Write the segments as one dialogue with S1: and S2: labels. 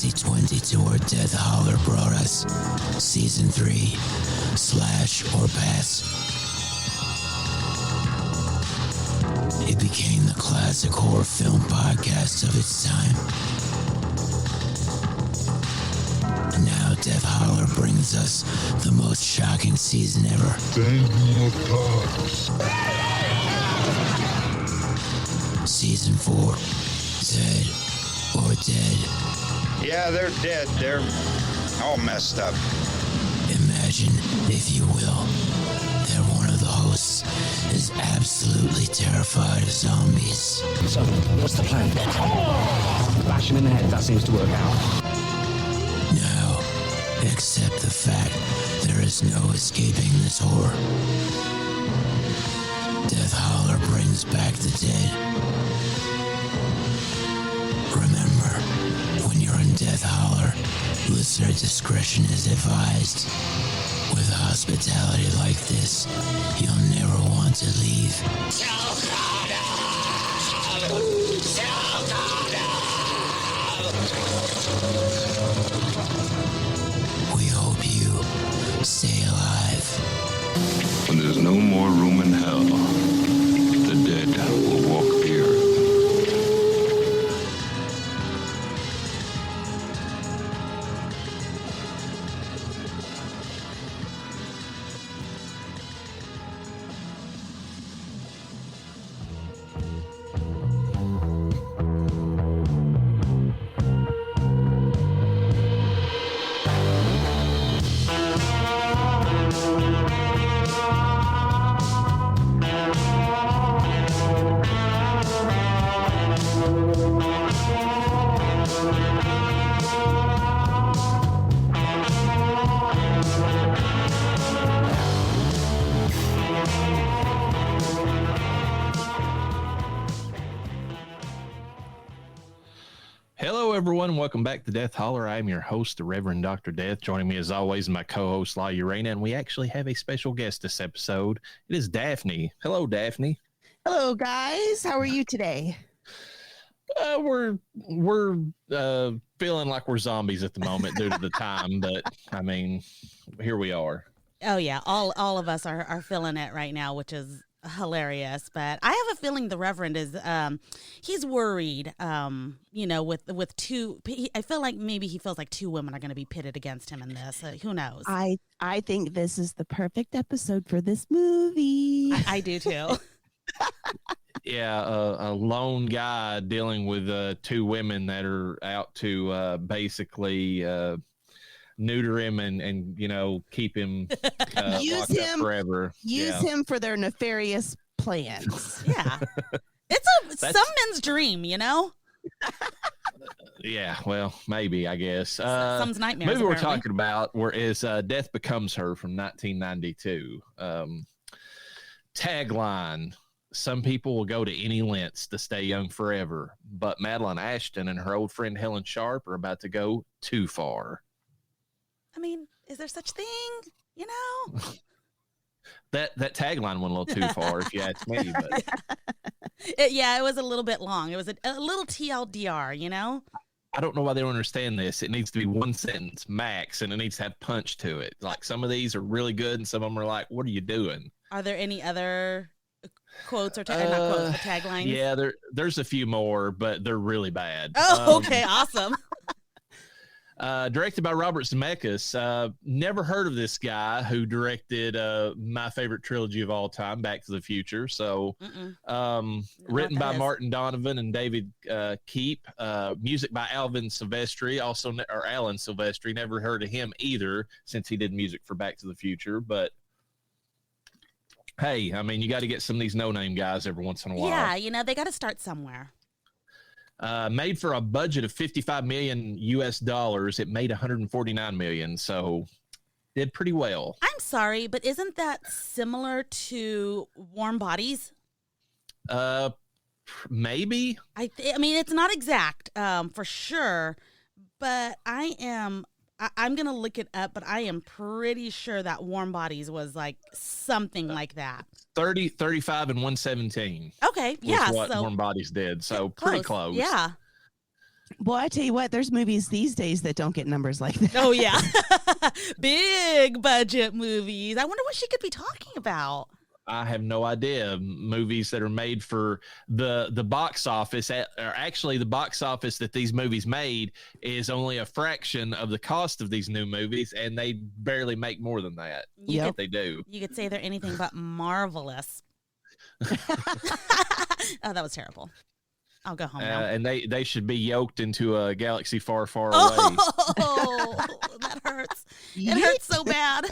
S1: 2020 tour Death Holler brought us Season 3, Slash or Pass. It became the classic horror film podcast of its time. And now Death Holler brings us the most shocking season ever. Season 4, Dead or Dead.
S2: Yeah, they're dead. They're all messed up.
S1: Imagine, if you will, that one of the hosts is absolutely terrified of zombies.
S3: So, what's the plan? Bash him in the head, that seems to work out.
S1: Now, accept the fact there is no escaping this horror. Death Holler brings back the dead. Remember, when you're in Death Holler, listener discretion is advised. With hospitality like this, you'll never want to leave. We hope you stay alive.
S4: When there's no more room in hell, the dead will walk the earth.
S5: Hello, everyone. Welcome back to Death Holler. I'm your host, the Reverend Dr. Death. Joining me, as always, my co-host, Llareyna, and we actually have a special guest this episode. It is Daphney. Hello, Daphney.
S6: Hello, guys. How are you today?
S5: We're feeling like we're zombies at the moment due to the time, but I mean, here we are.
S7: Oh yeah, all of us are feeling it right now, which is hilarious. But I have a feeling the Reverend is he's worried. With two. I feel like maybe he feels like two women are going to be pitted against him in this. Who knows?
S6: I think this is the perfect episode for this movie.
S7: I do too.
S5: Yeah, a lone guy dealing with two women that are out to basically neuter him and keep him
S6: use
S5: locked
S6: him
S5: up forever.
S6: Use him for their nefarious plans.
S7: Yeah, it's some men's dream,
S5: Yeah, well, maybe, I guess.
S7: Some's nightmares.
S5: Movie we're
S7: apparently.
S5: talking about is Death Becomes Her from 1992. Tagline: some people will go to any lengths to stay young forever, but Madeline Ashton and her old friend Helen Sharp are about to go too far.
S7: I mean, is there such thing?
S5: That tagline went a little too far, if you ask me. But
S7: It was a little bit long. It was a little TLDR,
S5: I don't know why they don't understand this. It needs to be one sentence max, and it needs to have punch to it. Like, some of these are really good, and some of them are like, "What are you doing?"
S7: Are there any other quotes or not quotes, but taglines?
S5: Yeah, there's a few more, but they're really bad.
S7: Oh, okay, awesome.
S5: Directed by Robert Zemeckis. Never heard of this guy who directed my favorite trilogy of all time, Back to the Future. So, written by Martin Donovan and David Keep. Music by Alan Silvestri. Never heard of him either, since he did music for Back to the Future. But hey, I mean, you got to get some of these no-name guys every once in a while.
S7: Yeah, they got to start somewhere.
S5: Made for a budget of $55 million US. It made $149 million, so did pretty well.
S7: I'm sorry, but isn't that similar to Warm Bodies?
S5: Maybe.
S7: I mean, it's not exact, for sure, but I'm going to look it up, but I am pretty sure that Warm Bodies was like something like that.
S5: 30, 35, and 117.
S7: Okay, yeah.
S5: Was what Warm Bodies did, so pretty close.
S7: Yeah.
S6: Boy, I tell you what, there's movies these days that don't get numbers like that.
S7: Oh yeah, big budget movies. I wonder what she could be talking about.
S5: I have no idea. Movies that are made for the box office, or actually the box office that these movies made is only a fraction of the cost of these new movies, and they barely make more than that.
S6: Yep.
S5: They do.
S7: You could say they're anything but marvelous. Oh, that was terrible. I'll go home now.
S5: And they should be yoked into a galaxy far, far away.
S7: Oh, that hurts. It hurts so bad.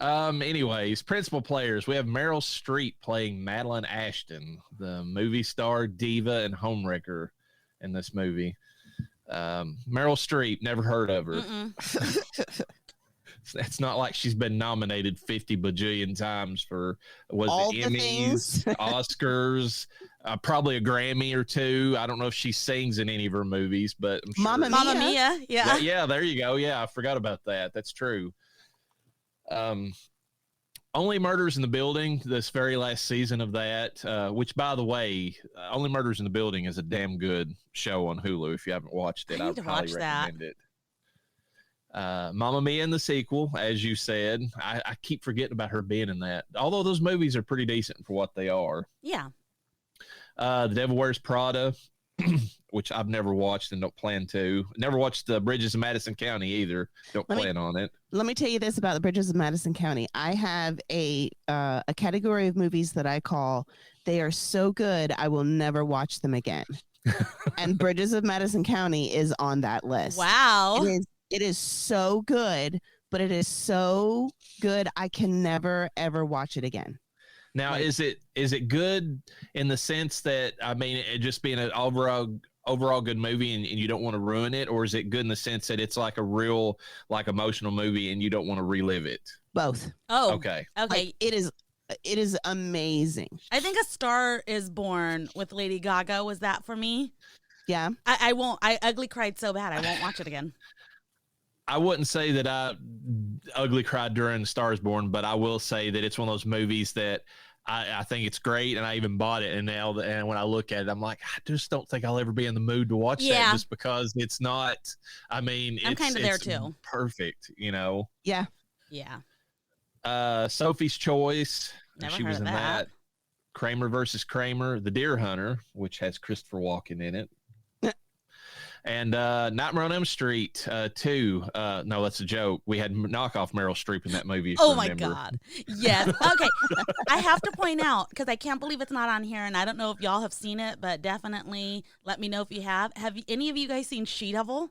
S5: Anyways, principal players. We have Meryl Streep playing Madeline Ashton, the movie star, diva, and homewrecker in this movie. Meryl Streep, never heard of her. It's not like she's been nominated 50 bajillion times for
S6: All
S5: it
S6: the
S5: Emmys, Oscars, probably a Grammy or two. I don't know if she sings in any of her movies, but I'm sure.
S7: Mamma Mia. Yeah.
S5: Yeah, there you go. Yeah, I forgot about that. That's true. Only Murders in the Building, this very last season of that, which, by the way, Only Murders in the Building is a damn good show on Hulu. If you haven't watched it, I would highly recommend it. Mamma Mia in the sequel, as you said. I keep forgetting about her being in that, although those movies are pretty decent for what they are.
S7: Yeah.
S5: The Devil Wears Prada, which I've never watched and don't plan to. Never watched the Bridges of Madison County either. Don't plan on it.
S6: Let me tell you this about the Bridges of Madison County. I have a category of movies that I call "They are so good I will never watch them again," and Bridges of Madison County is on that list.
S7: Wow.
S6: It is so good, but it is so good I can never ever watch it again.
S5: Now, is it good in the sense that, I mean, it just being an overall good movie and you don't want to ruin it, or is it good in the sense that it's like a real, like, emotional movie and you don't want to relive it?
S6: Both.
S7: Oh,
S5: okay.
S6: Like, it is amazing.
S7: I think A Star Is Born with Lady Gaga was that for me.
S6: Yeah.
S7: I ugly cried so bad I won't watch it again.
S5: I wouldn't say that I ugly cried during Star Is Born, but I will say that it's one of those movies that I think it's great, and I even bought it. And now, and when I look at it, I'm like, I just don't think I'll ever be in the mood to watch that, just because it's not. I mean,
S7: I'm kind of there too.
S5: Perfect, you know.
S6: Yeah.
S7: Yeah.
S5: Sophie's Choice.
S7: Never
S5: she
S7: heard
S5: was
S7: of
S5: in
S7: that.
S5: Kramer versus Kramer, The Deer Hunter, which has Christopher Walken in it. And Nightmare on Elm Street 2. No, that's a joke. We had knockoff Meryl Streep in that movie.
S7: Oh my God. Yes. Okay. I have to point out, because I can't believe it's not on here, and I don't know if y'all have seen it, but definitely let me know if you have. Have any of you guys seen She Devil?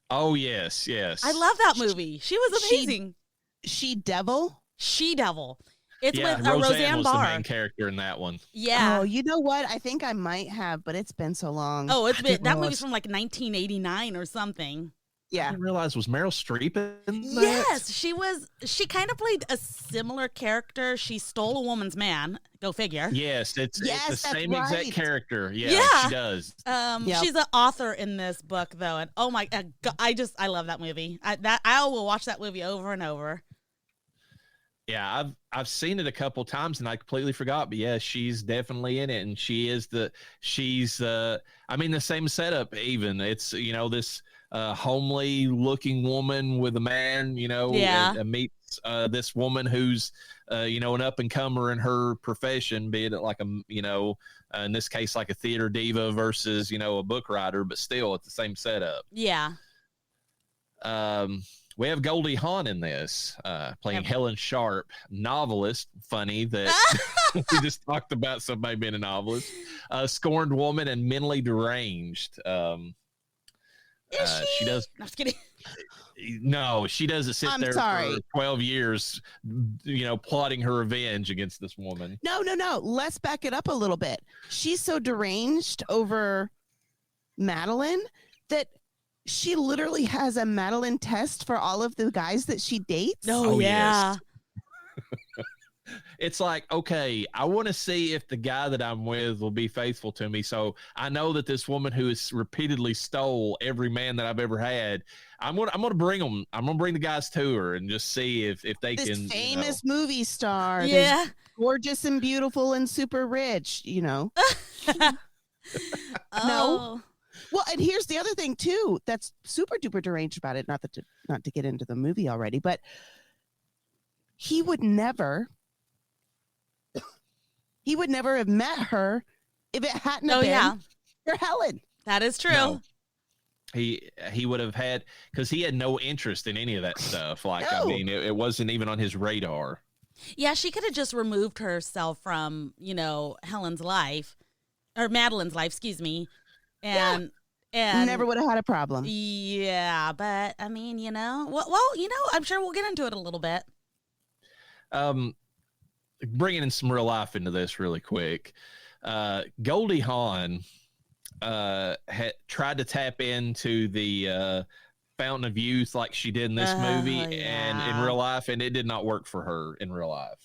S5: Oh, yes.
S7: I love that movie. She was amazing.
S6: She Devil?
S7: She Devil. It's with
S5: Roseanne was
S7: Barr.
S5: the main character in that one.
S7: Yeah.
S6: Oh, you know what? I think I might have, but it's been so long.
S7: Oh, that movie's from like 1989 or something.
S6: Yeah.
S5: I didn't realize, was Meryl Streep in that?
S7: Yes, she was. She kind of played a similar character. She stole a woman's man. Go figure.
S5: Yes, it's the same
S6: right.
S5: exact character. Yeah, she does.
S7: She's an author in this book, though, and oh my God, I love that movie. I will watch that movie over and over.
S5: Yeah, I've seen it a couple times and I completely forgot, but yeah, she's definitely in it, and she's the same setup. Even it's this homely looking woman with a man, and meets this woman who's an up and comer in her profession, be it like in this case like a theater diva versus a book writer, but still it's the same setup.
S7: Yeah.
S5: We have Goldie Hawn in this, playing Helen Sharp, novelist. Funny that we just talked about somebody being a novelist. Scorned woman and mentally deranged. She does.
S7: I'm just kidding.
S5: No, she doesn't sit there for 12 years, plotting her revenge against this woman.
S6: No. Let's back it up a little bit. She's so deranged over Madeline that she literally has a Madeline test for all of the guys that she dates.
S7: Oh yeah.
S5: Yes. It's like, okay, I want to see if the guy that I'm with will be faithful to me. So I know that this woman who has repeatedly stole every man that I've ever had, I'm gonna bring them. I'm gonna bring the guys to her and just see if they
S6: this
S5: can.
S6: Famous movie star,
S7: yeah,
S6: gorgeous and beautiful and super rich.
S7: No.
S6: Well, and here's the other thing too that's super duper deranged about it. Not to get into the movie already, but he would never have met her if it hadn't have been for Helen.
S7: That is true.
S5: No. He would have had, because he had no interest in any of that stuff. Like,
S6: No.
S5: I mean, it wasn't even on his radar.
S7: Yeah, she could have just removed herself from, Helen's life, or Madeline's life, excuse me. And
S6: Never would have had a problem.
S7: Yeah, but I mean, I'm sure we'll get into it a little bit.
S5: Bringing in some real life into this really quick. Goldie Hawn had tried to tap into the fountain of youth like she did in this movie and in real life, and it did not work for her in real life.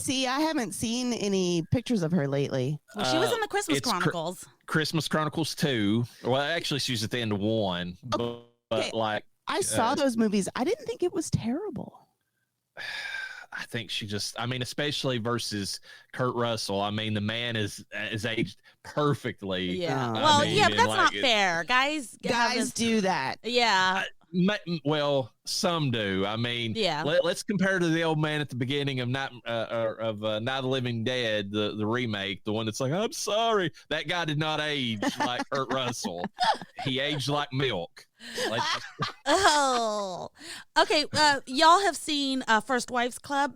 S6: See, I haven't seen any pictures of her lately.
S7: Well, she was in the Christmas Chronicles.
S5: Christmas Chronicles 2. Well, actually, she was at the end of 1.
S6: Okay.
S5: But like,
S6: I saw those movies. I didn't think it was terrible.
S5: I think she just, especially versus Kurt Russell. I mean, the man is aged perfectly.
S7: Yeah.
S6: Oh.
S7: Well, yeah, but that's not fair. Guys
S6: do that.
S7: Yeah.
S5: Well, some do. I mean,
S7: yeah.
S5: Let's compare to the old man at the beginning of Night of the Living Dead, the remake, the one that's like, I'm sorry. That guy did not age like Kurt Russell. He aged like milk.
S7: Oh, okay. Y'all have seen First Wives Club?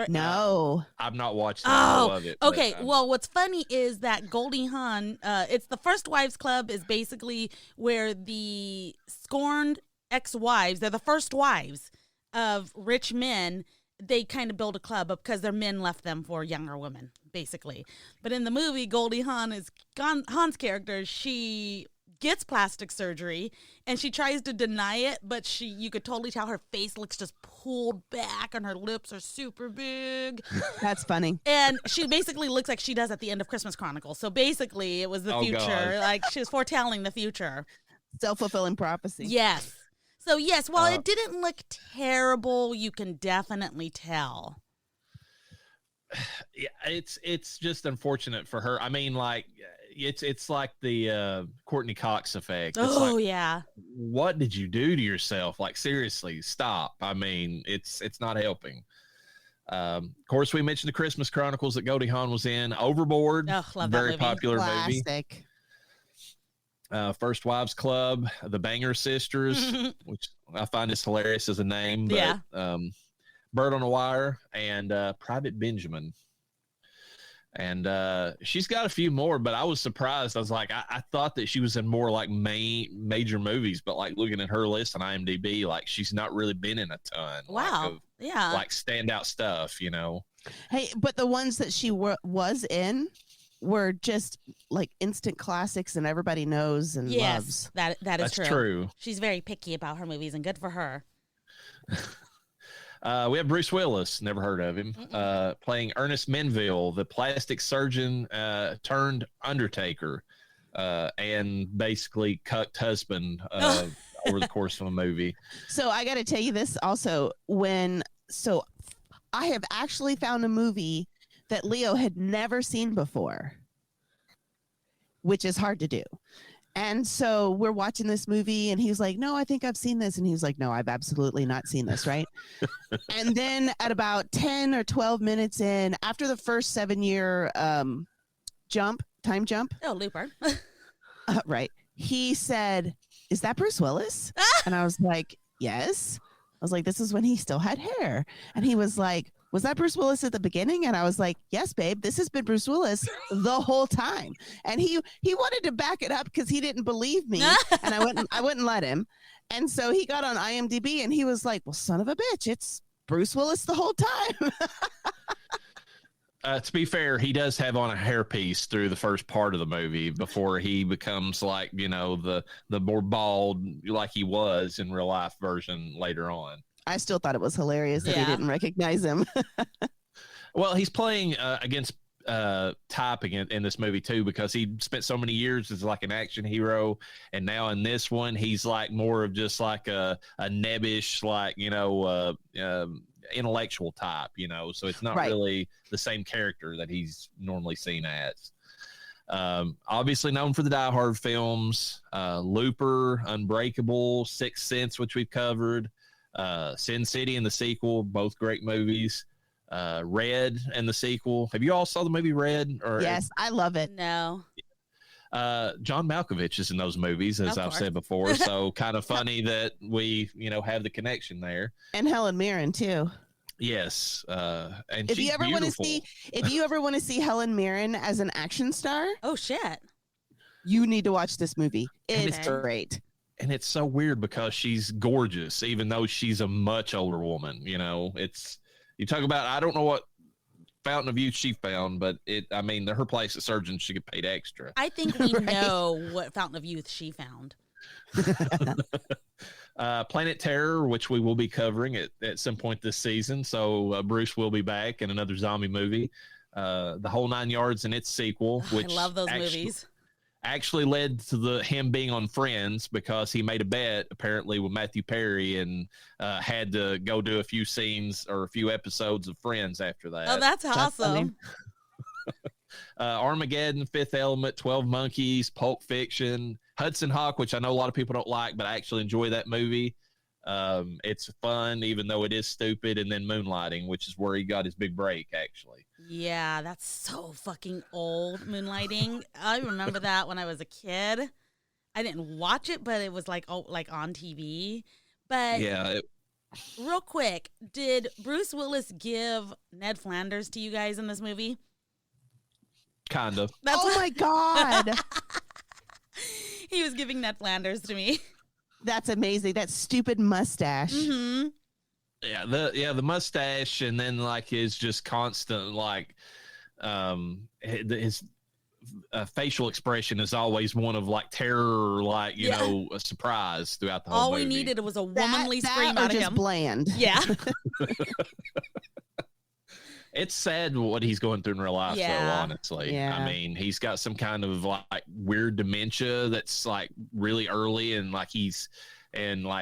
S6: No,
S5: I've not watched all of it.
S7: Okay. Well, what's funny is that Goldie Hawn, it's the First Wives Club is basically where the scorned ex-wives, they're the first wives of rich men. They kind of build a club up because their men left them for younger women, basically. But in the movie, Goldie Hawn's character, she gets plastic surgery and she tries to deny it, but you could totally tell her face looks just pulled back and her lips are super big.
S6: That's funny.
S7: And she basically looks like she does at the end of Christmas Chronicles. So basically it was the future. God. Like she was foretelling the future.
S6: Self-fulfilling prophecy.
S7: Yes. So yes, while it didn't look terrible, you can definitely tell.
S5: Yeah, it's just unfortunate for her. I mean, like, it's like the Courtney Cox effect. It's
S7: yeah.
S5: What did you do to yourself? Like, seriously, stop. I mean, it's not helping. Of course, we mentioned the Christmas Chronicles that Goldie Hawn was in. Overboard,
S7: love
S5: very
S7: that movie.
S5: popular movie.
S6: Classic.
S5: First Wives Club, The Banger Sisters, which I find is hilarious as a name. But,
S7: yeah.
S5: Bird on a Wire, and Private Benjamin. And she's got a few more, but I was surprised. I was like, I thought that she was in more like major movies, but like looking at her list on IMDb, like she's not really been in a ton.
S7: Wow. Yeah.
S5: Like standout stuff,
S6: Hey, but the ones that she was in were just like instant classics and everybody knows and loves.
S7: That is
S5: That's true.
S7: She's very picky about her movies and good for her.
S5: We have Bruce Willis, never heard of him, playing Ernest Menville, the plastic surgeon turned undertaker, and basically cucked husband over the course of a movie.
S6: So I got to tell you this also. I have actually found a movie that Leo had never seen before, which is hard to do. And so we're watching this movie and he's like, no, I think I've seen this. And he's like, no, I've absolutely not seen this. Right. And then at about 10 or 12 minutes in, after the first 7-year time jump.
S7: Oh, Looper.
S6: Right. He said, is that Bruce Willis? And I was like, yes. I was like, this is when he still had hair. And he was like, was that Bruce Willis at the beginning? And I was like, yes, babe, this has been Bruce Willis the whole time. And he wanted to back it up because he didn't believe me. And I wouldn't let him. And so he got on IMDb and he was like, well, son of a bitch, it's Bruce Willis the whole time.
S5: To be fair, he does have on a hairpiece through the first part of the movie before he becomes like, the more bald like he was in real life version later on.
S6: I still thought it was hilarious that he didn't recognize him.
S5: Well, he's playing against type in this movie too, because he spent so many years as like an action hero, and now in this one he's like more of just like a nebbish, like intellectual type, so it's not really the same character that he's normally seen as. Obviously known for the Die Hard films, Looper, Unbreakable, Sixth Sense, which we've covered, Sin City and the sequel, both great movies. Red and the sequel. Have you all saw the movie Red? Or
S6: Yes, I love it.
S7: No.
S5: John Malkovich is in those movies, as I've said before. So kind of funny that we, have the connection there.
S6: And Helen Mirren too.
S5: Yes, and
S6: If
S5: she's
S6: you ever want to see, Helen Mirren as an action star,
S7: oh shit,
S6: you need to watch this movie. It's
S7: Okay.
S6: great.
S5: And it's so weird because she's gorgeous, even though she's a much older woman. It's you talk about. I don't know what fountain of youth she found, but her plastic surgeon should get paid extra.
S7: I think we know what fountain of youth she found.
S5: Planet Terror, which we will be covering at some point this season. So Bruce will be back in another zombie movie. The Whole Nine Yards and its sequel, which
S7: I love those movies.
S5: Actually led to him being on Friends because he made a bet apparently with Matthew Perry and had to go do a few scenes or a few episodes of Friends after that.
S7: Oh, that's awesome.
S5: Armageddon, Fifth Element, 12 Monkeys, Pulp Fiction, Hudson Hawk, which I know a lot of people don't like, but I actually enjoy that movie. It's fun, even though it is stupid. And then Moonlighting, which is where he got his big break, actually.
S7: Yeah, that's so fucking old, Moonlighting. I remember that when I was a kid. I didn't watch it, but it was like on TV. But
S5: yeah,
S7: real quick, did Bruce Willis give Ned Flanders to you guys in this movie?
S5: Kind of.
S6: My God.
S7: He was giving Ned Flanders to me.
S6: That's amazing. That stupid mustache.
S7: Mm-hmm.
S5: The mustache, and then his just constant his facial expression is always one of terror, a surprise throughout the whole
S7: All
S5: movie.
S7: we needed was a womanly scream
S6: or
S7: out of
S6: just
S7: him.
S6: Bland.
S7: Yeah.
S5: It's sad what he's going through in real life, though, honestly.
S6: Yeah.
S5: He's got some kind of weird dementia that's really early, and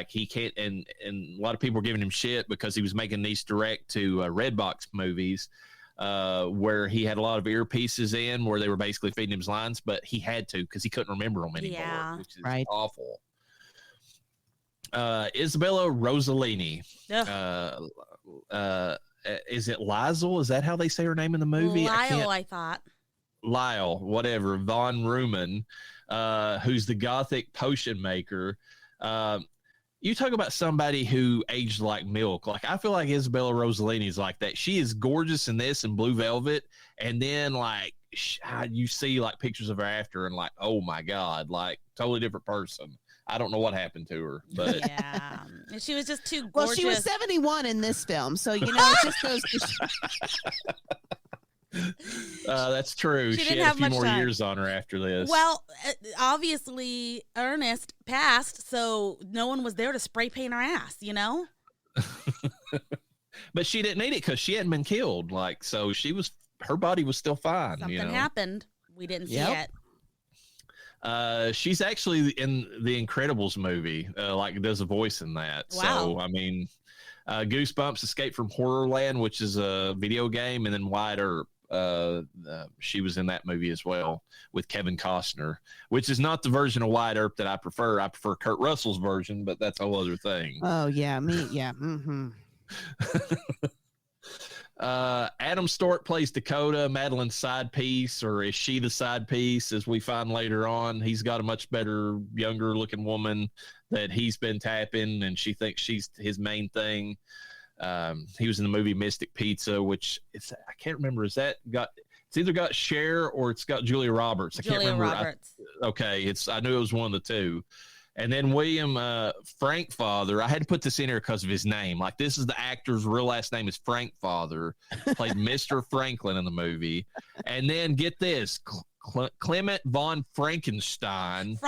S5: he can't, and a lot of people are giving him shit because he was making these direct to Redbox movies where he had a lot of earpieces in where they were basically feeding him his lines, but he had to because he couldn't remember them anymore, which is awful. Isabella Rossellini. Is it Liesel? Is that how they say her name in the movie?
S7: I thought.
S5: Lyle, whatever. Von Ruman, who's the gothic potion maker. You talk about somebody who aged like milk. I feel like Isabella Rossellini is like that. She is gorgeous in this and Blue Velvet. And then you see pictures of her after and oh my God, totally different person. I don't know what happened to her, but
S7: yeah, she was just too gorgeous.
S6: Well, she was 71 in this film, so it just goes to
S5: that's true. She had a few more years on her after this.
S7: Well, obviously Ernest passed, so no one was there to spray paint her ass,
S5: But she didn't need it because she hadn't been killed. So her body was still fine.
S7: Something happened. We didn't see it.
S5: She's actually in the Incredibles movie, does a voice in that.
S7: Wow.
S5: So, Goosebumps, Escape from Horrorland, which is a video game, and then Wyatt Earp. She was in that movie as well with Kevin Costner, which is not the version of Wyatt Earp that I prefer. I prefer Kurt Russell's version, but that's a whole other thing.
S6: Oh, yeah, me, yeah. Mm-hmm.
S5: Adam Stork plays Dakota, Madeline's side piece, or is she the side piece? As we find later on, he's got a much better, younger looking woman that he's been tapping, and she thinks she's his main thing. He was in the movie Mystic Pizza, which I can't remember. It's either got Cher or it's got Julia Roberts. I can't remember.
S7: Roberts.
S5: I knew it was one of the two. And then William Frankfather, I had to put this in here because of his name. This is the actor's real last name is Frankfather, played Mr. Franklin in the movie. And then get this, Clement von Frankenstein.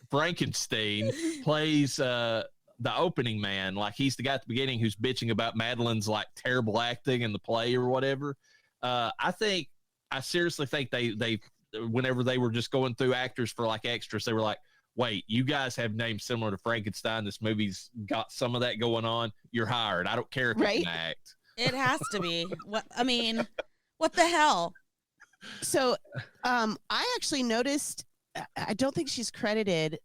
S5: Frankenstein plays the opening man. He's the guy at the beginning who's bitching about Madeline's terrible acting in the play or whatever. I seriously think they whenever they were just going through actors for extras, they were like, wait, you guys have names similar to Frankenstein. This movie's got some of that going on. You're hired. I don't care if you can act.
S7: It has to be. What the hell?
S6: So, I actually noticed. I don't think she's credited,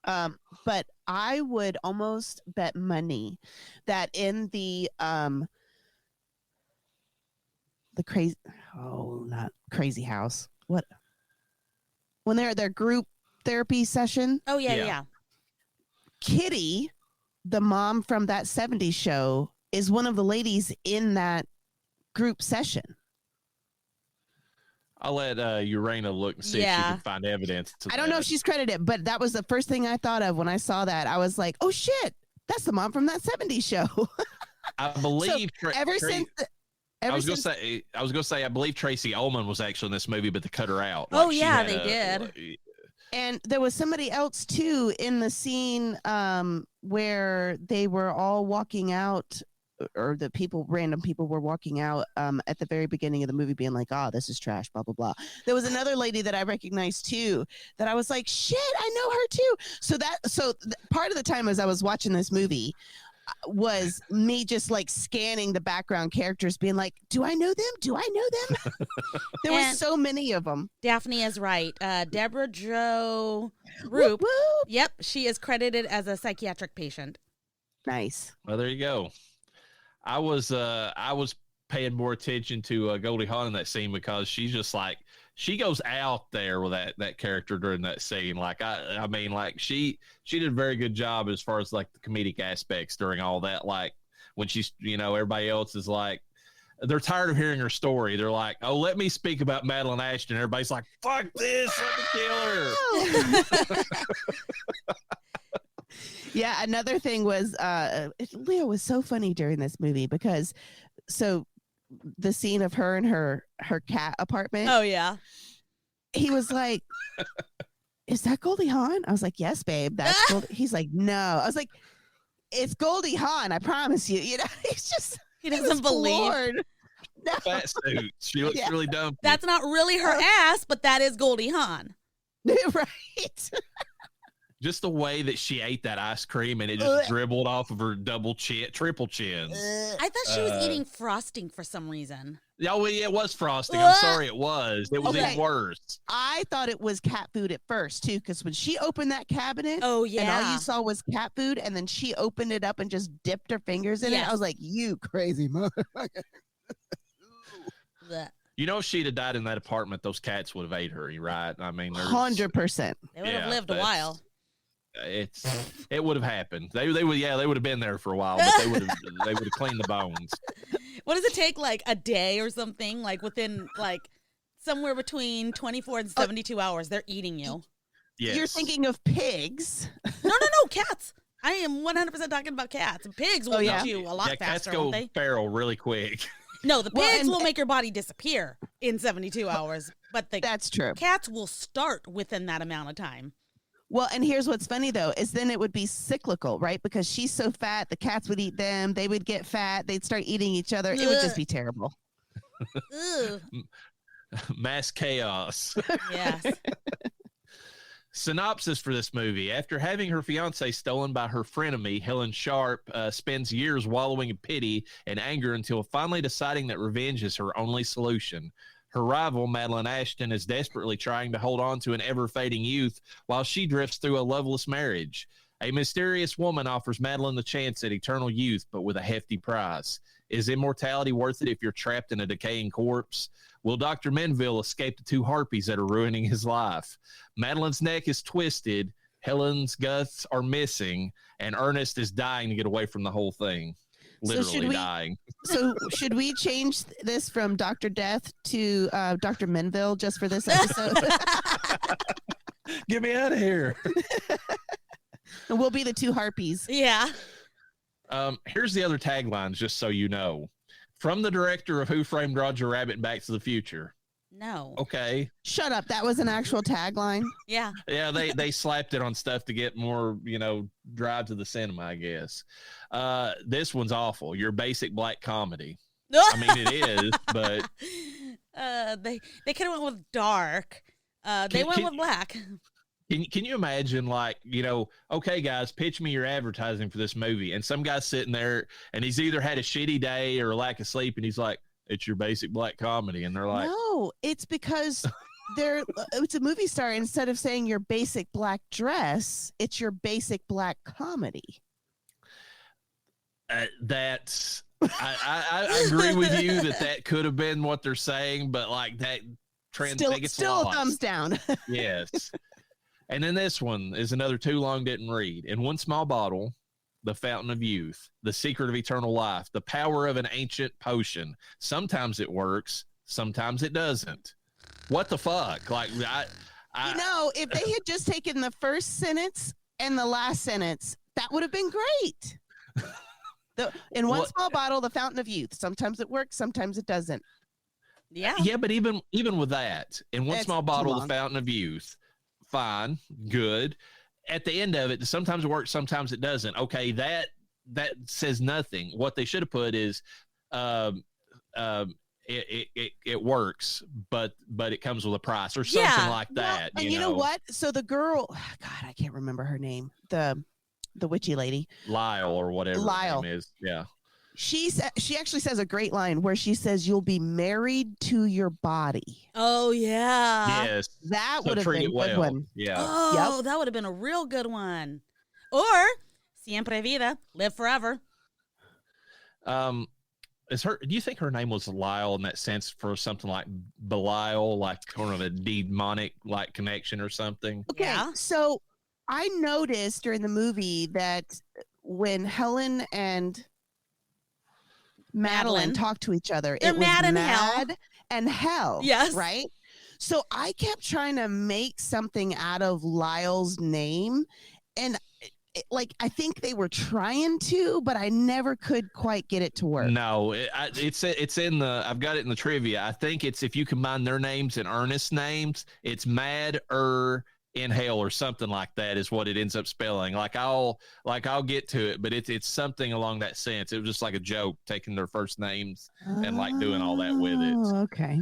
S6: but I would almost bet money that in the crazy, not crazy house. What? When they're at their group therapy session.
S7: Oh yeah,
S5: Yeah.
S7: yeah.
S6: Kitty, the mom from that 70s show, is one of the ladies in that group session.
S5: I'll let Llareyna look and see if she
S7: Yeah.
S5: can find evidence.
S6: I don't know if she's credited, but that was the first thing I thought of when I saw that. I was like, oh shit, that's the mom from that 70s show.
S5: I believe I was gonna say I believe Tracy Ullman was actually in this movie, but they cut her out.
S7: Oh,
S5: she
S7: yeah,
S5: had
S7: they did.
S6: And there was somebody else too in the scene where they were all walking out, or random people were walking out at the very beginning of the movie being like, oh, this is trash, blah, blah, blah. There was another lady that I recognized too, that I was like, shit, I know her too. So part of the time as I was watching this movie was me just like scanning the background characters being like, do I know them? There were so many of them.
S7: Daphney is right. Deborah Jo
S6: Whoop,
S7: Roop.
S6: whoop.
S7: Yep, she is credited as a psychiatric patient.
S6: Nice.
S5: Well, there you go. I was paying more attention to Goldie Hawn in that scene because she's just like, she goes out there with that character during that scene. Like, I mean, like she did a very good job as far as like the comedic aspects during all that. Like when she's, everybody else is like, they're tired of hearing her story. They're like, oh, let me speak about Madeline Ashton. Everybody's like, fuck this, let me kill her.
S6: Yeah, another thing was Leo was so funny during this movie because the scene of her in her cat apartment.
S7: Oh yeah.
S6: He was like, is that Goldie Hawn? I was like, yes, babe, that's Goldie. He's like, no. I was like, it's Goldie Hawn, I promise you. He's just
S7: He doesn't believe.
S6: floored. No.
S5: Fat suit. She looks really dumb.
S7: That's not really her ass, but that is Goldie Hawn.
S6: Right.
S5: Just the way that she ate that ice cream and it just dribbled off of her triple chins.
S7: I thought she was eating frosting for some reason.
S5: Oh, yeah, it was frosting. I'm sorry, it was. It was
S6: Okay.
S5: even worse.
S6: I thought it was cat food at first too, because when she opened that cabinet,
S7: Oh
S6: and all
S7: yeah.
S6: you saw was cat food, and then she opened it up and just dipped her fingers in it. I was like, "You crazy motherfucker!"
S7: Blech.
S5: If she'd have died in that apartment, those cats would have ate her. You right? I mean,
S6: 100%.
S7: They would have lived a while.
S5: It would have happened. They would have been there for a while, but they would have cleaned the bones.
S7: What does it take, like a day or something? Like within like somewhere between 24 and 72 hours, they're eating you.
S5: Yes.
S6: You're thinking of pigs.
S7: No, cats. I am 100% talking about cats. Pigs will eat you a lot
S5: cats
S7: faster,
S5: go
S7: won't they?
S5: feral really quick.
S7: No, the pigs will make your body disappear in 72 hours, but
S6: That's true.
S7: cats will start within that amount of time.
S6: Well, and here's what's funny though, is then it would be cyclical, right? Because she's so fat, the cats would eat them. They would get fat. They'd start eating each other. It would just be terrible.
S7: Ugh.
S5: Mass chaos.
S7: Yes.
S5: Synopsis for this movie. After having her fiance stolen by her frenemy, Helen Sharp spends years wallowing in pity and anger until finally deciding that revenge is her only solution. Her rival, Madeline Ashton, is desperately trying to hold on to an ever-fading youth while she drifts through a loveless marriage. A mysterious woman offers Madeline the chance at eternal youth, but with a hefty price. Is immortality worth it if you're trapped in a decaying corpse? Will Dr. Menville escape the two harpies that are ruining his life? Madeline's neck is twisted, Helen's guts are missing, and Ernest is dying to get away from the whole thing. Literally dying.
S6: So should we change this from Dr. Death to Dr. Menville just for this episode?
S5: Get me out of here.
S6: And we'll be the two harpies.
S7: Yeah.
S5: Here's the other taglines, just so you know. From the director of Who Framed Roger Rabbit and Back to the Future.
S7: No.
S5: Okay.
S6: Shut up. That was an actual tagline.
S7: Yeah.
S5: Yeah, they slapped it on stuff to get more, drive to the cinema, I guess. This one's awful. Your basic black comedy. I mean, it is, but
S7: they could have went with dark. They went with black.
S5: Can you imagine, okay, guys, pitch me your advertising for this movie, and some guy's sitting there, and he's either had a shitty day or a lack of sleep, and he's like, It's your basic black comedy. And they're like,
S6: no, it's because it's a movie star. Instead of saying your basic black dress, it's your basic black comedy.
S5: That's I agree with you that could have been what they're saying, but like that
S6: still a thumbs down.
S5: Yes. And then this one is another too long didn't read. In one small bottle, the fountain of youth, the secret of eternal life, the power of an ancient potion. Sometimes it works, sometimes it doesn't. What the fuck? Like
S6: if they had just taken the first sentence and the last sentence, that would have been great. In one small bottle, the fountain of youth. Sometimes it works, sometimes it doesn't.
S5: Yeah, but even with that, in one small bottle, the fountain of youth, fine, good. At the end of it, sometimes it works, sometimes it doesn't. Okay, that says nothing. What they should have put is, it works, but it comes with a price or something like that.
S6: And you know what? So the girl, God, I can't remember her name. The witchy lady,
S5: Lyle or whatever her name is. Yeah. She
S6: actually says a great line where she says, "You'll be married to your body."
S7: Oh yeah.
S5: Yes.
S6: That would have been a good one.
S5: Yeah.
S7: Oh, that would have been a real good one. Or siempre vida, live forever.
S5: Do you think her name was Lyle in that sense for something like Belial, like kind of a demonic like connection or something?
S6: Okay. Yeah. So I noticed during the movie that when Helen and Madeline talked to each other, it was mad and hell.
S7: Yes.
S6: Right? So I kept trying to make something out of Lyle's name. And I think they were trying to, but I never could quite get it to work.
S5: No, it's in the, I've got it in the trivia. I think it's, if you combine their names and Ernest's names, it's Mad in hell or something like that is what it ends up spelling. I'll get to it, but it's something along that sense. It was just like a joke, taking their first names and like doing all that with it.
S6: Okay.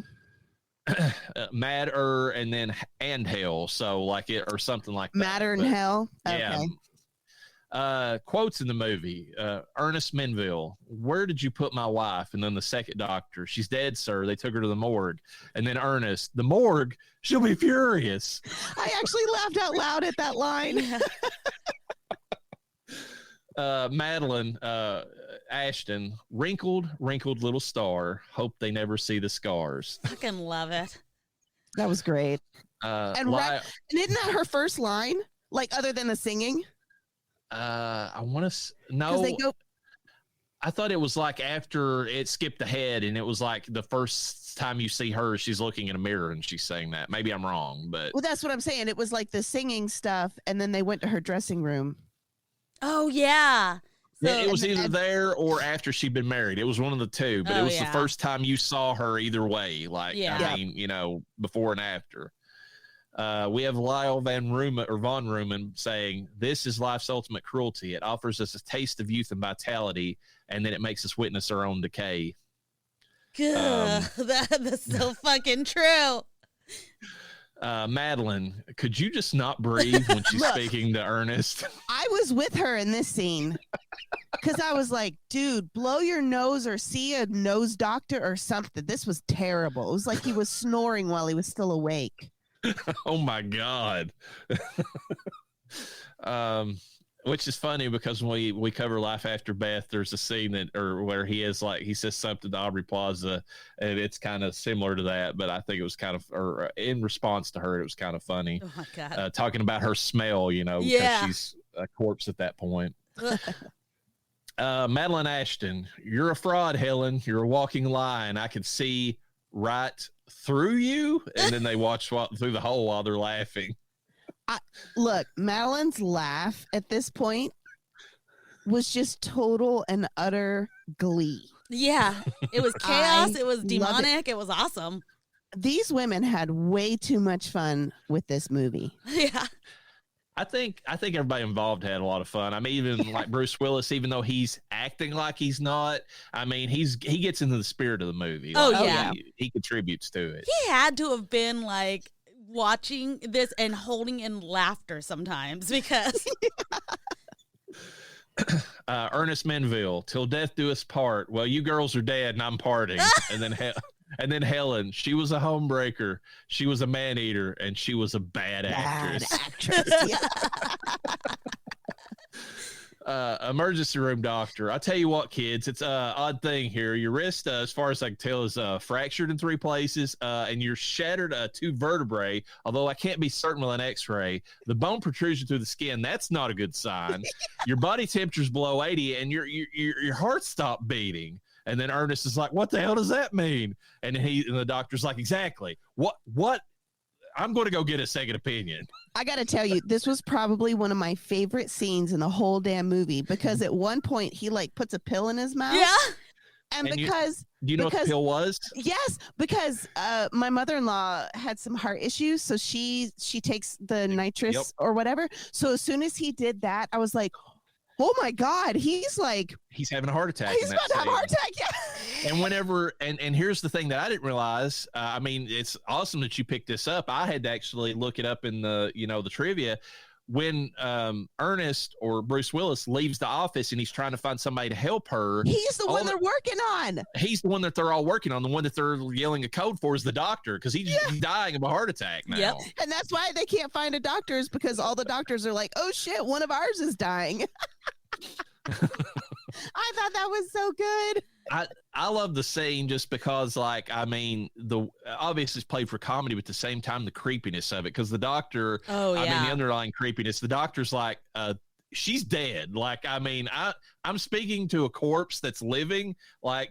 S5: Madder and then and hell, so like it or something like that.
S6: Madder and hell. Okay.
S5: Yeah. Quotes in the movie. Ernest Menville, "Where did you put my wife?" And then the second doctor, "She's dead, sir. They took her to the morgue." And then Ernest, "The morgue? She'll be furious."
S6: I actually laughed out loud at that line.
S5: Madeline Ashton, wrinkled little star. Hope they never see the scars.
S7: Fucking love it.
S6: That was great. And isn't that her first line? Like, other than the singing?
S5: I want to no. I thought it was like after it skipped ahead, and it was like the first time you see her, she's looking in a mirror and she's saying that. Maybe I'm wrong, but
S6: that's what I'm saying. It was like the singing stuff, and then they went to her dressing room.
S7: Oh yeah.
S5: So, it was either there or after she'd been married. It was one of the two, but it was the first time you saw her either way. Like, I mean, before and after. We have Lyle von Rumen saying, "This is life's ultimate cruelty. It offers us a taste of youth and vitality, and then it makes us witness our own decay."
S7: That's so fucking true.
S5: Madeline, could you just not breathe when she's speaking to Ernest?
S6: I was with her in this scene because I was like, dude, blow your nose or see a nose doctor or something. This was terrible. It was like he was snoring while he was still awake.
S5: Oh my God. Which is funny because when we cover Life After Beth, there's a scene where he says something to Aubrey Plaza, and it's kind of similar to that, but I think it was kind of, or in response to her, it was kind of funny.
S7: Oh my God.
S5: Talking about her smell, because she's a corpse at that point. Madeline Ashton, "You're a fraud, Helen. You're a walking lie, and I could see right through you." And then they watch through the hole while they're laughing.
S6: Look, Madeline's laugh at this point was just total and utter glee.
S7: Yeah, it was chaos. It was demonic. It was awesome.
S6: These women had way too much fun with this movie.
S7: Yeah.
S5: I think everybody involved had a lot of fun. I mean, even like Bruce Willis, even though he's acting like he's not, I mean, he gets into the spirit of the movie. He contributes to it.
S7: He had to have been like watching this and holding in laughter sometimes because
S5: Ernest Menville, till death do us part. Well, you girls are dead and I'm parting. And then Helen, she was a homebreaker, she was a man eater, and she was a bad actress. Emergency room doctor. I tell you what, kids, it's a odd thing here. Your wrist, as far as I can tell, is fractured in 3 places, and you're shattered 2 vertebrae. Although I can't be certain with an X-ray. The bone protrusion through the skin. That's not a good sign. Your body temperature's below 80, and your heart stopped beating. And then Ernest is like, "What the hell does that mean?" And the doctor's like, "Exactly. What? I'm going to go get a second opinion."
S6: I got to tell you, this was probably one of my favorite scenes in the whole damn movie because at one point he like puts a pill in his mouth.
S7: Yeah.
S6: And
S5: do you know what the pill was?
S6: Yes, because my mother-in-law had some heart issues, so she takes the nitrous or whatever. So as soon as he did that, I was like, oh my God, he's
S5: having a heart attack.
S6: He's about to have a heart attack. Yeah.
S5: And whenever, and here's the thing that I didn't realize. I mean, it's awesome that you picked this up. I had to actually look it up in the trivia. When Ernest or Bruce Willis leaves the office and he's trying to find somebody to help her,
S6: he's the one they're working on.
S5: He's the one that they're all working on. The one that they're yelling a code for is the doctor because he's dying of a heart attack now.
S7: Yep.
S6: And that's why they can't find a doctor is because all the doctors are like, oh shit, one of ours is dying. I thought that was so good.
S5: I love the scene just because, like, I mean, obviously it's played for comedy, but at the same time, the creepiness of it. Because the doctor, I mean, the underlying creepiness, the doctor's like, she's dead. Like, I mean, I'm speaking to a corpse that's living. Like,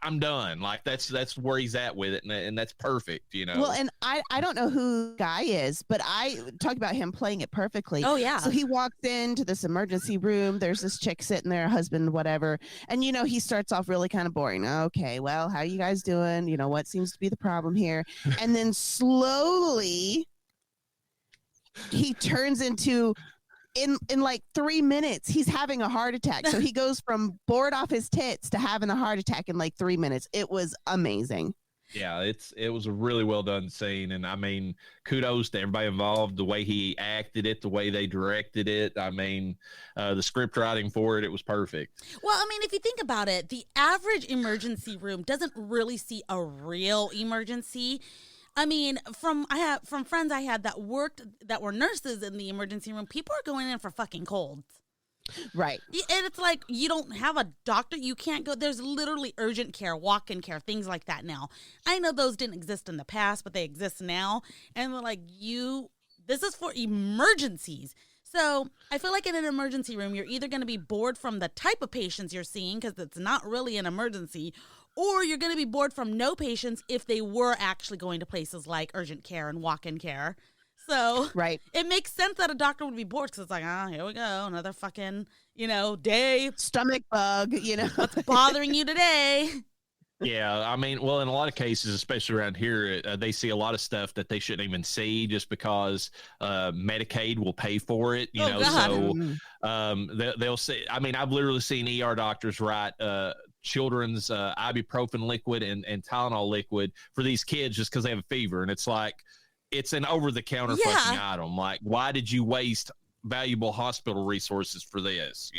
S5: I'm done. Like, that's where he's at with it, and that's perfect, you know.
S6: Well, and I don't know who the guy is, but I talk about him playing it perfectly.
S7: Oh yeah.
S6: So he walks into this emergency room. There's this chick sitting there, husband, whatever, and he starts off really kind of boring. Okay, well, how you guys doing? What seems to be the problem here? And then slowly he turns into. In like 3 minutes, he's having a heart attack. So he goes from bored off his tits to having a heart attack in like 3 minutes. It was amazing.
S5: Yeah, it was a really well done scene. And I mean, kudos to everybody involved, the way he acted it, the way they directed it. I mean, the script writing for it, it was perfect.
S7: Well, I mean, if you think about it, the average emergency room doesn't really see a real emergency. I mean, from friends I had that were nurses in the emergency room, people are going in for fucking colds.
S6: Right.
S7: And it's like, you don't have a doctor. You can't go. There's literally urgent care, walk-in care, things like that now. I know those didn't exist in the past, but they exist now. And they're like, this is for emergencies. So I feel like in an emergency room, you're either going to be bored from the type of patients you're seeing because it's not really an emergency, or you're going to be bored from no patients if they were actually going to places like urgent care and walk-in care. So
S6: right.
S7: It makes sense that a doctor would be bored because it's like, here we go, another fucking, day.
S6: Stomach bug,
S7: What's bothering you today?
S5: Yeah, I mean, well, in a lot of cases, especially around here, they see a lot of stuff that they shouldn't even see just because Medicaid will pay for it, you know.
S7: God.
S5: So they'll say, I mean, I've literally seen ER doctors write children's ibuprofen liquid and Tylenol liquid for these kids just because they have a fever. And it's like, it's an over-the-counter fucking item. Like, why did you waste valuable hospital resources for this,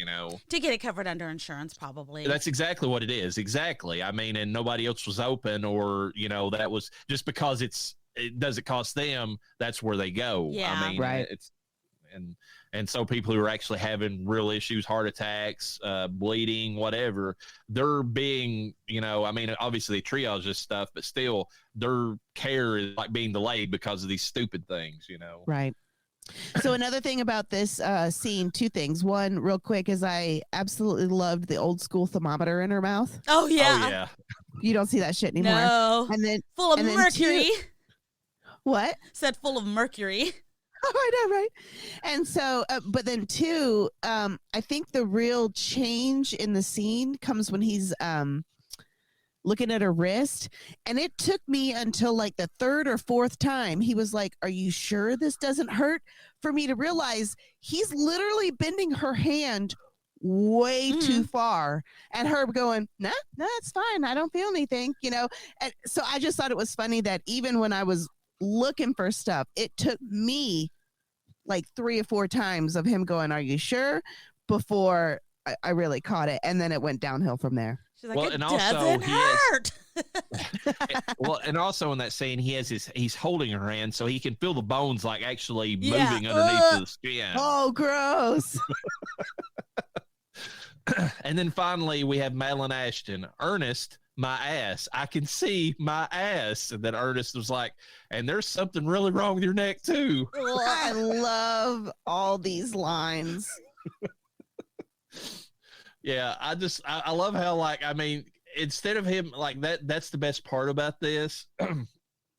S5: to
S7: get it covered under insurance? Probably
S5: that's exactly what it is. Exactly. I mean, and nobody else was open, or that was just because it doesn't cost them, that's where they go. I mean,
S6: right.
S5: It's and so people who are actually having real issues, heart attacks, bleeding, whatever, they're being, I mean, obviously they triage this stuff, but still their care is like being delayed because of these stupid things,
S6: Right. So another thing about this scene, 2 things. One, real quick, is I absolutely loved the old school thermometer in her mouth.
S7: Oh yeah.
S5: Oh, yeah.
S6: You don't see that shit anymore.
S7: No.
S6: And then
S7: full of mercury.
S6: What?
S7: Said full of mercury.
S6: Oh, I know, right? And so, but then 2, I think the real change in the scene comes when he's looking at her wrist, and it took me until like the 3rd or 4th time he was like, are you sure this doesn't hurt, for me to realize he's literally bending her hand way too far, and her going, no, it's fine, I don't feel anything, and so I just thought it was funny that even when I was looking for stuff, it took me like 3 or 4 times of him going, are you sure, before I really caught it, and then it went downhill from there.
S7: She's like,
S5: Well,
S7: it
S5: and also
S7: doesn't hurt.
S5: Well, and also in that scene, he's holding her hand so he can feel the bones like actually
S7: Yeah.
S5: moving underneath the skin.
S6: Oh, gross.
S5: And then finally, we have Madeline Ashton. Ernest, my ass. I can see my ass. And then Ernest was like, and there's something really wrong with your neck, too.
S6: I love all these lines.
S5: Yeah, I love how, like, I mean, instead of him, like, that's the best part about this.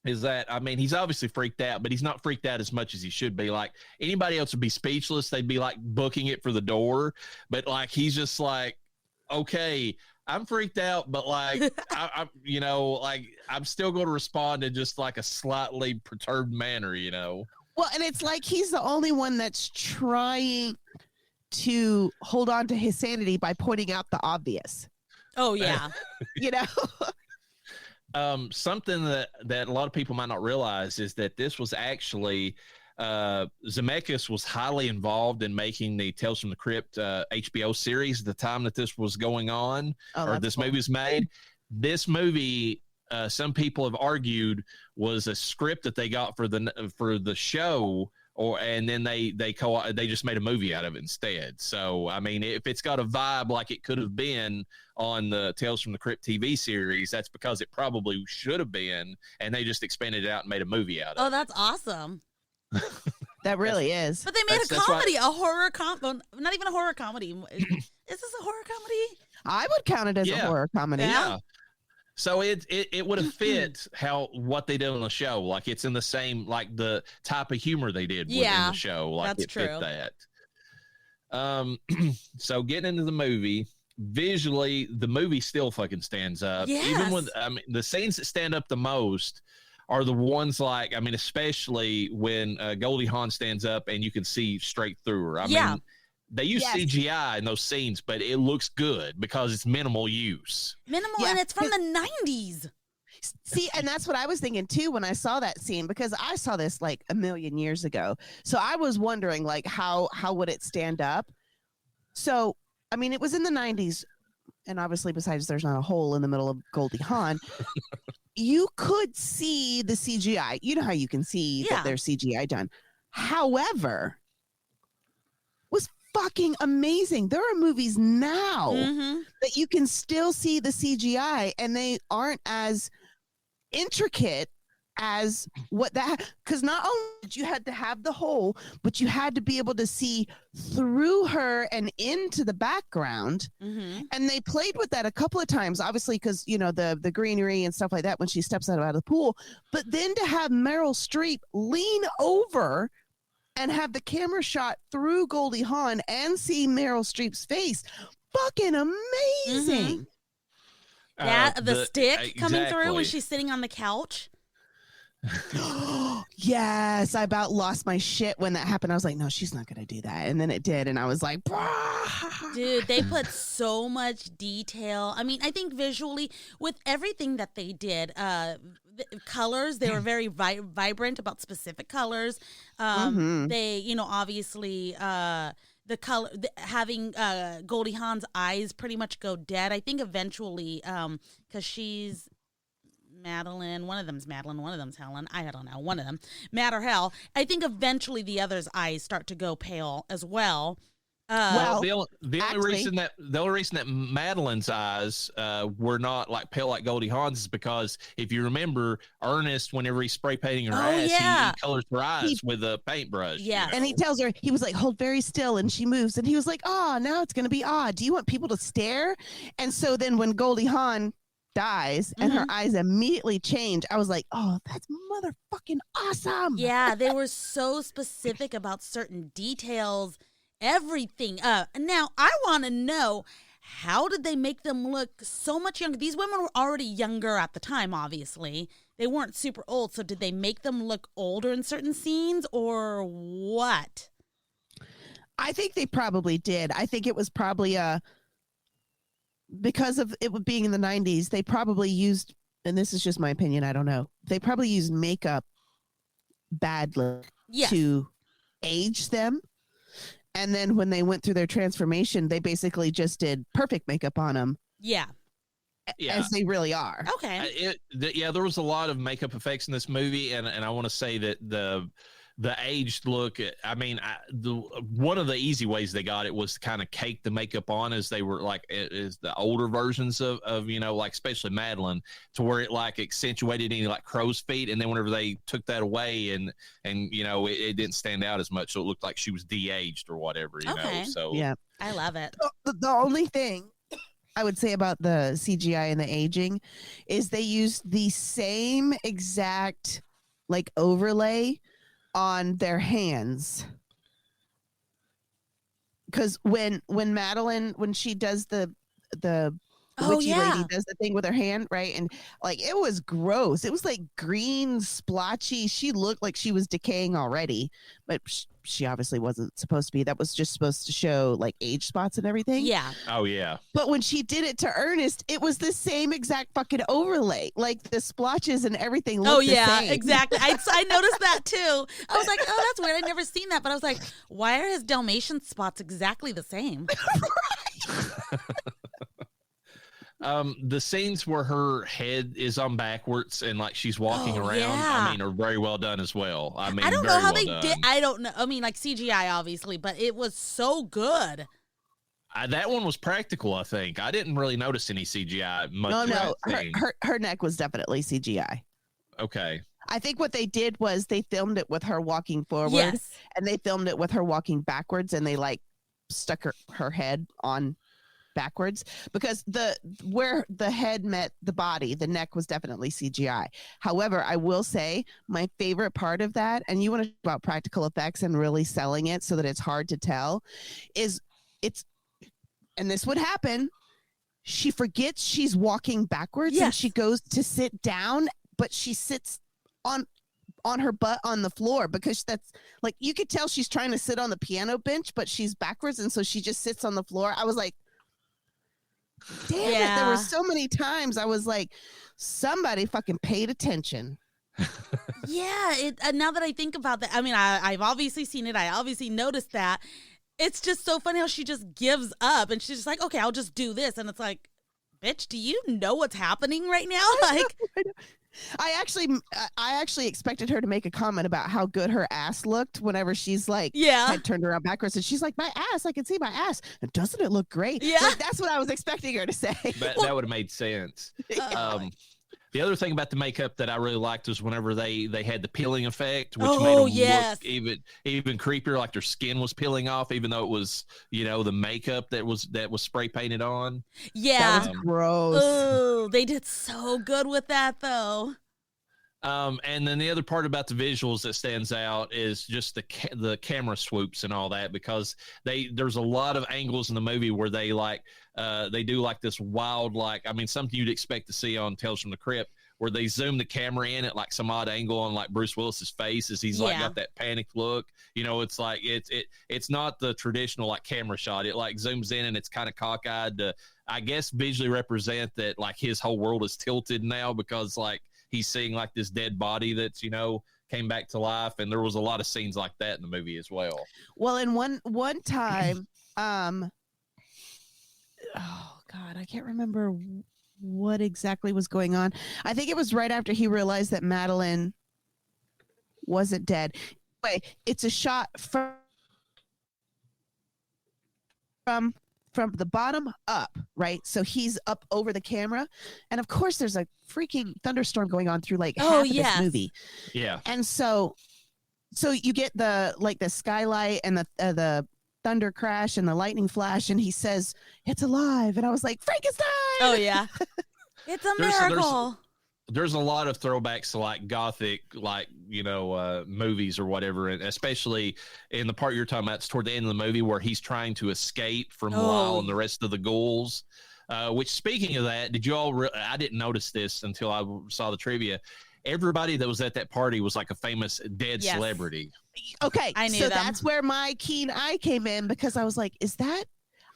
S5: Is that, I mean, he's obviously freaked out, but he's not freaked out as much as he should be. Like, anybody else would be speechless. They'd be like booking it for the door. But like, he's just like, okay, I'm freaked out, but like, I'm like, I'm still going to respond in just like a slightly perturbed manner,
S6: Well, and it's like he's the only one that's trying to hold on to his sanity by pointing out the obvious.
S7: Oh, yeah.
S5: Something that a lot of people might not realize is that this was actually Zemeckis was highly involved in making the Tales from the Crypt HBO series at the time that this was going on, or this movie was made. This movie, some people have argued, was a script that they got for the show, and then they just made a movie out of it instead. So, I mean, if it's got a vibe like it could have been on the Tales from the Crypt TV series, that's because it probably should have been, and they just expanded it out and made a movie out of it.
S7: Oh, that's awesome.
S6: That really is.
S7: But they made a comedy, a horror comedy. Not even a horror comedy. Is this a horror comedy?
S6: I would count it as a horror comedy.
S5: Yeah. So it would have fit what they did on the show. Like, it's in the same, like, the type of humor they did in the show. Like,
S7: that's
S5: it fit that. So getting into the movie, visually, the movie still fucking stands up.
S7: Yes.
S5: Even with, I mean, the scenes that stand up the most are the ones, like, I mean, especially when Goldie Hawn stands up and you can see straight through her. I mean, they use CGI in those scenes, but it looks good because it's minimal use.
S7: And it's from the 90s.
S6: See, and that's what I was thinking too when I saw that scene, because I saw this like a million years ago. So I was wondering, like, how would it stand up? So, I mean, it was in the 90s, and obviously, besides there's not a hole in the middle of Goldie Hawn, you could see the CGI. You know how you can see that there's CGI done. However, was fucking amazing. There are movies now that you can still see the CGI, and they aren't as intricate as what that, because not only did you had to have the hole, but you had to be able to see through her and into the background. And they played with that a couple of times, obviously, because the greenery and stuff like that when she steps out of the pool. But then to have Meryl Streep lean over and have the camera shot through Goldie Hawn and see Meryl Streep's face, fucking amazing.
S7: The stick coming through when she's sitting on the couch.
S6: Yes, I about lost my shit when that happened. I was like, no, she's not gonna do that, and then it did, and I was like,
S7: dude, they put so much detail. I mean, I think visually with everything that they did, colors, they were very vibrant about specific colors. They, obviously the color, having Goldie Hawn's eyes pretty much go dead. I think eventually, because she's Madeline, one of them's Madeline, one of them's Helen. I don't know, one of them. Matt or Hell. I think eventually the other's eyes start to go pale as well.
S5: The only reason that Madeline's eyes were not like pale like Goldie Hawn's is because if you remember, Ernest, whenever he's spray painting her ass, he colors her eyes with a paintbrush.
S7: Yeah,
S6: and he tells her, he was like, hold very still, and she moves, and he was like, now it's gonna be odd. Do you want people to stare? And so then when Goldie Hawn dies and her eyes immediately change, I was like, oh, that's motherfucking awesome.
S7: Yeah, they were so specific about certain details. Everything. Now I want to know, how did they make them look so much younger? These women were already younger at the time, obviously. They weren't super old, so did they make them look older in certain scenes or what?
S6: I think they probably did. I think it was probably because of it being in the 90s, they probably used, and this is just my opinion, I don't know, they probably used makeup badly to age them. And then when they went through their transformation, they basically just did perfect makeup on them.
S7: Yeah.
S6: As they really are.
S7: Okay.
S5: There was a lot of makeup effects in this movie, and I want to say that the aged look. I mean, one of the easy ways they got it was to kind of cake the makeup on as they were like is the older versions of like especially Madeline, to where it like accentuated any like crow's feet, and then whenever they took that away and it didn't stand out as much, so it looked like she was de-aged or whatever. You know, so
S6: yeah,
S7: I love it.
S6: The only thing I would say about the CGI and the aging is they used the same exact like overlay on their hands. Because when Madeline, when she does the witchy lady does the thing with her hand, right? And like it was gross. It was like green, splotchy. She looked like she was decaying already, but she obviously wasn't supposed to be. That was just supposed to show like age spots and everything.
S7: Yeah.
S5: Oh yeah.
S6: But when she did it to Ernest, it was the same exact fucking overlay. Like the splotches and everything looked the same.
S7: Exactly. I noticed that too. I was like, oh, that's weird. I'd never seen that. But I was like, why are his Dalmatian spots exactly the same?
S5: The scenes where her head is on backwards and like she's walking around, I mean, are very well done as well. I mean,
S7: I don't know how they
S5: done.
S7: did. I don't know. I mean, like CGI, obviously, but it was so good.
S5: That one was practical, I think. I didn't really notice any CGI much.
S6: No, her neck was definitely CGI.
S5: Okay.
S6: I think what they did was they filmed it with her walking forward, and they filmed it with her walking backwards, and they like stuck her head on backwards, because where the head met the body, the neck was definitely CGI. However, I will say my favorite part of that, and you want to talk about practical effects and really selling it so that it's hard to tell, is and this would happen, she forgets she's walking backwards and she goes to sit down, but she sits on her butt on the floor, because that's like, you could tell she's trying to sit on the piano bench, but she's backwards, and so she just sits on the floor. I was like, damn it, there were so many times I was like, somebody fucking paid attention.
S7: Now that I think about that, I mean, I've obviously seen it. I obviously noticed that. It's just so funny how she just gives up and she's just like, okay, I'll just do this. And it's like, bitch, do you know what's happening right now? Like,
S6: I actually expected her to make a comment about how good her ass looked whenever she's like, had turned around backwards, and she's like, my ass, I can see my ass. And doesn't it look great? Yeah. Like, that's what I was expecting her to say.
S5: That would have made sense. The other thing about the makeup that I really liked was whenever they had the peeling effect, which made them look even creepier, like their skin was peeling off, even though it was, the makeup that was spray painted on.
S7: Yeah.
S6: That was gross.
S7: Oh, they did so good with that though.
S5: And then the other part about the visuals that stands out is just the camera swoops and all that, because there's a lot of angles in the movie where they they do like this wild, something you'd expect to see on Tales from the Crypt, where they zoom the camera in at like some odd angle on like Bruce Willis's face as he's got that panicked look. It's like it's not the traditional like camera shot. It like zooms in and it's kind of cockeyed to, I guess, visually represent that like his whole world is tilted now, because like he's seeing like this dead body that's, came back to life. And there was a lot of scenes like that in the movie as well.
S6: Well, in one time, oh God, I can't remember what exactly was going on. I think it was right after he realized that Madeline wasn't dead. Anyway, it's a shot from the bottom up, right? So he's up over the camera, and of course there's a freaking thunderstorm going on through like half of this movie.
S5: Yeah.
S6: And so you get the skylight and the thunder crash and the lightning flash, and he says it's alive, and I was like, Frankenstein.
S7: Oh yeah. It's a miracle.
S5: There's a lot of throwbacks to like gothic, movies or whatever, and especially in the part you're talking about, it's toward the end of the movie where he's trying to escape from Lyle and the rest of the ghouls. Which, speaking of that, did you all? I didn't notice this until I saw the trivia. Everybody that was at that party was like a famous dead celebrity.
S6: Okay,
S7: I knew
S6: so
S7: them.
S6: that's where my keen eye came in, because I was like, is that?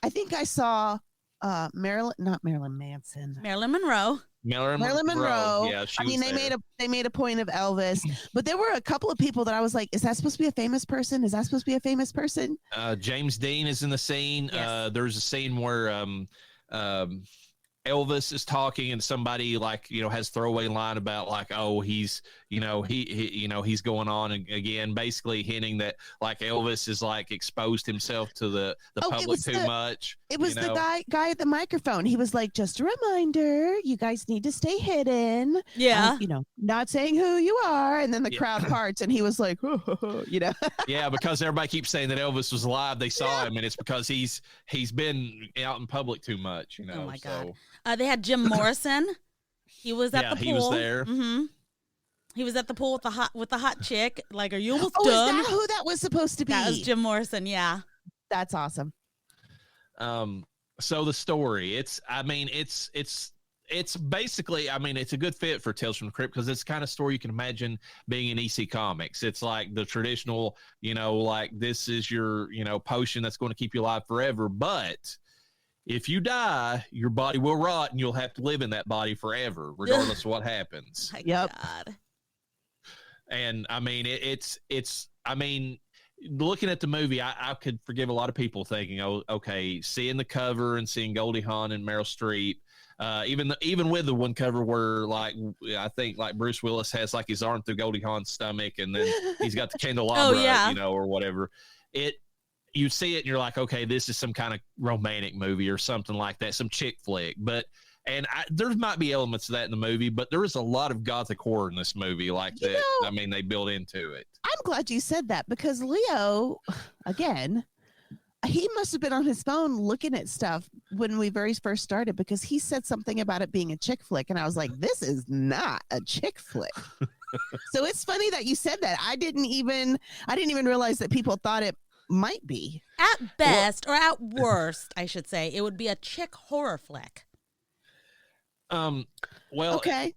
S6: I think I saw not Marilyn Manson.
S7: Marilyn Monroe.
S6: Marilyn Monroe.
S5: Yeah,
S6: I mean, they made a point of Elvis, but there were a couple of people that I was like, is that supposed to be a famous person? Is that supposed to be a famous person?
S5: James Dean is in the scene.
S7: Yes.
S5: There's a scene where Elvis is talking and somebody has throwaway line about he's he's going on again, basically hinting that Elvis is exposed himself to the public too much.
S6: It was the guy at the microphone. He was like, just a reminder, you guys need to stay hidden.
S7: Yeah.
S6: Not saying who you are. And then the crowd parts and he was like,
S5: Yeah, because everybody keeps saying that Elvis was alive. They saw him, and it's because he's been out in public too much,
S7: Oh my God. They had Jim Morrison. He was at the pool.
S5: He was there.
S7: Mm-hmm. He was at the pool with the hot chick. Are you almost
S6: done?
S7: done?
S6: Is that who that was supposed to be?
S7: That was Jim Morrison. Yeah.
S6: That's awesome.
S5: So the story, it's basically, it's a good fit for Tales from the Crypt because it's the kind of story you can imagine being in EC Comics. It's like the traditional, this is your, potion that's going to keep you alive forever. But if you die, your body will rot and you'll have to live in that body forever, regardless of what happens.
S7: Yep. God.
S5: And looking at the movie, I could forgive a lot of people thinking, oh, okay, seeing the cover and seeing Goldie Hawn and Meryl Streep, even with the one cover where I think Bruce Willis has his arm through Goldie Hawn's stomach and then he's got the candelabra, or whatever. You see it and you're like, okay, this is some kind of romantic movie or something like that, some chick flick. There might be elements of that in the movie, but there is a lot of gothic horror in this movie they build into it.
S6: I'm glad you said that because Leo, again, he must have been on his phone looking at stuff when we very first started because he said something about it being a chick flick. And I was like, this is not a chick flick. So it's funny that you said that. I didn't even realize that people thought it might be.
S7: At best, or at worst, I should say, it would be a chick horror flick.
S6: Okay.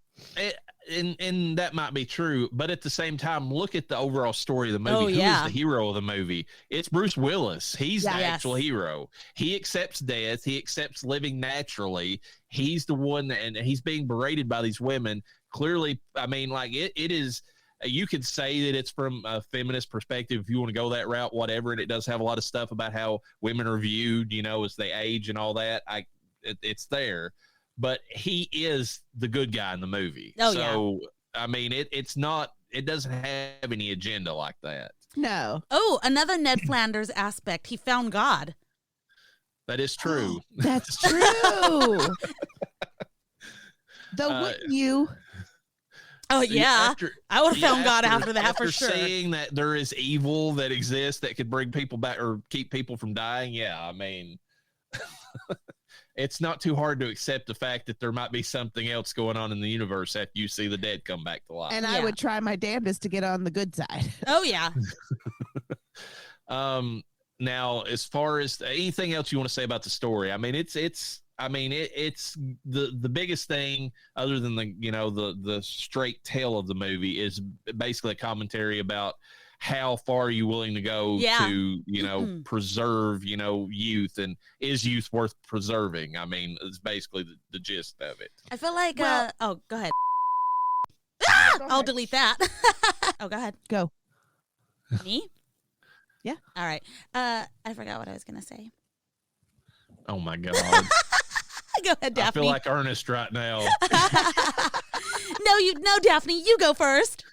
S5: And that might be true, but at the same time, look at the overall story of the movie. Who is the hero of the movie? It's Bruce Willis. He's the actual hero. He accepts death. He accepts living naturally. He's the one, and he's being berated by these women. Clearly, it is. You could say that it's from a feminist perspective if you want to go that route, whatever. And it does have a lot of stuff about how women are viewed, as they age and all that. It's there. But he is the good guy in the movie.
S7: Oh,
S5: so, yeah. It doesn't have any agenda like that.
S6: No.
S7: Oh, another Ned Flanders aspect. He found God.
S5: That is true.
S6: That's true. Though wouldn't you?
S7: Oh, yeah. I would have found God after that for sure.
S5: Saying that there is evil that exists that could bring people back or keep people from dying. Yeah, it's not too hard to accept the fact that there might be something else going on in the universe after you see the dead come back to life.
S6: And I would try my damnedest to get on the good side.
S7: Oh, yeah.
S5: Now, as far as anything else you want to say about the story, it's the biggest thing other than the straight tale of the movie is basically a commentary about how far are you willing to go to, preserve, youth, and is youth worth preserving? It's basically the gist of it.
S7: I feel like, go ahead. I'll delete that. Oh, go ahead.
S6: Go.
S7: Me?
S6: Yeah.
S7: All right. I forgot what I was going to say.
S5: Oh my God.
S7: Go ahead, Daphney.
S5: I feel like Ernest right now.
S7: No, Daphney, you go first.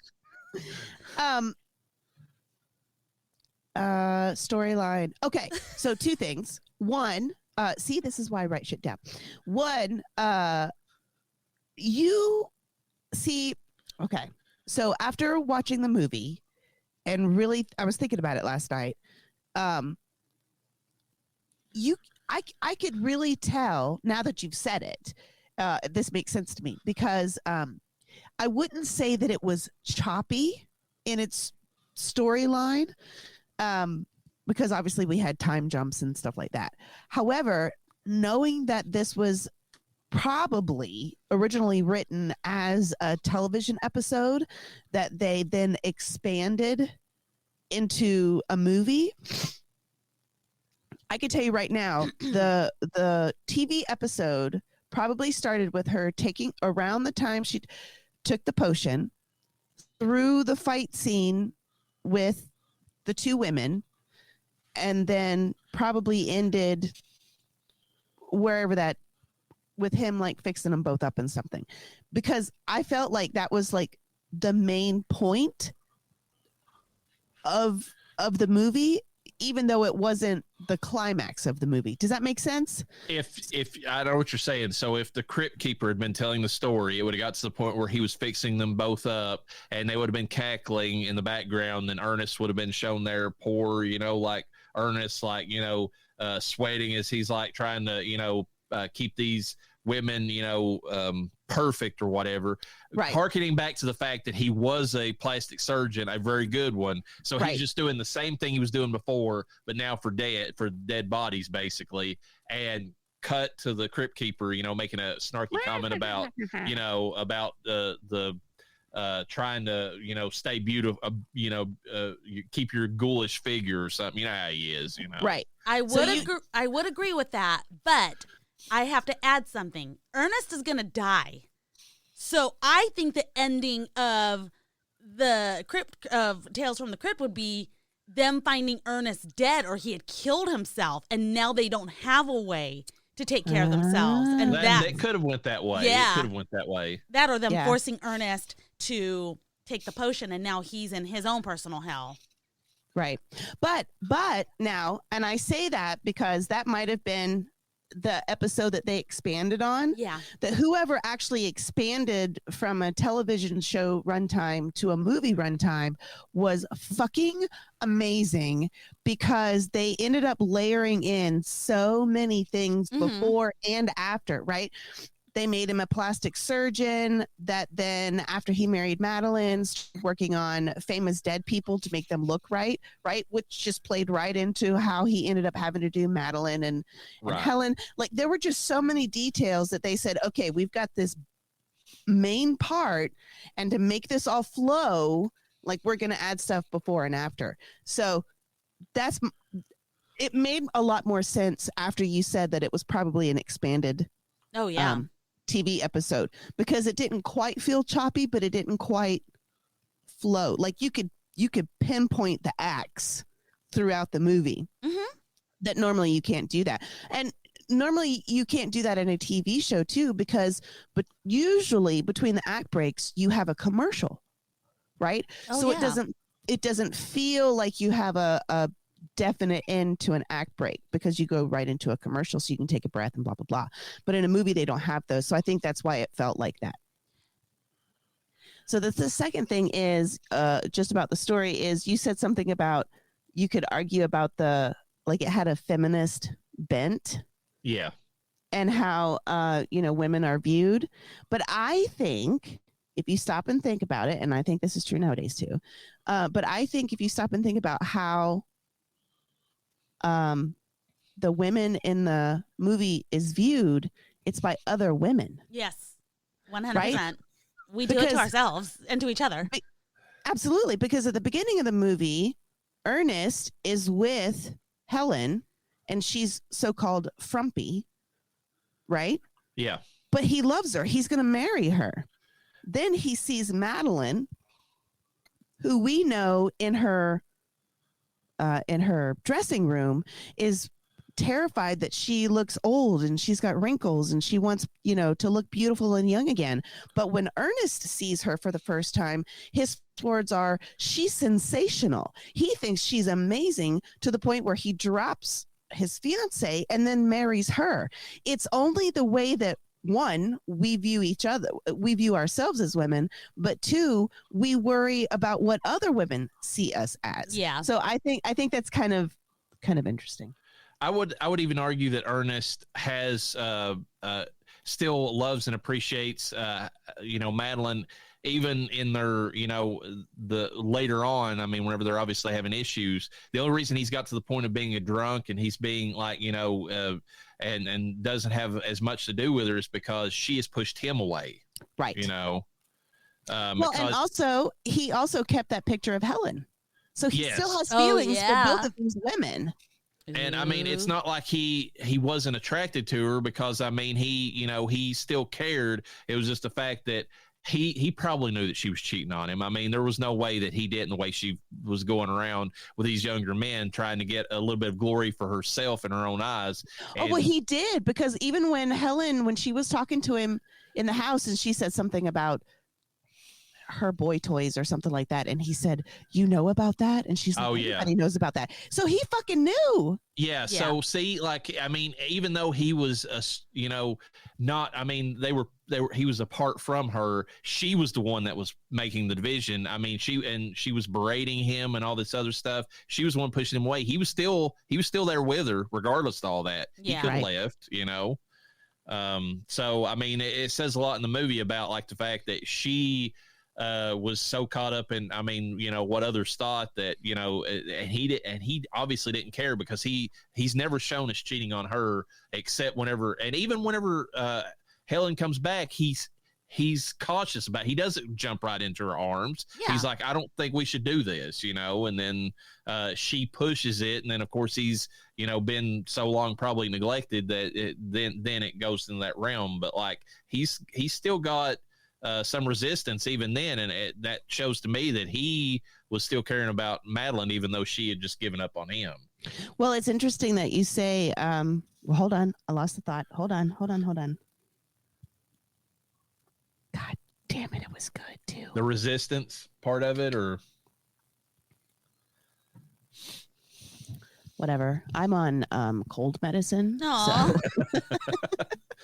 S6: Storyline. Okay, so two things. One, see, this is why I write shit down. One, you see, okay, so after watching the movie, and really, I was thinking about it last night. I could really tell now that you've said it. This makes sense to me because I wouldn't say that it was choppy in its storyline. Because obviously we had time jumps and stuff like that. However, knowing that this was probably originally written as a television episode that they then expanded into a movie, I could tell you right now, the TV episode probably started with her taking around the time she took the potion through the fight scene with the two women, and then probably ended wherever that with him like fixing them both up and something, because I felt like that was like the main point of the movie, even though it wasn't the climax of the movie. Does that make sense?
S5: If I know what you're saying. So if the crypt keeper had been telling the story, it would have got to the point where he was fixing them both up and they would have been cackling in the background. Then Ernest would have been shown there, poor, like Ernest, like, sweating as he's like trying to, keep these women, perfect or whatever.
S6: Right.
S5: Harkening back to the fact that he was a plastic surgeon, a very good one. So
S6: Right.
S5: he's just doing the same thing he was doing before, but now for dead bodies, basically. And cut to the crypt keeper, making a snarky comment about, about the trying to, stay beautiful, keep your ghoulish figure or something. You know how he is,
S6: Right.
S7: I would agree with that, but I have to add something. Ernest is going to die. So I think the ending of the crypt of Tales from the Crypt would be them finding Ernest dead, or he had killed himself, and now they don't have a way to take care of themselves. And
S5: that could have went that way.
S7: Yeah.
S5: It could have went that way.
S7: That, or them forcing Ernest to take the potion, and now he's in his own personal hell.
S6: Right. But now, and I say that because that might have been the episode that they expanded on.
S7: Yeah.
S6: That whoever actually expanded from a television show runtime to a movie runtime was fucking amazing, because they ended up layering in so many things before and after, right? They made him a plastic surgeon that then, after he married Madeline, started working on famous dead people to make them look right, which just played right into how he ended up having to do Madeline and Helen. Like, there were just so many details that they said, okay, we've got this main part, and to make this all flow, like, we're going to add stuff before and after. So it made a lot more sense after you said that it was probably an expanded TV episode, because it didn't quite feel choppy, but it didn't quite flow. Like, you could pinpoint the acts throughout the movie that normally you can't do that. And normally you can't do that in a TV show too, but usually between the act breaks, you have a commercial, right? It doesn't feel like you have a definite end to an act break, because you go right into a commercial so you can take a breath and blah blah blah. But in a movie they don't have those, so I think that's why it felt like that. So the second thing is just about the story is, you said something about you could argue about it had a feminist bent, and how women are viewed. But I think if you stop and think about it, and I think this is true nowadays too, but I think if you stop and think about how the women in the movie is viewed, it's by other women.
S7: Yes, 100%.
S6: Right?
S7: We do it to ourselves and to each other.
S6: Absolutely, because at the beginning of the movie, Ernest is with Helen, and she's so-called frumpy, right?
S5: Yeah.
S6: But he loves her. He's going to marry her. Then he sees Madeline, who we know in her dressing room is terrified that she looks old and she's got wrinkles and she wants, to look beautiful and young again. But when Ernest sees her for the first time, his words are, she's sensational. He thinks she's amazing, to the point where he drops his fiance and then marries her. It's only the way that, one, we view ourselves as women, but two, we worry about what other women see us as.
S7: Yeah.
S6: So I think that's kind of interesting.
S5: I would even argue that Ernest has still loves and appreciates Madeline, even in their the later on. I mean, whenever they're obviously having issues, the only reason he's got to the point of being a drunk and he's being like and doesn't have as much to do with her is because she has pushed him away.
S6: Right.
S5: Well,
S6: and also he also kept that picture of Helen, so he still has feelings for both of these women.
S5: And I mean, it's not like he wasn't attracted to her, because I mean, he still cared. It was just the fact that he probably knew that she was cheating on him. I mean, there was no way that he didn't, the way she was going around with these younger men trying to get a little bit of glory for herself in her own eyes.
S6: Oh, well, he did, because even when she was talking to him in the house and she said something about her boy toys or something like that, and he said, "You know about that?" And she's like, "Oh yeah, everybody knows about that." So he fucking knew.
S5: Yeah. So see, like, I mean, even though he was not, I mean, he was apart from her, she was the one that was making the division. I mean, she was berating him and all this other stuff. She was the one pushing him away. He was still there with her regardless of all that.
S7: Yeah.
S5: He could have left, so I mean, it says a lot in the movie about, like, the fact that she was so caught up in, I mean, what others thought, that, and he obviously didn't care, because he's never shown us cheating on her, except whenever Helen comes back, he's cautious about it. He doesn't jump right into her arms. Yeah. He's like, I don't think we should do this, and then she pushes it, and then of course he's been so long probably neglected that then it goes in that realm. But like, he's still got some resistance even then, and that shows to me that he was still caring about Madeline, even though she had just given up on him.
S6: Well, it's interesting that you say, well, hold on, I lost the thought. Hold on. God damn it, it was good too.
S5: The resistance part of it, or
S6: whatever. I'm on cold medicine.
S7: Aww.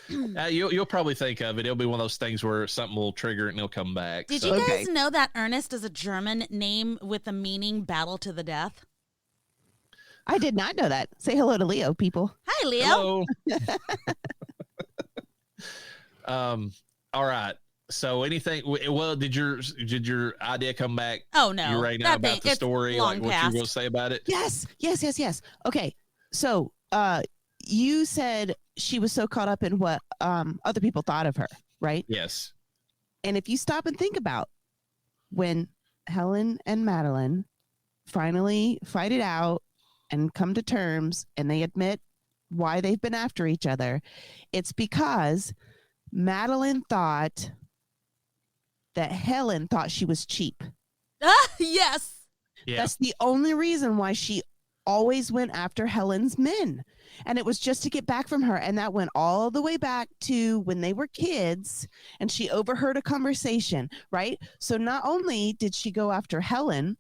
S6: So.
S5: You'll probably think of it. It'll be one of those things where something will trigger it and it'll come back.
S7: Did you guys know that Ernest is a German name with the meaning battle to the death?
S6: I did not know that. Say hello to Leo, people.
S7: Hi, Leo.
S5: Hello. All right. So anything? Well, did your idea come back?
S7: Oh no,
S5: you're right now about the story, like what you were going to say about it.
S6: Yes. Okay. So, you said she was so caught up in what other people thought of her, right?
S5: Yes.
S6: And if you stop and think about when Helen and Madeline finally fight it out and come to terms, and they admit why they've been after each other, it's because Madeline thought that Helen thought she was cheap.
S7: Yes.
S5: Yeah.
S6: That's the only reason why she always went after Helen's men. And it was just to get back from her. And that went all the way back to when they were kids and she overheard a conversation, right? So not only did she go after Helen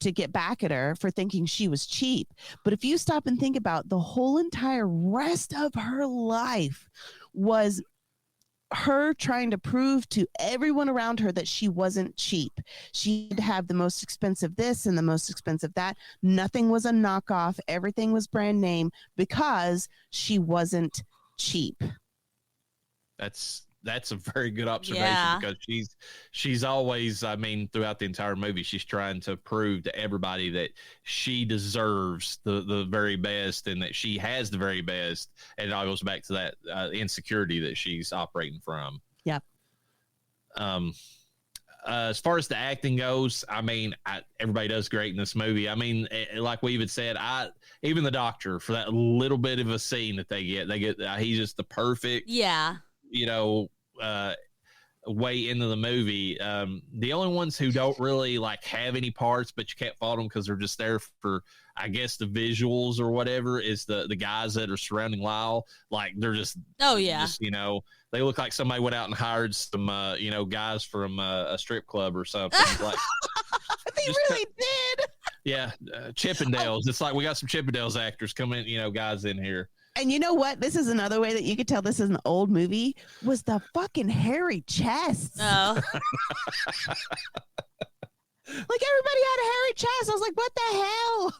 S6: to get back at her for thinking she was cheap, but if you stop and think about the whole entire rest of her life was her trying to prove to everyone around her that she wasn't cheap. She'd have the most expensive this and the most expensive that. Nothing was a knockoff. Everything was brand name because she wasn't cheap.
S5: That's a very good observation, because she's always, I mean, throughout the entire movie, she's trying to prove to everybody that she deserves the very best and that she has the very best. And it all goes back to that insecurity that she's operating from.
S6: Yep.
S5: As far as the acting goes, I mean, everybody does great in this movie. I mean, like we even said, even the doctor, for that little bit of a scene that they get, he's just the perfect, way into the movie. The only ones who don't really like have any parts, but you can't fault them because they're just there for, I guess, the visuals or whatever, is the guys that are surrounding Lyle. Like, they're just, they look like somebody went out and hired some, guys from a strip club or something. Like,
S6: they really did.
S5: Yeah, Chippendales. It's like we got some Chippendales actors coming, guys in here.
S6: And you know what? This is another way that you could tell this is an old movie, was the fucking hairy chests.
S7: Oh.
S6: Like, everybody had a hairy chest. I was like, what the hell?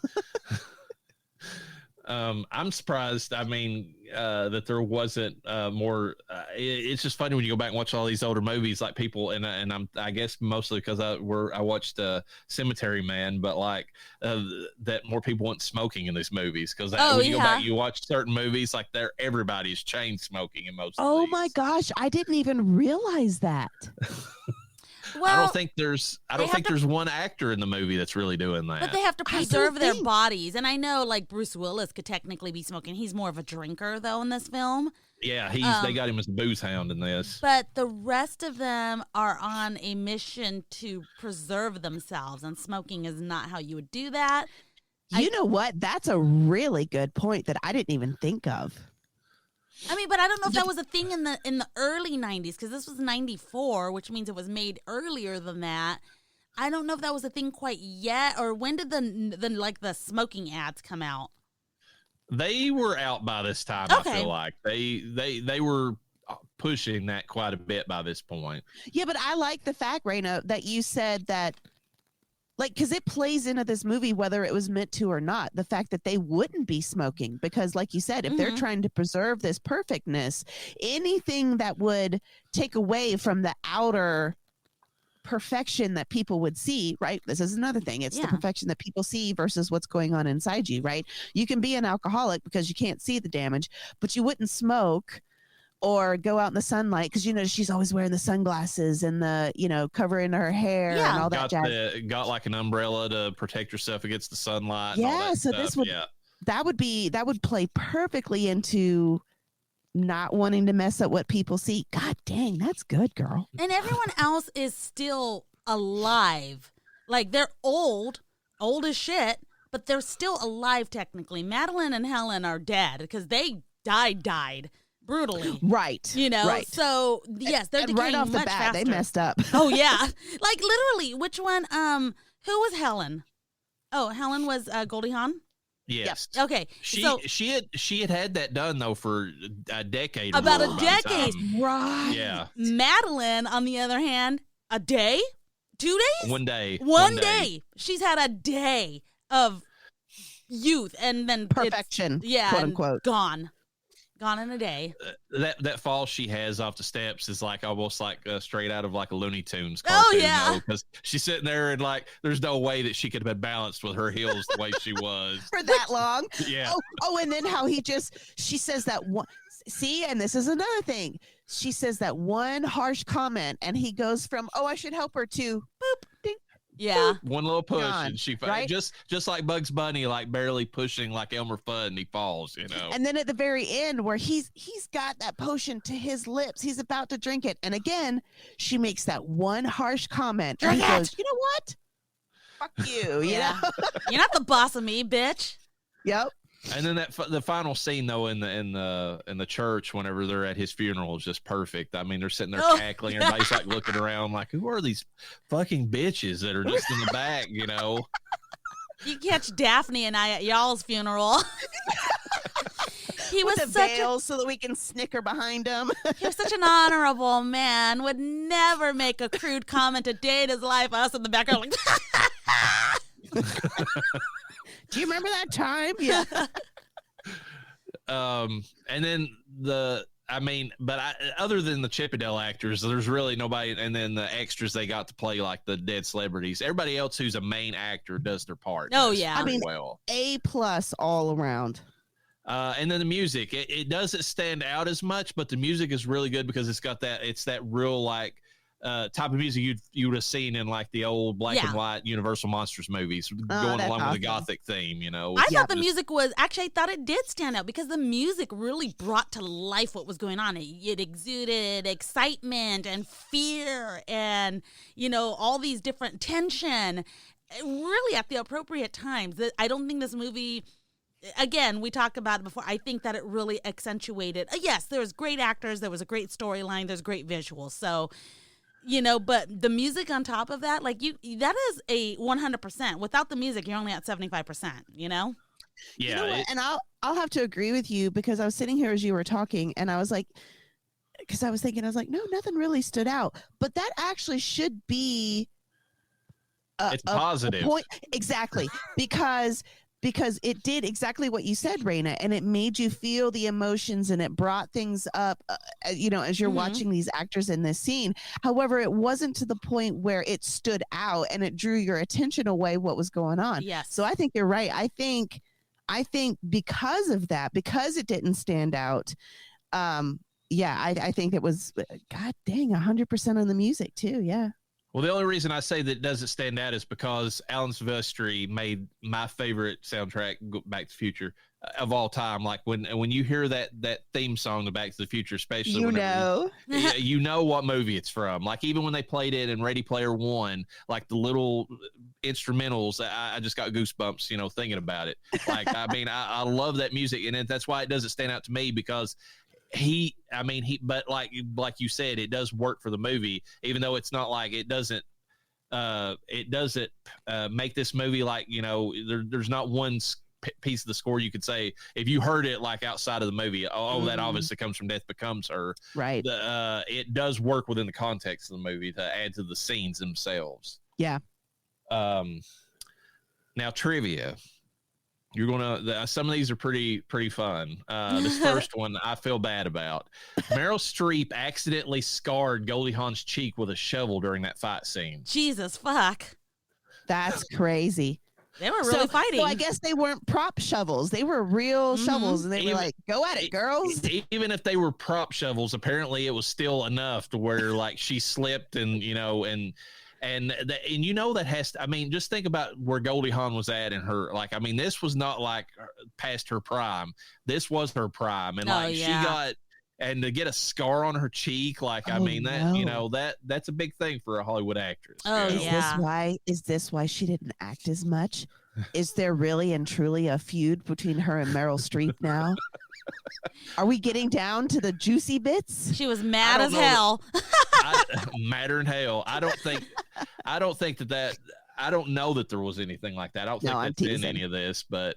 S5: I'm surprised. I mean, that there wasn't more. It's just funny when you go back and watch all these older movies, like people, and I guess mostly because I watched Cemetery Man, but like that more people want smoking in these movies, because when you go back, you watch certain movies, like everybody's chain smoking in most.
S6: Oh
S5: of these.
S6: My gosh, I didn't even realize that.
S7: Well,
S5: I don't think there's one actor in the movie that's really doing that.
S7: But they have to preserve their bodies. And I know, like, Bruce Willis could technically be smoking. He's more of a drinker, though, in this film.
S5: Yeah, they got him as a booze hound in this.
S7: But the rest of them are on a mission to preserve themselves, and smoking is not how you would do that.
S6: You know what? That's a really good point that I didn't even think of.
S7: I mean, but I don't know if that was a thing in the early 90s, because this was 94, which means it was made earlier than that. I don't know if that was a thing quite yet, or when did the smoking ads come out?
S5: They were out by this time.
S7: Okay.
S5: I feel like they were pushing that quite a bit by this point.
S6: Yeah, but I like the fact, Raina, that you said that, like, because it plays into this movie whether it was meant to or not. The fact that they wouldn't be smoking, because, like you said, if they're trying to preserve this perfectness, anything that would take away from the outer perfection that people would see, right? This is another thing. It's the perfection that people see versus what's going on inside you, right? You can be an alcoholic because you can't see the damage, but you wouldn't smoke or go out in the sunlight, because she's always wearing the sunglasses and the covering her hair and all that jazz.
S5: Got like an umbrella to protect yourself against the sunlight.
S6: Yeah,
S5: and all that
S6: so
S5: stuff.
S6: this would that would play perfectly into not wanting to mess up what people see. God dang, that's good, girl.
S7: And everyone else is still alive. Like, they're old as shit, but they're still alive technically. Madeline and Helen are dead because they died brutally.
S6: Right. Right.
S7: So yes, they're
S6: and
S7: decaying
S6: right off the
S7: much
S6: bat,
S7: faster.
S6: they messed up.
S7: Oh yeah. Like, literally, which one? Who was Helen? Oh, Helen was Goldie Hawn?
S5: Yes.
S7: Yep. Okay.
S5: She had that done though for a decade.
S7: About
S5: or more
S7: a decade.
S6: Right.
S5: Yeah.
S7: Madeline, on the other hand, a day? 2 days?
S5: 1 day.
S7: One day. She's had a day of youth, and then
S6: perfection. Quote unquote.
S7: Gone in a day.
S5: That fall she has off the steps is like almost like straight out of like a Looney Tunes
S7: cartoon. Oh yeah,
S5: because she's sitting there and like there's no way that she could have been balanced with her heels the way she was
S6: for that long.
S5: Yeah.
S6: Oh, and then how she says that one. See, and this is another thing. She says that one harsh comment, and he goes from I should help her to boop ding.
S7: Yeah.
S5: One little push, and she
S6: right?
S5: just like Bugs Bunny, like barely pushing like Elmer Fudd, and he falls,
S6: And then at the very end, where he's got that potion to his lips, he's about to drink it, and again, she makes that one harsh comment, and he goes, "You know what? Fuck you."
S7: Yeah. You're not the boss of me, bitch.
S6: Yep.
S5: And then the final scene though in the church whenever they're at his funeral is just perfect. I mean, they're sitting there cackling, everybody's like looking around like, who are these fucking bitches that are just in the back,
S7: You catch Daphney and I at y'all's funeral. He was
S6: with a veil so that we can snicker behind him.
S7: He was such an honorable man, would never make a crude comment a day in his life. Us in the background like
S6: Do you remember that time? Yeah.
S5: And then other than the Chippendale actors, there's really nobody. And then the extras, they got to play like the dead celebrities. Everybody else who's a main actor does their part.
S7: Oh yeah.
S6: I mean,
S5: well.
S6: A+ all around.
S5: And then the music, it doesn't stand out as much, but the music is really good because it's that real like type of music you would have seen in like the old black and white Universal Monsters movies, going along with the gothic theme,
S7: I thought the music was I thought it did stand out because the music really brought to life what was going on. It exuded excitement and fear and all these different tension, really at the appropriate times. I don't think this movie, again, we talked about it before, I think that it really accentuated, yes, there was great actors, there was a great storyline, there's great visuals, so but the music on top of that, like that is a 100%. Without the music, you're only at 75%, Yeah.
S6: You know what? And I'll have to agree with you because I was sitting here as you were talking and I was like, because I was thinking, I was like, no, nothing really stood out. But that actually should be
S5: it's positive.
S6: A point. Exactly. Because it did exactly what you said, Raina, and it made you feel the emotions and it brought things up, as you're watching these actors in this scene. However, it wasn't to the point where it stood out and it drew your attention away what was going on.
S7: Yes.
S6: So I think you're right. I think because of that, because it didn't stand out, I think it was, God dang, 100% on the music too. Yeah.
S5: Well, the only reason I say that it doesn't stand out is because Alan Silvestri made my favorite soundtrack, Back to the Future, of all time. Like when you hear that theme song to Back to the Future, especially you know what movie it's from. Like even when they played it in Ready Player One, like the little instrumentals, I just got goosebumps, thinking about it. Like I mean, I love that music, and that's why it doesn't stand out to me because. But like you said, it does work for the movie, even though it's not like it doesn't make this movie like, there's not one piece of the score you could say if you heard it like outside of the movie, that obviously comes from Death Becomes Her.
S6: Right.
S5: It does work within the context of the movie to add to the scenes themselves.
S6: Yeah.
S5: Now trivia. You're gonna. Some of these are pretty fun. This first one I feel bad about. Meryl Streep accidentally scarred Goldie Hawn's cheek with a shovel during that fight scene.
S7: Jesus fuck.
S6: That's crazy.
S7: They were really fighting.
S6: So I guess they weren't prop shovels. They were real shovels, and they were like, "Go at it, girls."
S5: Even if they were prop shovels, apparently it was still enough to where like she slipped and that has to, just think about where Goldie Hawn was at in her, this was not like past her prime. This was her prime. And she got, and to get a scar on her cheek, that's a big thing for a Hollywood actress.
S7: Oh, yeah.
S6: Is this why she didn't act as much? Is there really and truly a feud between her and Meryl Streep now? Are we getting down to the juicy bits?
S7: She was mad as hell.
S5: Madder than hell. I don't think that I don't know that there was anything like that. I don't think that's in any of this, but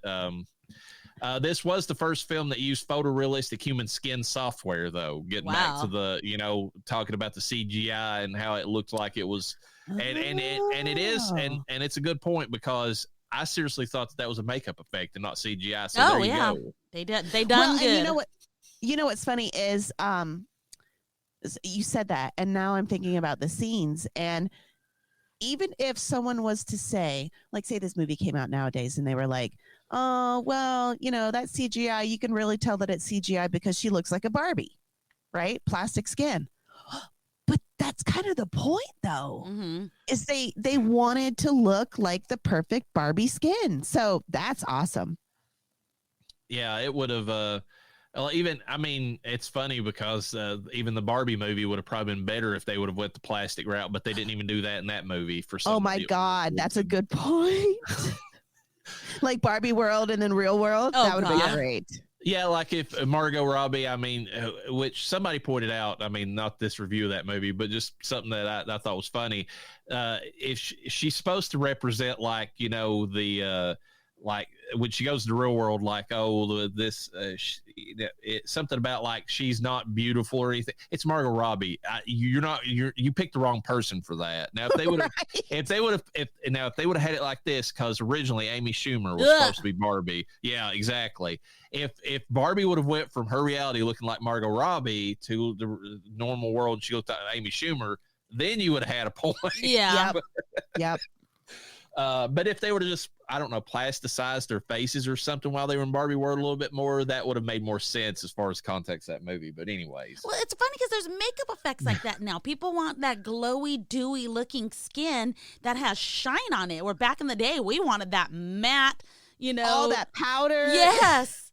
S5: this was the first film that used photorealistic human skin software, though. Getting back to the, talking about the CGI and how it looked like it was, and it is, and it's a good point because I seriously thought that was a makeup effect and not CGI. So there you go.
S7: They done good.
S6: And you know what's funny is you said that, and now I'm thinking about the scenes. And even if someone was to say, like, say this movie came out nowadays and they were like, oh, well, that CGI, you can really tell that it's CGI because she looks like a Barbie, right? Plastic skin. But that's kind of the point, though, is they wanted to look like the perfect Barbie skin. So that's awesome.
S5: Yeah, it would have it's funny because even the Barbie movie would have probably been better if they would have went the plastic route, but they didn't even do that in that movie for some.
S6: Oh my God, that's a good point. Like Barbie World and then Real World, that would be great.
S5: Yeah, like if Margot Robbie, which somebody pointed out, not this review of that movie, but just something that I thought was funny. If she's supposed to represent like when she goes to the real world, something about like she's not beautiful or anything. It's Margot Robbie. You picked the wrong person for that. Now if they would have, if they would have had it like this, because originally Amy Schumer was supposed to be Barbie. Yeah, exactly. If Barbie would have went from her reality looking like Margot Robbie to the normal world, she looked like Amy Schumer, then you would have had a point.
S7: Yeah.
S6: Yep.
S5: But if they would have just, I don't know, plasticized their faces or something while they were in Barbie World a little bit more, that would have made more sense as far as context of that movie. But anyways.
S7: Well, it's funny because there's makeup effects like that now. People want that glowy, dewy looking skin that has shine on it. Where back in the day, we wanted that matte,
S6: all that powder.
S7: Yes.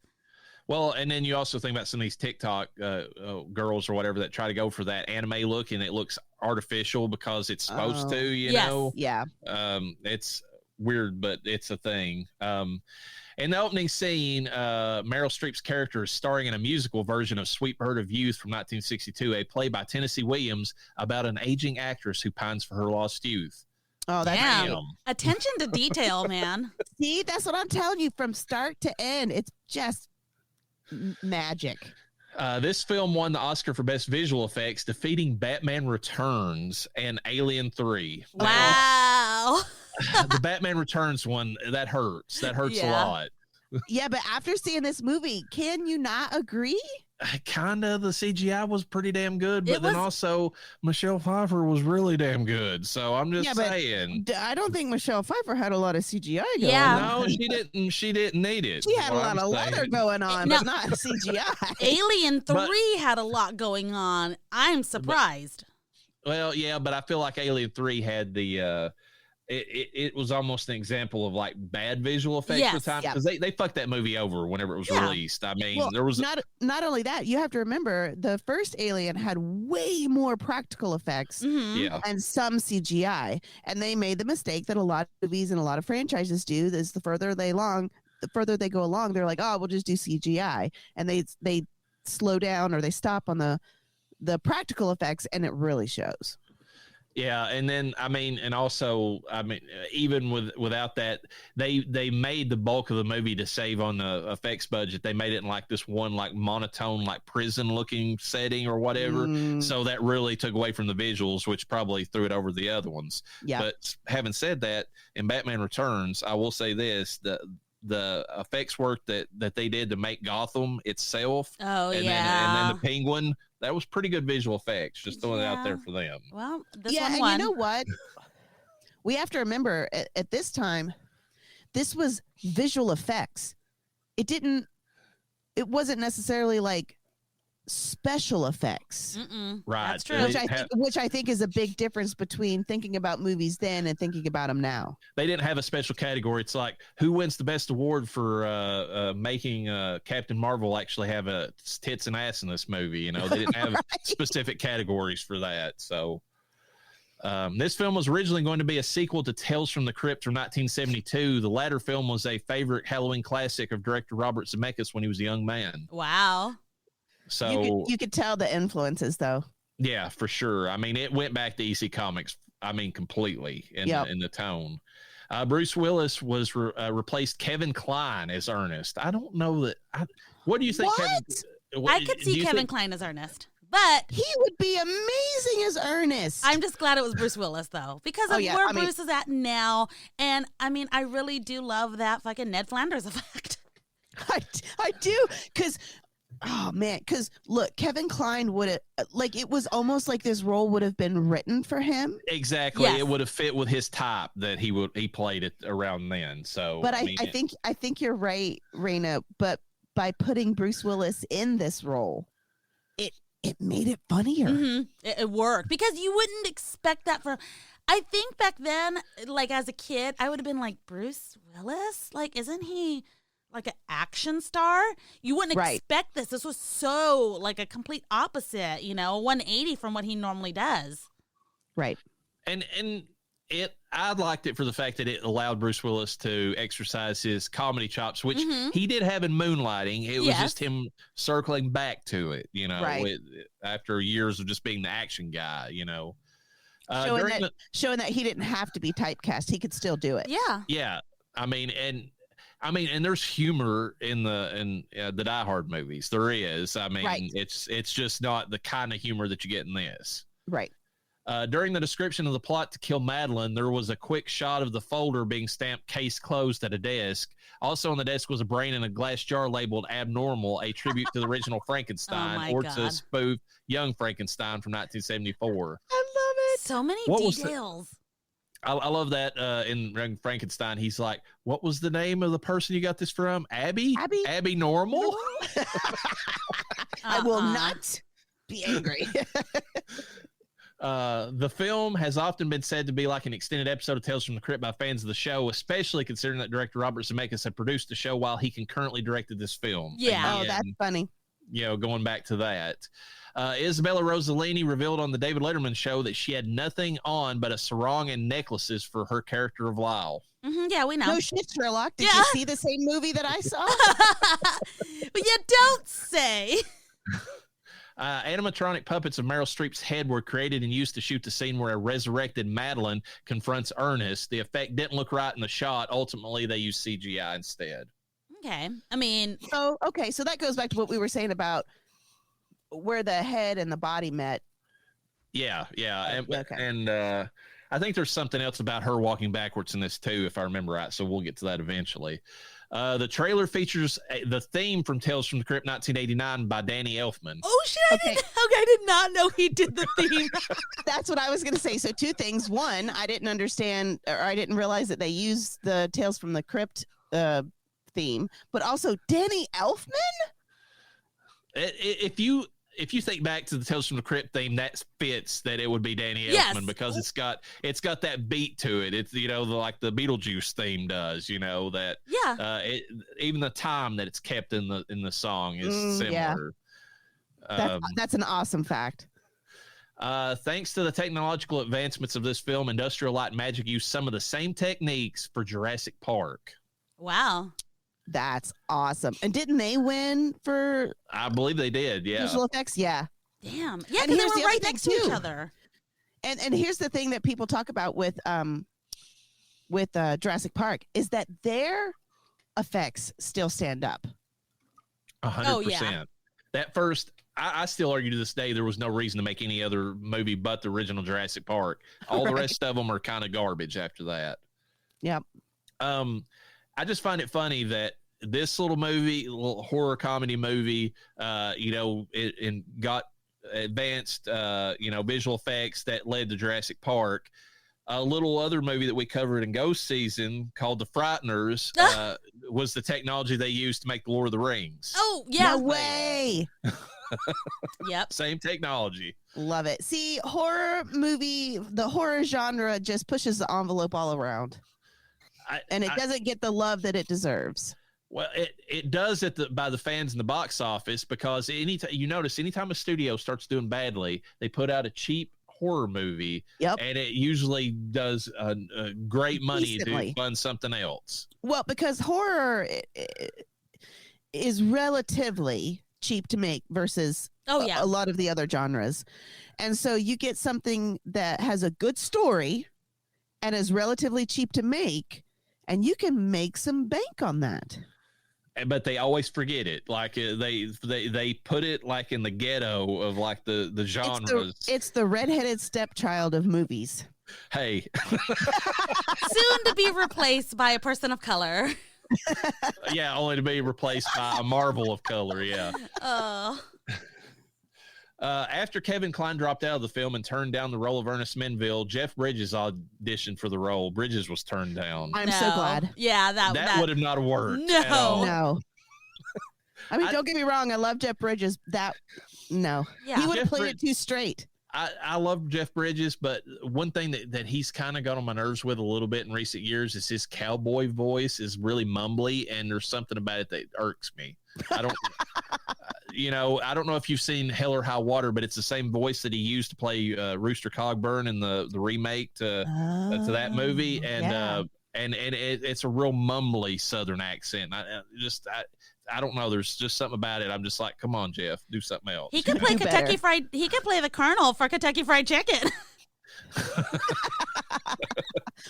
S5: Well, and then you also think about some of these TikTok girls or whatever that try to go for that anime look, and it looks artificial because it's supposed to, you know?
S6: Yeah.
S5: It's weird, but it's a thing. In the opening scene, Meryl Streep's character is starring in a musical version of Sweet Bird of Youth from 1962, a play by Tennessee Williams about an aging actress who pines for her lost youth.
S6: Oh, that's
S7: attention to detail, man.
S6: See, that's what I'm telling you. From start to end, it's just magic.
S5: This film won the Oscar for Best Visual Effects, defeating Batman Returns and Alien 3.
S7: Wow.
S5: The Batman Returns one, that hurts. That hurts a lot.
S6: Yeah, but after seeing this movie, can you not agree?
S5: Kind of. The CGI was pretty damn good, but then also Michelle Pfeiffer was really damn good. So I'm just saying.
S6: I don't think Michelle Pfeiffer had a lot of CGI going.
S5: Yeah. No, she didn't need it.
S6: She had a lot of leather going on, but not CGI.
S7: Alien 3 had a lot going on. I'm surprised.
S5: Well, yeah, but I feel like Alien 3 had the it was almost an example of like bad visual effects at the time, because they fucked that movie over whenever it was released. I mean, there was
S6: not only that, you have to remember the first Alien had way more practical effects and some CGI, and they made the mistake that a lot of movies and a lot of franchises do. Is the further they go along, they're like, oh, we'll just do CGI, and they slow down or they stop on the practical effects, and it really shows.
S5: Yeah, and then even without that, they made the bulk of the movie to save on the effects budget. They made it in like this one like monotone like prison looking setting or whatever. So that really took away from the visuals, which probably threw it over the other ones. Yeah. But having said that, in Batman Returns, I will say this: the effects work that they did to make Gotham itself.
S7: Oh,
S5: and then the Penguin. That was pretty good visual effects. Just throwing it out there for them.
S7: Well, this
S6: and
S7: one.
S6: You know what? We have to remember at this time, this was visual effects. It wasn't necessarily like special effects.
S5: Right.
S7: That's true.
S6: Which I think is a big difference between thinking about movies then and thinking about them now.
S5: They didn't have a special category. It's like who wins the best award for making Captain Marvel actually have a tits and ass in this movie. You know, they didn't have specific categories for that. So this film was originally going to be a sequel to Tales from the Crypt from 1972. The latter film was a favorite Halloween classic of director Robert Zemeckis when he was a young man.
S7: Wow.
S5: So
S6: you could tell the influences, though.
S5: Yeah, for sure. I mean, it went back to EC Comics. I mean, completely in the tone. Bruce Willis was replaced Kevin Kline as Ernest. I don't know that. What do you think?
S7: I could see Kevin Kline as Ernest, but
S6: he would be amazing as Ernest.
S7: I'm just glad it was Bruce Willis, though, because of where Bruce is at now. And I mean, I really do love that fucking Ned Flanders effect.
S6: I do, because. Oh man, because look, Kevin Kline would have it was almost like this role would have been written for him.
S5: Exactly, yes. It would have fit with his type that he played it around then. So,
S6: but I think you're right, Raina. But by putting Bruce Willis in this role, it made it funnier.
S7: Mm-hmm. It worked because you wouldn't expect that for. I think back then, like as a kid, I would have been like, Bruce Willis, like isn't he? Like an action star, you wouldn't expect this. This was so like a complete opposite, 180 from what he normally does.
S6: Right.
S5: And I liked it for the fact that it allowed Bruce Willis to exercise his comedy chops, which he did have in Moonlighting. It was just him circling back to it, after years of just being the action guy,
S6: showing that he didn't have to be typecast. He could still do it.
S7: Yeah.
S5: Yeah. I mean, and there's humor in the Die Hard movies. There is. I mean, it's just not the kind of humor that you get in this.
S6: Right.
S5: During the description of the plot to kill Madeline, there was a quick shot of the folder being stamped "case closed" at a desk. Also on the desk was a brain in a glass jar labeled "abnormal," a tribute to the original Frankenstein, to spoof Young Frankenstein from 1974.
S6: I love it.
S7: So many details.
S5: I love that in Frankenstein. He's like, what was the name of the person you got this from? Abby Normal?
S6: I will not be angry.
S5: The film has often been said to be like an extended episode of Tales from the Crypt by fans of the show, especially considering that director Robert Zemeckis had produced the show while he concurrently directed this film.
S7: Yeah.
S6: Again, that's funny.
S5: Going back to that. Isabella Rossellini revealed on the David Letterman show that she had nothing on but a sarong and necklaces for her character of Lyle.
S7: Mm-hmm, yeah, we know.
S6: No shit, Sherlock. Did you see the same movie that I saw?
S7: But you don't say.
S5: Animatronic puppets of Meryl Streep's head were created and used to shoot the scene where a resurrected Madeline confronts Ernest. The effect didn't look right in the shot. Ultimately, they used CGI instead.
S7: Okay. I mean.
S6: So that goes back to what we were saying about where the head and the body met.
S5: Yeah. And I think there's something else about her walking backwards in this too, if I remember right. So we'll get to that eventually. The trailer features the theme from Tales from the Crypt 1989 by Danny Elfman.
S7: Oh shit! I did not know he did the theme.
S6: That's what I was going to say. So two things. One, I didn't understand, or I didn't realize that they used the Tales from the Crypt theme, but also Danny Elfman.
S5: if you think back to the Tales from the Crypt theme, that fits that it would be Danny
S7: Yes.
S5: Elfman because it's got that beat to it. It's like the Beetlejuice theme does. That even the time that it's kept in the song is similar.
S6: That's an awesome fact.
S5: Thanks to the technological advancements of this film, Industrial Light and Magic used some of the same techniques for Jurassic Park.
S7: Wow.
S6: That's awesome. And didn't they win for?
S5: I believe they did. Yeah.
S6: Visual effects. Yeah.
S7: Damn. Yeah,
S6: And
S7: because they
S6: here's
S7: were
S6: the
S7: right
S6: other thing,
S7: next to
S6: too.
S7: each other.
S6: And here's the thing that people talk about with Jurassic Park is that their effects still stand up.
S5: 100%.
S7: Oh, yeah.
S5: That first, I still argue to this day there was no reason to make any other movie but the original Jurassic Park. All the rest of them are kind of garbage after that.
S6: Yep.
S5: I just find it funny that this little horror comedy movie, it got advanced, visual effects that led to Jurassic Park. A little other movie that we covered in Ghost Season called The Frighteners was the technology they used to make the Lord of the Rings.
S7: Oh, yeah.
S6: No way.
S7: Yep.
S5: Same technology.
S6: Love it. See, the horror genre just pushes the envelope all around. And it doesn't get the love that it deserves.
S5: Well, it does by the fans in the box office because anytime a studio starts doing badly, they put out a cheap horror movie, and it usually does great money to fund something else.
S6: Well, because horror is relatively cheap to make versus a lot of the other genres, and so you get something that has a good story and is relatively cheap to make. And you can make some bank on that.
S5: But they always forget it. Like they put it like in the ghetto of like the genres.
S6: It's the redheaded stepchild of movies.
S5: Hey.
S7: Soon to be replaced by a person of color.
S5: Yeah, only to be replaced by a marvel of color. Yeah.
S7: Oh.
S5: After Kevin Kline dropped out of the film and turned down the role of Ernest Menville, Jeff Bridges auditioned for the role. Bridges was turned down.
S6: I'm so glad.
S7: Yeah, that
S5: would have not worked.
S6: No. I mean, don't get me wrong. I love Jeff Bridges. No.
S7: Yeah.
S6: He would have played it too straight.
S5: I love Jeff Bridges, but one thing that he's kind of got on my nerves with a little bit in recent years is his cowboy voice is really mumbly, and there's something about it that irks me. I don't, I don't know if you've seen Hell or High Water, but it's the same voice that he used to play Rooster Cogburn in the remake to that movie, and it's a real mumbly Southern accent. I don't know. There's just something about it. I'm just like, come on, Jeff, do something else.
S7: He could play Kentucky Fried. He could play the Colonel for Kentucky Fried Chicken.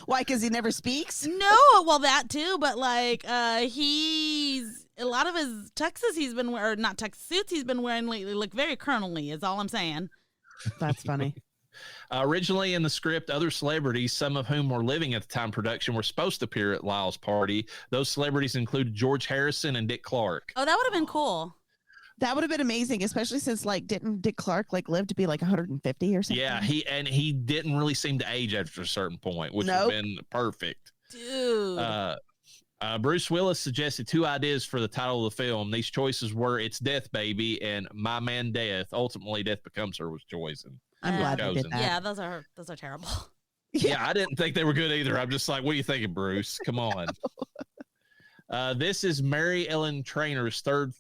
S6: Why? Because he never speaks?
S7: No, well that too, but like he's a lot of his tuxes he's been wearing, or not tux suits he's been wearing lately look very colonel-y, is all I'm saying.
S6: That's funny.
S5: Originally in the script, other celebrities, some of whom were living at the time production, were supposed to appear at Lyle's party. Those celebrities included George Harrison and Dick Clark.
S7: Oh, that would have been cool.
S6: That would have been amazing, especially since didn't Dick Clark live to be 150 or something?
S5: Yeah, he didn't really seem to age after a certain point, which would have been perfect.
S7: Dude.
S5: Bruce Willis suggested two ideas for the title of the film. These choices were "It's Death, Baby" and "My Man Death." Ultimately, Death Becomes Her was chosen.
S6: I'm glad they did that.
S7: Yeah, those are terrible.
S5: Yeah, I didn't think they were good either. I'm just like, what are you thinking, Bruce? Come on. This is Mary Ellen Trainor's third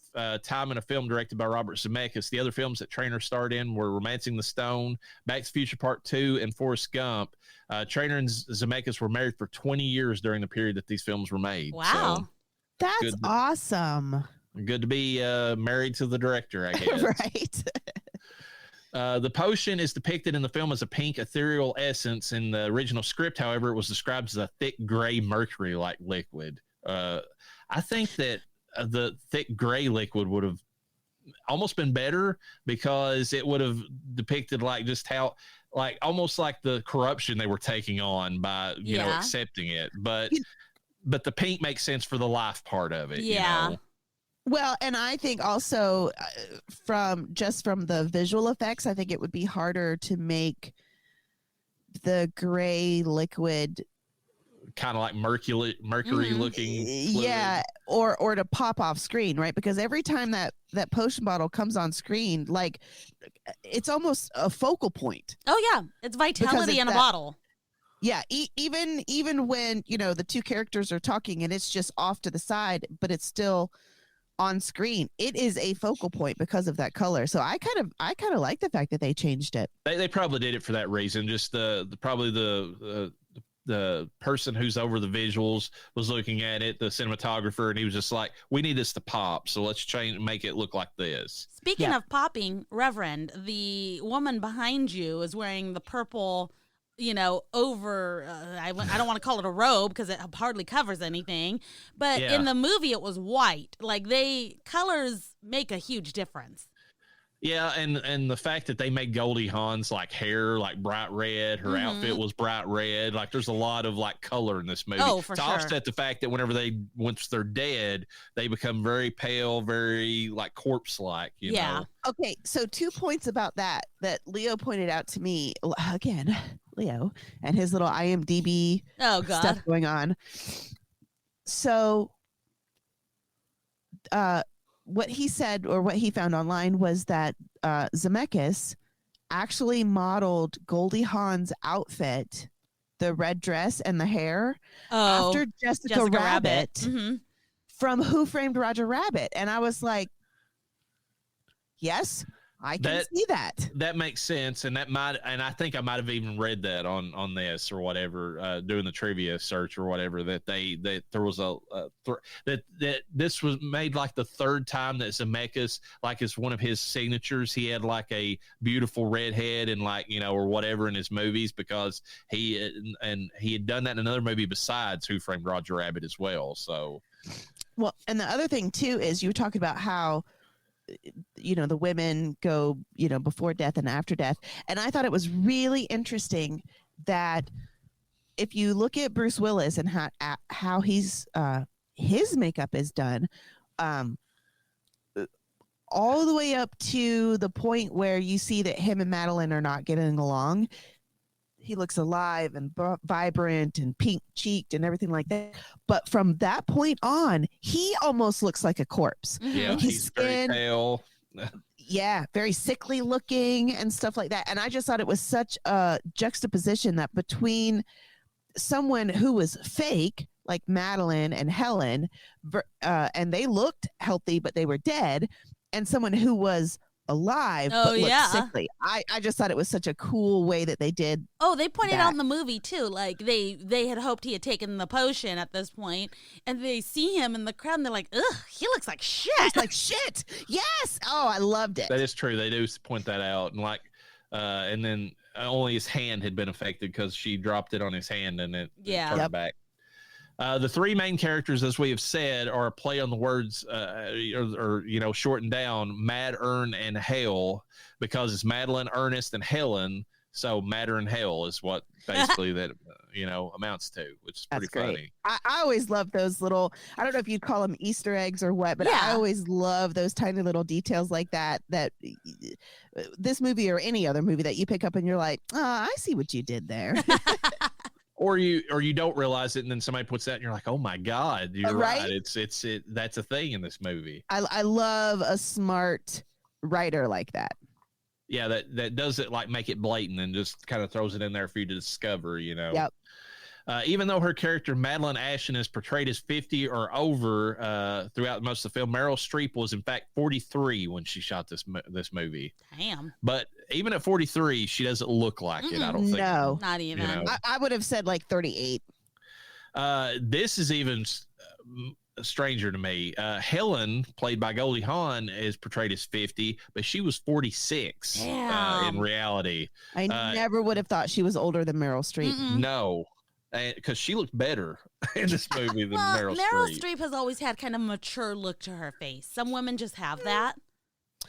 S5: time in a film directed by Robert Zemeckis. The other films that Trainor starred in were Romancing the Stone, Back to the Future Part 2, and Forrest Gump. Trainor and Zemeckis were married for 20 years during the period that these films were made.
S7: Wow.
S5: So,
S6: that's awesome.
S5: Good to be married to the director, I guess.
S6: Right.
S5: The potion is depicted in the film as a pink ethereal essence. In the original script, however, it was described as a thick gray mercury-like liquid. I think that the thick gray liquid would have almost been better because it would have depicted just how almost like the corruption they were taking on by accepting it. But the pink makes sense for the life part of it.
S7: Yeah.
S6: Well, and I think also from the visual effects, I think it would be harder to make the gray liquid
S5: kind of like mercury looking fluid.
S6: Yeah, or to pop off screen, right? Because every time that potion bottle comes on screen, like it's almost a focal point.
S7: Oh yeah, it's vitality in a bottle.
S6: Yeah, even when the two characters are talking and it's just off to the side, but it's still on screen. It is a focal point because of that color. So I kind of like the fact that they changed it.
S5: They probably did it for that reason. Just probably the person who's over the visuals was looking at it, the cinematographer, and he was just like, we need this to pop, so let's make it look like this.
S7: Speaking of popping, Reverend, the woman behind you is wearing the purple, over, I don't want to call it a robe because it hardly covers anything, but in the movie it was white. Like colors make a huge difference.
S5: Yeah, and the fact that they made Goldie Hawn's like hair like bright red, her outfit was bright red. Like there's a lot of like color in this movie.
S7: Oh, for
S5: to
S7: sure.
S5: offset the fact that once they're dead, they become very pale, very like corpse like. You know?
S6: Okay, so 2 points about that Leo pointed out to me again. Leo and his little IMDb stuff going on. So, what he said or what he found online was that Zemeckis actually modeled Goldie Hawn's outfit, the red dress and the hair, after Jessica Rabbit from Who Framed Roger Rabbit. And I was like, yes, I can see that.
S5: That makes sense, and I think I might have even read that on this or whatever, doing the trivia search or whatever, that there was that this was made like the third time that Zemeckis, like it's one of his signatures. He had like a beautiful redhead and like or whatever in his movies, because he had done that in another movie besides Who Framed Roger Rabbit as well. So,
S6: well, and the other thing too is you were talking about how the women go, before death and after death. And I thought it was really interesting that if you look at Bruce Willis and how he's, his makeup is done, all the way up to the point where you see that him and Madeline are not getting along. He looks alive and vibrant and pink cheeked and everything like that. But from that point on, he almost looks like a corpse.
S5: Yeah,
S6: like
S5: he's very pale.
S6: Yeah, very sickly looking and stuff like that. And I just thought it was such a juxtaposition that between someone who was fake, like Madeline and Helen, and they looked healthy, but they were dead, and someone who was alive but looked sickly. I just thought it was such a cool way that they did.
S7: Oh, they pointed out in the movie too, like they had hoped he had taken the potion at this point, and they see him in the crowd and they're like, ugh, he looks like shit.
S6: He's like shit. Yes. Oh, I loved it.
S5: That is true. They do point that out, and like and then only his hand had been affected because she dropped it on his hand and it turned back. The three main characters, as we have said, are a play on the words, or shortened down, Mad, Ern, and Hell, because it's Madeline, Ernest, and Helen. So Madder and Hell is what basically that amounts to, which is pretty funny.
S6: I always love those little, I don't know if you'd call them Easter eggs or what, but I always love those tiny little details like that this movie or any other movie that you pick up and you're like, oh, I see what you did there.
S5: Or you don't realize it, and then somebody puts that, and you're like, "Oh my God, you're right." It's that's a thing in this movie.
S6: I love a smart writer like that.
S5: Yeah, that does it, like make it blatant and just kind of throws it in there for you to discover.
S6: Yep.
S5: Even though her character Madeline Ashton is portrayed as 50 or over throughout most of the film, Meryl Streep was in fact 43 when she shot this movie.
S7: Damn.
S5: But even at 43, she doesn't look like it. I don't think.
S6: No,
S7: not even.
S6: I would have said like 38.
S5: This is even stranger to me. Helen, played by Goldie Hawn, is portrayed as 50, but she was 46 in reality.
S6: I never would have thought she was older than Meryl Streep.
S5: No. Because she looked better in this movie than Meryl Streep.
S7: Meryl Streep has always had kind of mature look to her face. Some women just have that,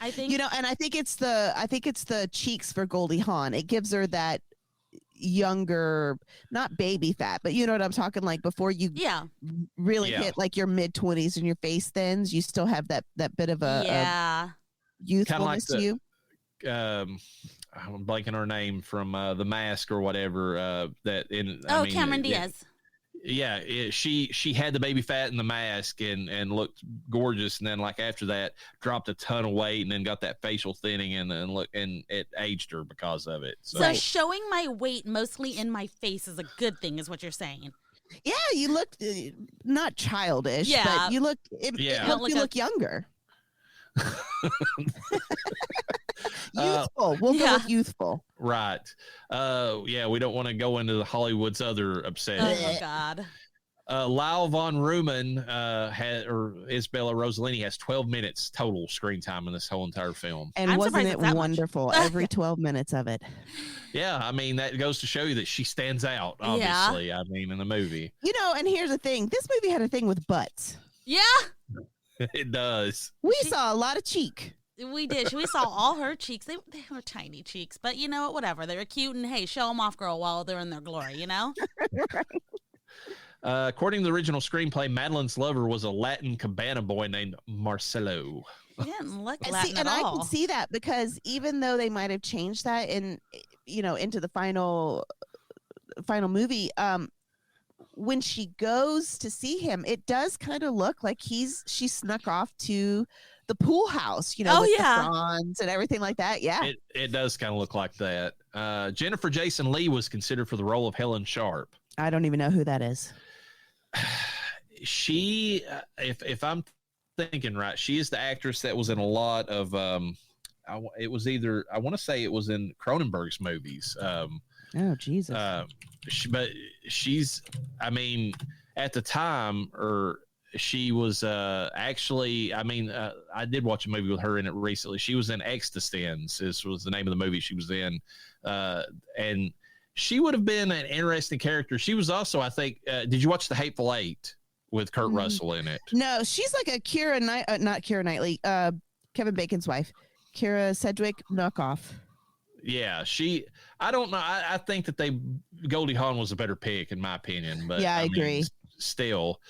S7: I think.
S6: And I think it's the cheeks for Goldie Hawn. It gives her that younger, not baby fat, but you know what I'm talking, like before you really hit like your mid-20s and your face thins, you still have that bit of a youthfulness to you.
S5: I'm blanking her name from The Mask or whatever. Cameron
S7: Diaz.
S5: she had the baby fat and the mask and looked gorgeous, and then like after that dropped a ton of weight and then got that facial thinning and it aged her because of it.
S7: So showing my weight mostly in my face is a good thing, is what you're saying.
S6: Yeah, you look not childish, but you look you look younger. Youthful. We'll go with youthful.
S5: Right. We don't want to go into the Hollywood's other obsession.
S7: Oh God.
S5: Lyle von Rumen or Isabella Rossellini has 12 minutes total screen time in this whole entire film.
S6: And wasn't it wonderful? Every 12 minutes of it.
S5: Yeah, I mean, that goes to show you that she stands out, obviously. Yeah. I mean, in the movie.
S6: And here's the thing. This movie had a thing with butts.
S7: Yeah.
S5: It does.
S6: We saw a lot of cheek.
S7: We did. We saw all her cheeks. They were tiny cheeks, but you know what? Whatever. They were cute, and hey, show them off, girl, while they're in their glory.
S6: Right.
S5: According to the original screenplay, Madeline's lover was a Latin cabana boy named Marcelo.
S7: He didn't look Latin at all.
S6: I can see that because even though they might have changed that into the final movie, when she goes to see him, it does kind of look like she snuck off to the pool house, with the fronds and everything like that. Yeah,
S5: it does kind of look like that. Jennifer Jason Leigh was considered for the role of Helen Sharp.
S6: I don't even know who that is.
S5: She, if I'm thinking right, she is the actress that was in a lot of. It was either, I want to say it was in Cronenberg's movies.
S6: Oh Jesus!
S5: But she's, I mean, at the time, she was actually, I mean, I did watch a movie with her in it recently. She was in Existence. This was the name of the movie she was in, and she would have been an interesting character. She was also, I think, did you watch The Hateful Eight with Kurt Russell in it?
S6: No, she's like a not Keira Knightley, Kevin Bacon's wife, Keira Sedgwick knockoff.
S5: Yeah, I don't know. I think that Goldie Hawn was a better pick in my opinion, but
S6: yeah, I agree.
S5: Still,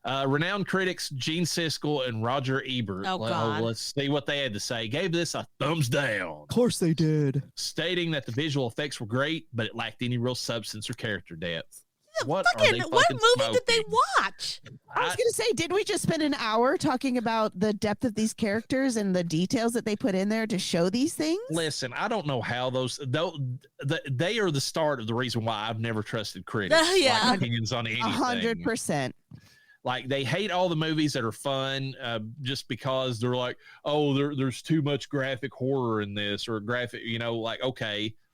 S5: renowned critics Gene Siskel and Roger Ebert.
S7: Oh, God.
S5: Let's see what they had to say. Gave this a thumbs down.
S6: Of course they did.
S5: Stating that the visual effects were great, but it lacked any real substance or character depth.
S7: What movie did they watch?
S6: I was going to say, did we just spend an hour talking about the depth of these characters and the details that they put in there to show these things?
S5: Listen, I don't know how they are the start of the reason why I've never trusted critics.
S7: Yeah.
S5: Opinions on anything.
S6: 100%.
S5: Like, they hate all the movies that are fun just because they're like, oh, there's too much graphic horror in this, or graphic, like,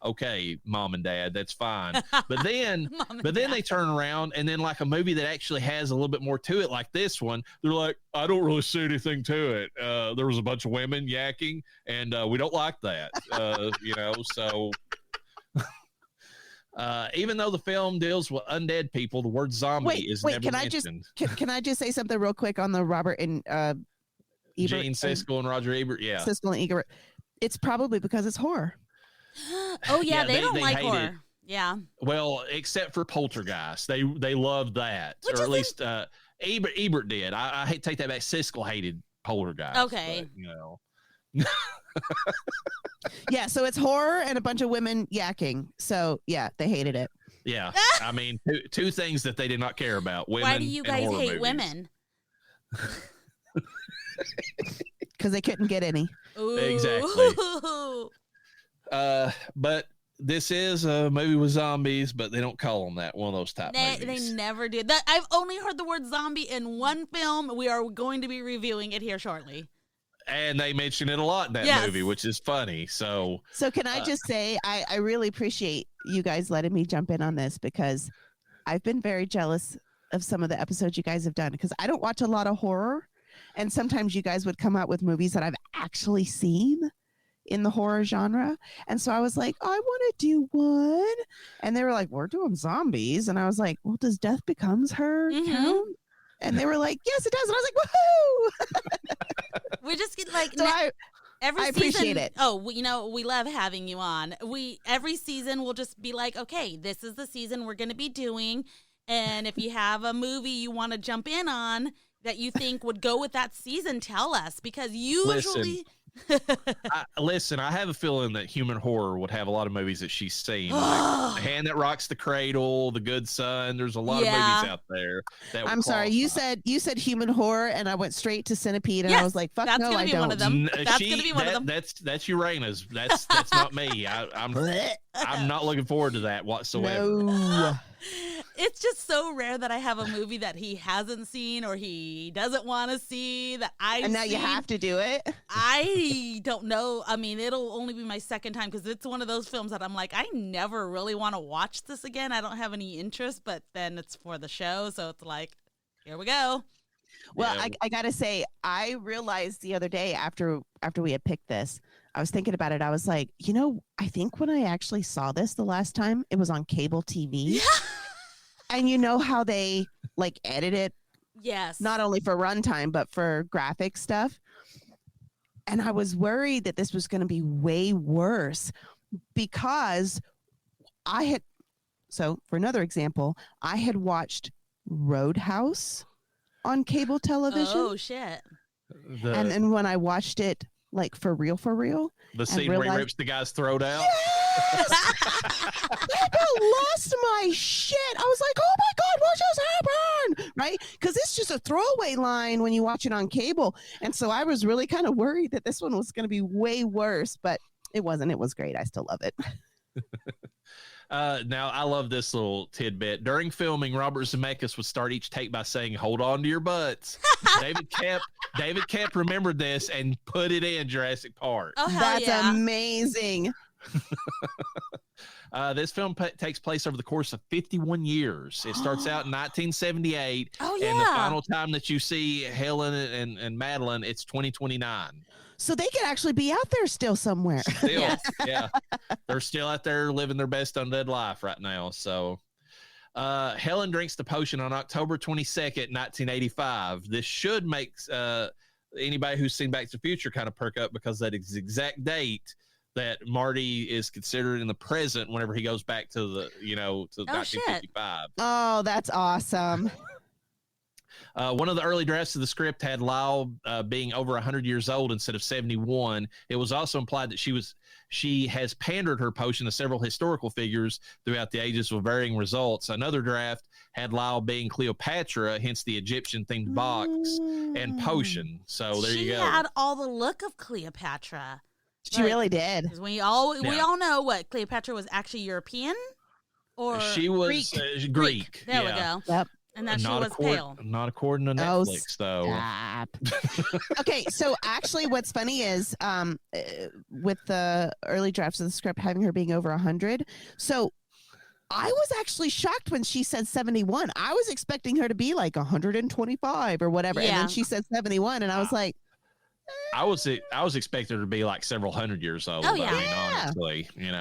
S5: okay, mom and dad, that's fine. But then they turn around and then like a movie that actually has a little bit more to it, like this one, they're like, I don't really see anything to it. There was a bunch of women yakking, and we don't like that. So even though the film deals with undead people, the word zombie is never mentioned.
S6: Can I just say something real quick on the Robert and Ebert?
S5: Gene Siskel and Roger Ebert, yeah.
S6: Siskel and Ebert. It's probably because it's horror.
S7: Oh yeah, they don't like horror. It. Yeah.
S5: Well, except for Poltergeist, they loved that, or at least Ebert did. I hate to take that back. Siskel hated Poltergeist.
S7: Okay.
S5: But,
S6: yeah, so it's horror and a bunch of women yakking. So yeah, they hated it.
S5: Yeah, I mean, two things that they did not care about. Women.
S7: Why do you guys hate
S5: movies.
S7: Women?
S6: Because they couldn't get any.
S7: Ooh.
S5: Exactly. But this is a movie with zombies, but they don't call them that. One of those type movies.
S7: They never did that. I've only heard the word zombie in one film. We are going to be reviewing it here shortly.
S5: And they mention it a lot in that movie, which is funny. So
S6: can I just say, I really appreciate you guys letting me jump in on this, because I've been very jealous of some of the episodes you guys have done, because I don't watch a lot of horror. And sometimes you guys would come out with movies that I've actually seen in the horror genre. And so I was like, I want to do one. And they were like, we're doing zombies. And I was like, well, does Death Becomes Her count? And they were like, yes, it does. And I was like, woohoo!
S7: We just get like,
S6: so I
S7: season,
S6: appreciate it.
S7: Oh, we love having you on. Every season we'll just be like, okay, this is the season we're going to be doing. And if you have a movie you want to jump in on that you think would go with that season, tell us, because usually
S5: Listen, I have a feeling that human horror would have a lot of movies that she's seen. Like The Hand That Rocks the Cradle, The Good Son. There's a lot of movies out there.
S6: I'm sorry, you said human horror, and I went straight to Centipede, and I was like, "Fuck no, I don't."
S7: One of them. That's gonna be one of them.
S5: That's Llareyna's. That's not me. I'm not looking forward to that whatsoever.
S6: No.
S7: It's just so rare that I have a movie that he hasn't seen or he doesn't want to see that I've
S6: And now
S7: seen.
S6: you have to do it.
S7: I don't know. I mean, it'll only be my second time because it's one of those films that I'm like, I never really want to watch this again. I don't have any interest, but then it's for the show. So it's like, here we go.
S6: Well, I got to say, I realized the other day after we had picked this, I was thinking about it. I was like, I think when I actually saw this the last time, it was on cable TV.
S7: Yeah.
S6: And you know how they like edit it?
S7: Yes.
S6: Not only for runtime, but for graphic stuff. And I was worried that this was going to be way worse because so for another example, I had watched Roadhouse on cable television.
S7: Oh, shit.
S6: And then when I watched it, like for real,
S5: the scene where he rips the guy's throat out.
S6: Yes! I about lost my shit. I was like, oh my God, what just happened? Right? Because it's just a throwaway line when you watch it on cable. And so I was really kind of worried that this one was going to be way worse, but it wasn't. It was great. I still love it.
S5: Now, I love this little tidbit. During filming, Robert Zemeckis would start each take by saying, "Hold on to your butts." David Kemp remembered this and put it in Jurassic Park.
S7: Oh, hell
S6: That's
S7: yeah.
S6: amazing.
S5: This film takes place over the course of 51 years. It starts out in 1978.
S7: Oh, yeah.
S5: And the final time that you see Helen and Madeline, it's 2029.
S6: So they could actually be out there still somewhere.
S5: Still, yeah. They're still out there living their best undead life right now. So Helen drinks the potion on October 22nd, 1985. This should make anybody who's seen Back to the Future kind of perk up because that is the exact date that Marty is considered in the present whenever he goes back to the, to 1955.
S6: Oh, that's awesome.
S5: One of the early drafts of the script had Lyle being over 100 years old instead of 71. It was also implied that she has pandered her potion to several historical figures throughout the ages with varying results. Another draft had Lyle being Cleopatra, hence the Egyptian-themed box and potion. So there you go.
S7: She had all the look of Cleopatra.
S6: She really did.
S7: We all know what Cleopatra was actually European, or
S5: she was Greek.
S7: There we go.
S6: Yep.
S7: And that she was pale.
S5: Not according to Netflix, though.
S6: Stop. Okay, so actually what's funny is with the early drafts of the script having her being over 100, so I was actually shocked when she said 71. I was expecting her to be like 125 or whatever, and then she said 71, and I was like,
S5: I was expecting her to be like several hundred years old.
S7: Oh, yeah.
S5: I mean, honestly,
S7: I mean,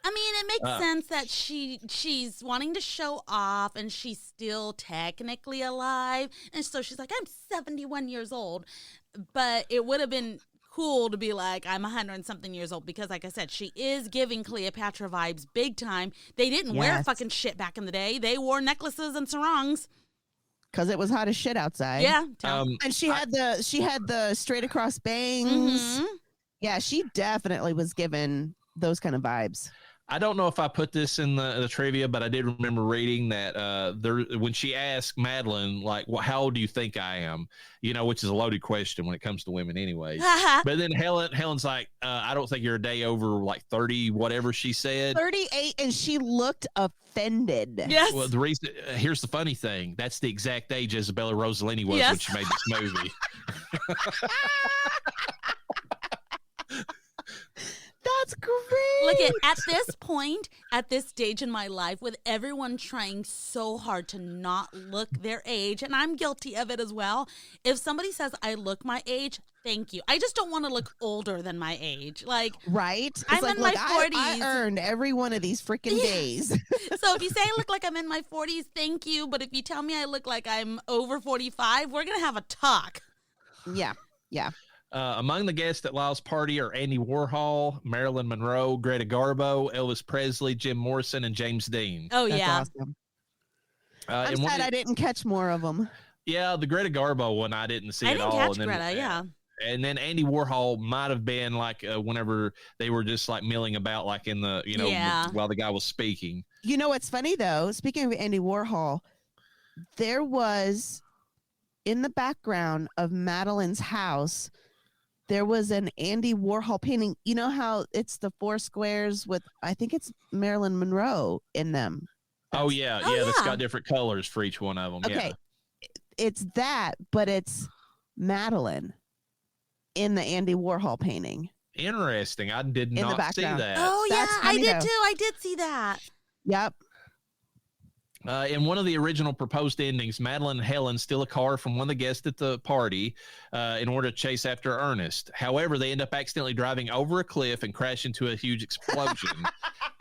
S7: it makes sense that she's wanting to show off and she's still technically alive. And so she's like, I'm 71 years old. But it would have been cool to be like, I'm 100 and something years old because, like I said, she is giving Cleopatra vibes big time. They didn't wear fucking shit back in the day. They wore necklaces and sarongs.
S6: Because it was hot as shit outside.
S7: Yeah.
S6: And she had the straight across bangs.
S7: Mm-hmm.
S6: Yeah, she definitely was given those kind of vibes.
S5: I don't know if I put this in the trivia, but I did remember reading that when she asked Madeline, like, well, how old do you think I am? Which is a loaded question when it comes to women anyway. But then Helen's like, I don't think you're a day over like 30, whatever she said.
S6: 38, and she looked offended.
S7: Yes.
S5: Well, the reason here's the funny thing. That's the exact age Isabella Rossellini was when she made this movie.
S6: That's great.
S7: Look, at this point, at this stage in my life, with everyone trying so hard to not look their age, and I'm guilty of it as well, if somebody says I look my age, thank you. I just don't want to look older than my age. Like,
S6: right? It's
S7: I'm
S6: like,
S7: in my
S6: look,
S7: 40s.
S6: I earned every one of these freaking days.
S7: So if you say I look like I'm in my 40s, thank you. But if you tell me I look like I'm over 45, we're going to have a talk.
S6: Yeah.
S5: Among the guests at Lyle's party are Andy Warhol, Marilyn Monroe, Greta Garbo, Elvis Presley, Jim Morrison, and James Dean.
S7: Oh,
S6: That's
S7: yeah.
S6: awesome. I'm sad I didn't catch more of them.
S5: Yeah, the Greta Garbo one I didn't see at all.
S7: I didn't catch Greta, yeah.
S5: And then Andy Warhol might have been like whenever they were just like milling about, like in the, while the guy was speaking.
S6: You know what's funny though? Speaking of Andy Warhol, there was in the background of Madeline's house, there was an Andy Warhol painting. You know how it's the 4 squares with, I think it's Marilyn Monroe in them.
S5: That's got different colors for each one of them.
S6: Okay. It's that, but it's Madeline in the Andy Warhol painting.
S5: Interesting. I did not see that.
S7: Oh, yeah, I did
S6: though.
S7: too. I did see that.
S6: Yep.
S5: In one of the original proposed endings, Madeline and Helen steal a car from one of the guests at the party in order to chase after Ernest. However, they end up accidentally driving over a cliff and crash into a huge explosion.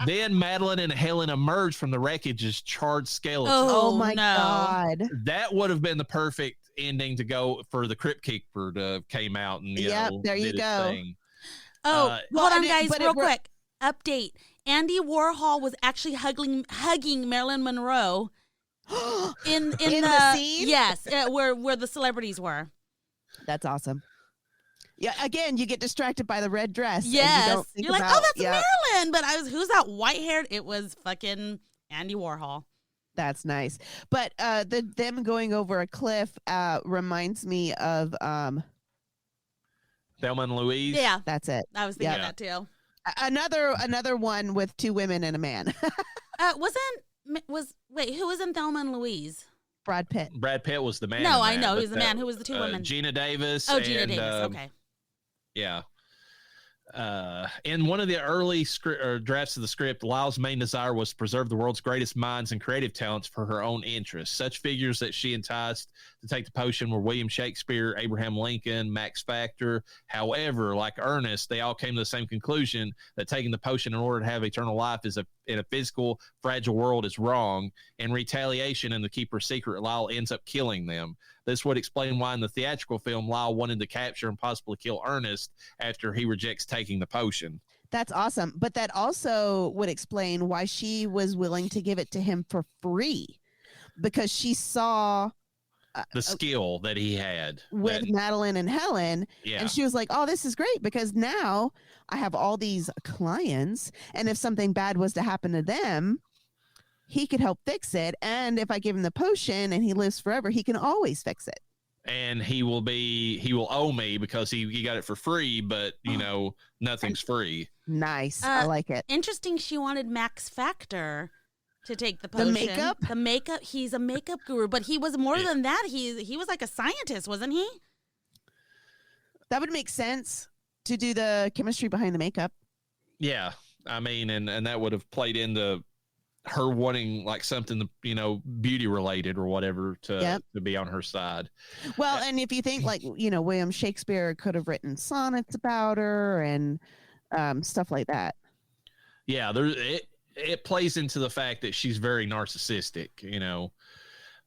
S5: Then Madeline and Helen emerge from the wreckage as charred skeletons.
S6: Oh my God.
S5: That would have been the perfect ending to go for the Crypt Keeper to came out and
S6: there you go.
S7: Oh, hold on, guys, real quick. Update. Andy Warhol was actually hugging Marilyn Monroe in
S6: the scene?
S7: Yes, where the celebrities were.
S6: That's awesome. Yeah, again, you get distracted by the red dress.
S7: Yes. You're like, oh, that's Marilyn. But who's that white-haired? It was fucking Andy Warhol.
S6: That's nice. But them going over a cliff reminds me of
S5: Thelma and Louise.
S7: Yeah.
S6: That's it.
S7: I was thinking that too.
S6: Another one with 2 women and a man.
S7: Who was in Thelma and Louise?
S6: Brad Pitt.
S5: Brad Pitt was the man.
S7: No, I know. He was the man. Who was the 2 women?
S5: Gina Davis.
S7: Oh, Gina Davis. Okay.
S5: Yeah. In one of the early drafts of the script, Lyle's main desire was to preserve the world's greatest minds and creative talents for her own interests. Such figures that she enticed to take the potion were William Shakespeare, Abraham Lincoln, Max Factor. However, like Ernest, they all came to the same conclusion that taking the potion in order to have eternal life in a physical, fragile world is wrong. In retaliation and to keep her secret, Lyle ends up killing them. This would explain why in the theatrical film, Lyle wanted to capture and possibly kill Ernest after he rejects taking the potion.
S6: That's awesome. But that also would explain why she was willing to give it to him for free, because she saw
S5: the skill that he had
S6: with Madeline and Helen.
S5: Yeah.
S6: And she was like, oh, this is great because now I have all these clients. And if something bad was to happen to them, he could help fix it. And if I give him the potion and he lives forever, he can always fix it.
S5: And he will owe me because he got it for free, but nothing's free.
S6: Nice. I like it.
S7: Interesting. She wanted Max Factor to take the potion. The makeup. He's a makeup guru, but he was more than that. He was like a scientist, wasn't he?
S6: That would make sense to do the chemistry behind the makeup.
S5: Yeah. I mean, and that would have played into her wanting like something, beauty related or whatever to be on her side.
S6: Well, and if you think like, William Shakespeare could have written sonnets about her and stuff like that.
S5: Yeah. It plays into the fact that she's very narcissistic, In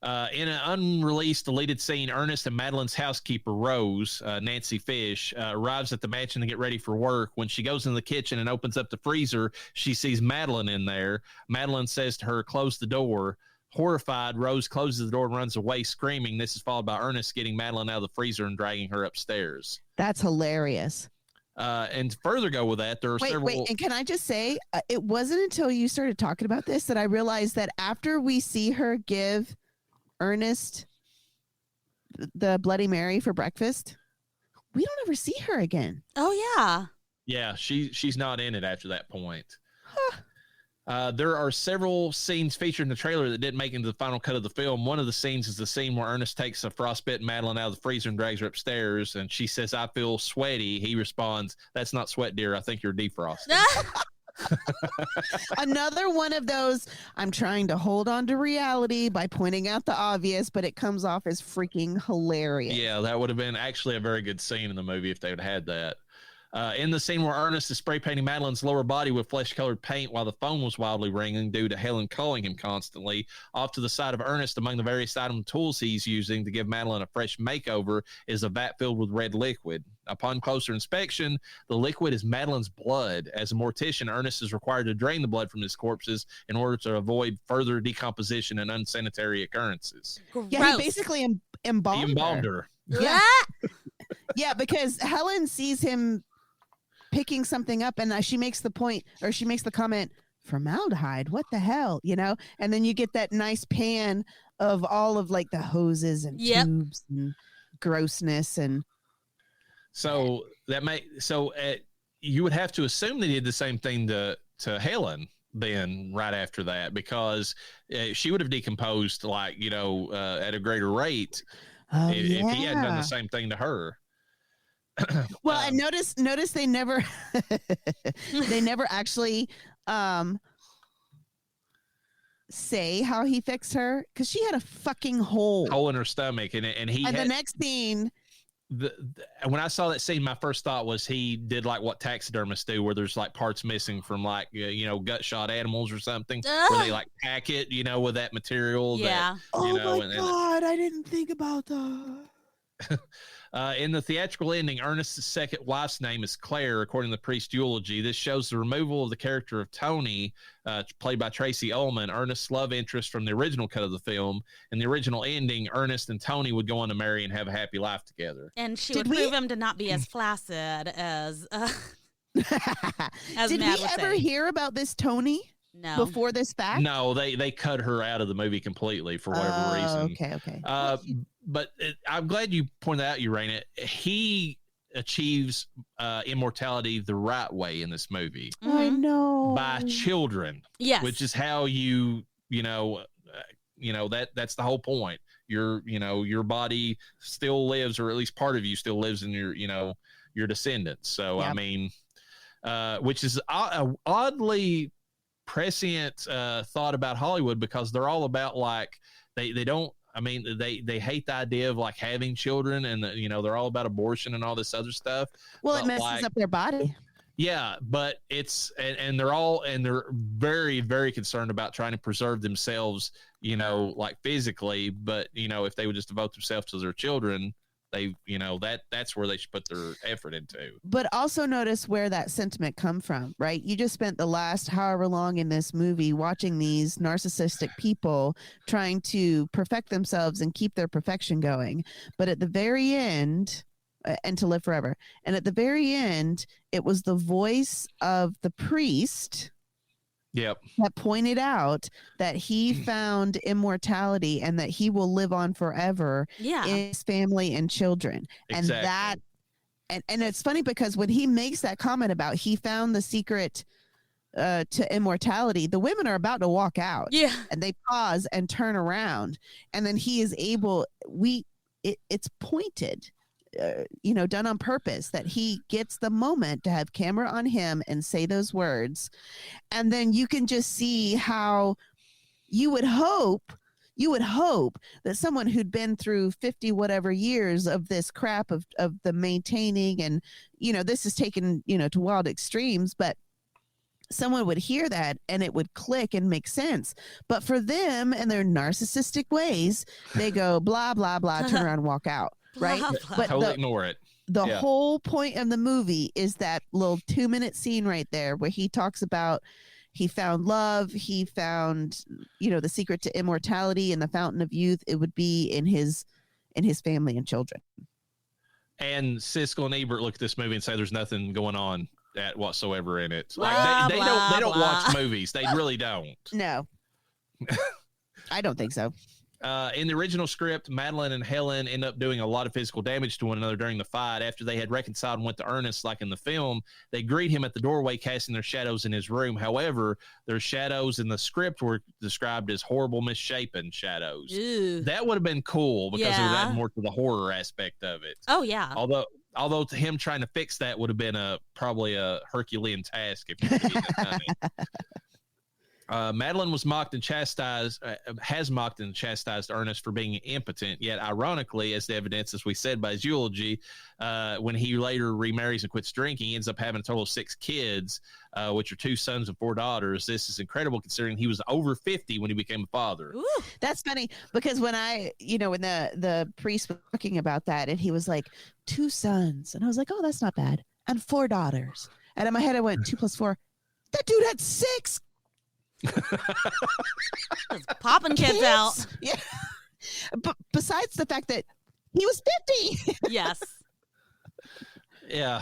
S5: an unreleased deleted scene, Ernest and Madeline's housekeeper, Rose, Nancy Fish, arrives at the mansion to get ready for work. When she goes in the kitchen and opens up the freezer, she sees Madeline in there. Madeline says to her, close the door. Horrified, Rose closes the door and runs away screaming. This is followed by Ernest getting Madeline out of the freezer and dragging her upstairs.
S6: That's hilarious.
S5: And to further go with that, there are several...
S6: Wait, and can I just say, it wasn't until you started talking about this that I realized that after we see her give Ernest the Bloody Mary for breakfast, we don't ever see her again.
S7: Oh, yeah.
S5: Yeah, she's not in it after that point. There are several scenes featured in the trailer that didn't make into the final cut of the film. One of the scenes is the scene where Ernest takes a frostbitten Madeline out of the freezer and drags her upstairs, and she says, I feel sweaty. He responds, that's not sweat, dear. I think you're defrosting.
S6: Another one of those, I'm trying to hold on to reality by pointing out the obvious, but it comes off as freaking hilarious.
S5: Yeah, that would have been actually a very good scene in the movie if they would have had that. In the scene where Ernest is spray painting Madeline's lower body with flesh-colored paint while the phone was wildly ringing due to Helen calling him constantly, off to the side of Ernest, among the various item tools he's using to give Madeline a fresh makeover, is a vat filled with red liquid. Upon closer inspection, the liquid is Madeline's blood. As a mortician, Ernest is required to drain the blood from his corpses in order to avoid further decomposition and unsanitary occurrences.
S6: Yeah, he basically embalmed her.
S5: her.
S6: Yeah. Yeah, because Helen sees him picking something up, and she makes the point, or she makes the comment, formaldehyde, what the hell, and then you get that nice pan of all of like the hoses and tubes and grossness. And
S5: so you would have to assume they did the same thing to Helen then right after that, because she would have decomposed like at a greater rate if he had done the same thing to her.
S6: Well, and notice they never actually say how he fixed her, because she had a fucking hole
S5: in her stomach, and he
S6: and the next scene.
S5: When I saw that scene, my first thought was he did like what taxidermists do, where there's like parts missing from like gut shot animals or something, where they like pack it with that material.
S7: Yeah.
S6: God, I didn't think about that.
S5: In the theatrical ending, Ernest's second wife's name is Claire, according to the priest's eulogy. This shows the removal of the character of Tony, played by Tracy Ullman, Ernest's love interest from the original cut of the film. In the original ending, Ernest and Tony would go on to marry and have a happy life together.
S7: And she would prove him to not be as flaccid as
S6: Did
S7: Matt
S6: we
S7: would
S6: ever
S7: say.
S6: hear about this Tony?
S7: No.
S6: Before this fact?
S5: No, they ut her out of the movie completely for whatever reason.
S6: Okay.
S5: But I'm glad you pointed out, Llareyna. He achieves immortality the right way in this movie.
S6: I know.
S5: By children.
S7: Yes.
S5: Which is how that's the whole point. Your body still lives, or at least part of you still lives in your descendants. So, yep. I mean, which is oddly prescient thought about Hollywood, because they're all about like they hate the idea of like having children, and they're all about abortion and all this other stuff.
S6: Well, it messes up their body.
S5: Yeah, but it's and they're very, very concerned about trying to preserve themselves, like physically, but if they would just devote themselves to their children, they that's where they should put their effort into.
S6: But also notice where that sentiment come from, right? You just spent the last however long in this movie watching these narcissistic people trying to perfect themselves and keep their perfection going, but at the very end, and to live forever, and at the very end, it was the voice of the priest that pointed out that he found immortality and that he will live on forever in his family and children. Exactly. And that, and it's funny because when he makes that comment about he found the secret to immortality, the women are about to walk out. Yeah. And they pause and turn around, and then he is able, it's pointed, done on purpose, that he gets the moment to have camera on him and say those words. And then you can just see how you would hope that someone who'd been through 50 whatever years of this crap of the maintaining, and this is taken to wild extremes, but someone would hear that and it would click and make sense. But for them and their narcissistic ways, they go blah blah blah, turn around, walk out. Right, but
S5: totally ignore it.
S6: The whole point of the movie is that little 2-minute scene right there where he talks about he found love, he found the secret to immortality and the fountain of youth. It would be in his family and children.
S5: And Siskel and Ebert look at this movie and say there's nothing going on whatsoever in it.
S7: Blah,
S5: like they
S7: blah,
S5: don't
S7: blah.
S5: watch movies. They really don't.
S6: No, I don't think so.
S5: In the original script, Madeline and Helen end up doing a lot of physical damage to one another during the fight. After they had reconciled and went to Ernest, like in the film, they greet him at the doorway, casting their shadows in his room. However, their shadows in the script were described as horrible, misshapen shadows.
S7: Ew.
S5: That would have been cool because it would add more to the horror aspect of it.
S7: Oh, yeah.
S5: Although to him trying to fix that would have been probably a Herculean task if he hadn't done it. Madeline was mocked and chastised, has mocked and chastised Ernest for being impotent. Yet, ironically, as the evidence, as we said by his eulogy, when he later remarries and quits drinking, he ends up having a total of 6 kids, which are 2 sons and 4 daughters. This is incredible considering he was over 50 when he became a father.
S6: Ooh, that's funny because when when the priest was talking about that, and he was like 2 sons, and I was like, oh, that's not bad, and 4 daughters, and in my head I went 2 + 4. That dude had 6.
S7: Just popping kids out.
S6: Yeah. But besides the fact that he was 50.
S7: Yes.
S5: Yeah.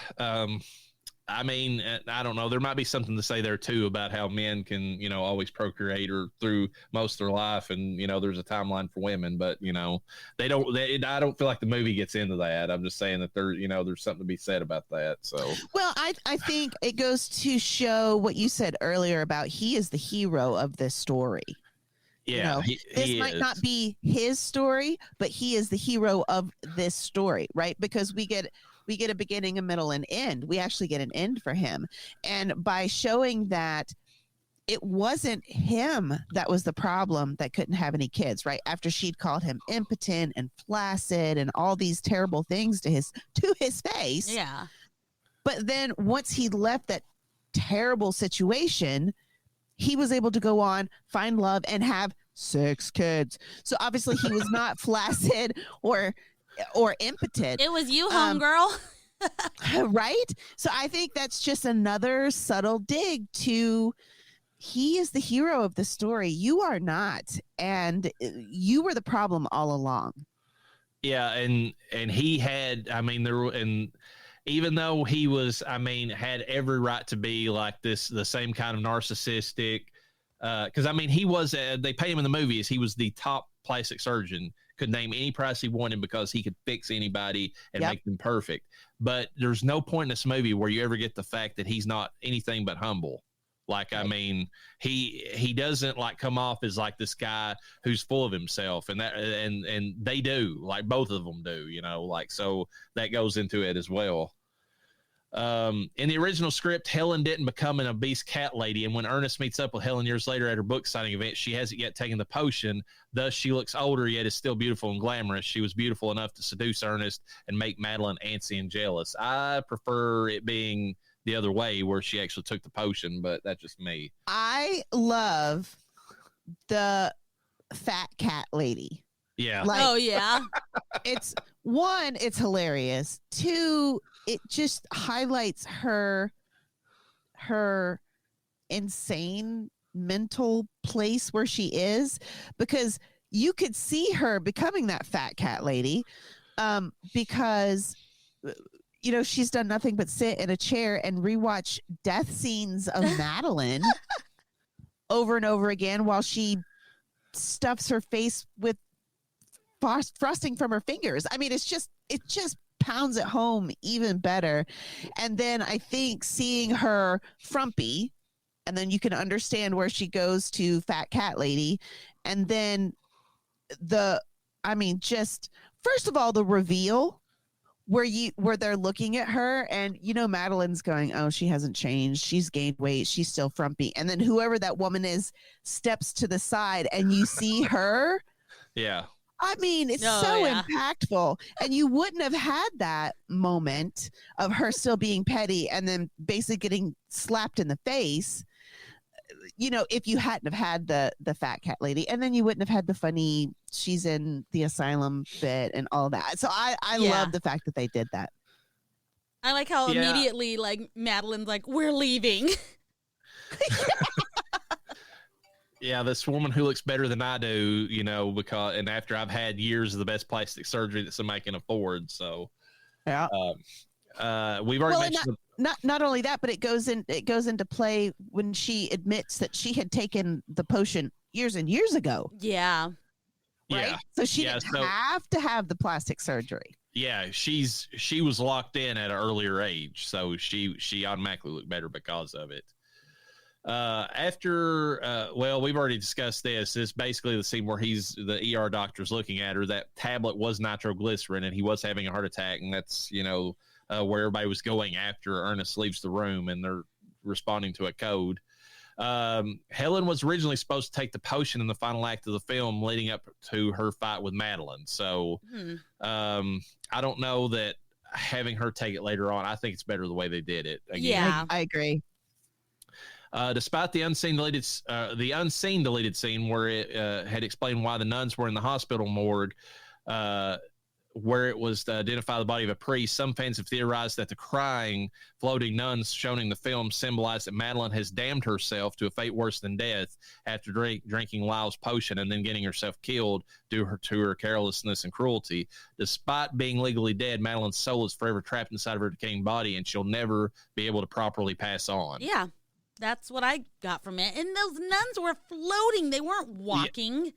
S5: I mean, I don't know. There might be something to say there too about how men can, always procreate or through most of their life, and there's a timeline for women, but they don't. I don't feel like the movie gets into that. I'm just saying that there's something to be said about that. So,
S6: well, I think it goes to show what you said earlier about he is the hero of this story.
S5: Yeah,
S6: this might not be his story, but he is the hero of this story, right? Because we get a beginning, a middle, and end. We actually get an end for him. And by showing that it wasn't him that was the problem that couldn't have any kids, right? After she'd called him impotent and flaccid and all these terrible things to his face.
S7: Yeah.
S6: But then once he left that terrible situation, he was able to go on, find love, and have 6 kids. So obviously he was not flaccid or impotent.
S7: It was you, homegirl.
S6: Right? So I think that's just another subtle dig to he is the hero of the story. You are not. And you were the problem all along.
S5: Yeah, and he had, even though he was, had every right to be like this, the same kind of narcissistic, because he was, they pay him in the movies, he was the top plastic surgeon, could name any price he wanted because he could fix anybody and make them perfect. But there's no point in this movie where you ever get the fact that he's not anything but humble. Like, right. He doesn't like come off as like this guy who's full of himself, and that, and they do, like both of them do, so that goes into it as well. In the original script, Helen didn't become an obese cat lady, and when Ernest meets up with Helen years later at her book signing event, she hasn't yet taken the potion. Thus, she looks older, yet is still beautiful and glamorous. She was beautiful enough to seduce Ernest and make Madeline antsy and jealous. I prefer it being the other way, where she actually took the potion, but that's just me.
S6: I love the fat cat lady.
S5: Yeah.
S7: Oh yeah.
S6: It's one, it's hilarious. Two, it just highlights her insane mental place where she is, because you could see her becoming that fat cat lady, because she's done nothing but sit in a chair and rewatch death scenes of Madeline over and over again while she stuffs her face with frosting from her fingers. It just pounds it home even better. And then I think seeing her frumpy, and then you can understand where she goes to fat cat lady. And then first of all, the reveal where they're looking at her and Madeline's going, oh, she hasn't changed, she's gained weight, she's still frumpy, and then whoever that woman is steps to the side and you see her.
S5: Yeah.
S6: It's impactful. And you wouldn't have had that moment of her still being petty and then basically getting slapped in the face, if you hadn't have had the fat cat lady. And then you wouldn't have had the funny she's in the asylum bit and all that. So I love the fact that they did that.
S7: I like how immediately Madeline's like, we're leaving.
S5: Yeah, this woman who looks better than I do, because after I've had years of the best plastic surgery that somebody can afford. So,
S6: yeah.
S5: We've already mentioned
S6: not only that, but it goes into play when she admits that she had taken the potion years and years ago.
S7: Yeah.
S6: Right.
S5: Yeah.
S6: So she didn't have to have the plastic surgery.
S5: Yeah, she was locked in at an earlier age, so she automatically looked better because of it. We've already discussed this. This is basically the scene where the ER doctor's looking at her. That tablet was nitroglycerin, and he was having a heart attack, and that's where everybody was going after Ernest leaves the room, and they're responding to a code. Helen was originally supposed to take the potion in the final act of the film, leading up to her fight with Madeline. So, I don't know that having her take it later on. I think it's better the way they did it. Again.
S7: Yeah,
S6: I agree.
S5: Despite the unseen deleted scene where it had explained why the nuns were in the hospital morgue, where it was to identify the body of a priest. Some fans have theorized that the crying, floating nuns shown in the film symbolize that Madeline has damned herself to a fate worse than death after drinking Lyle's potion and then getting herself killed due to her carelessness and cruelty. Despite being legally dead, Madeline's soul is forever trapped inside of her decaying body, and she'll never be able to properly pass on.
S7: Yeah, that's what I got from it. And those nuns were floating. They weren't walking.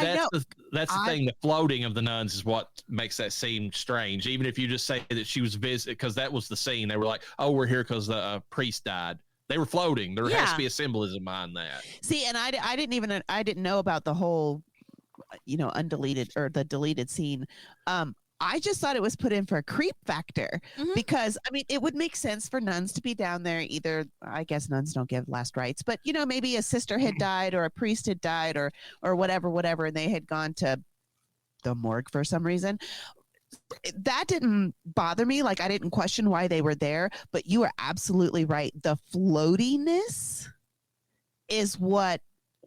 S5: Yeah. That's the thing. The floating of the nuns is what makes that seem strange. Even if you just say that she was visited, because that was the scene. They were like, "Oh, we're here because the priest died." They were floating. There has to be a symbolism behind that.
S6: See, and I didn't know about the whole, undeleted or the deleted scene. I just thought it was put in for a creep factor because, I mean, it would make sense for nuns to be down there. Either, I guess nuns don't give last rites, but, maybe a sister had died or a priest had died or whatever, and they had gone to the morgue for some reason. That didn't bother me. Like, I didn't question why they were there, but you are absolutely right. The floatiness is what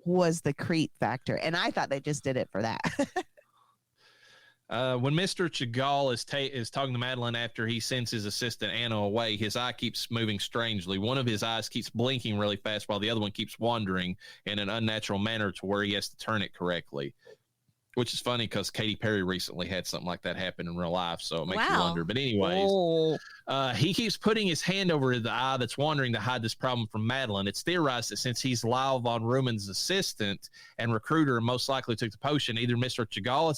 S6: was the creep factor. And I thought they just did it for that.
S5: When Mr. Chagall is talking to Madeline after he sends his assistant Anna away, his eye keeps moving strangely. One of his eyes keeps blinking really fast while the other one keeps wandering in an unnatural manner to where he has to turn it correctly. Which is funny because Katy Perry recently had something like that happen in real life, so it makes you wonder. But anyways, he keeps putting his hand over the eye that's wandering to hide this problem from Madeline. It's theorized that since he's Lyle von Rumen's assistant and recruiter and most likely took the potion, either Mr. Chagall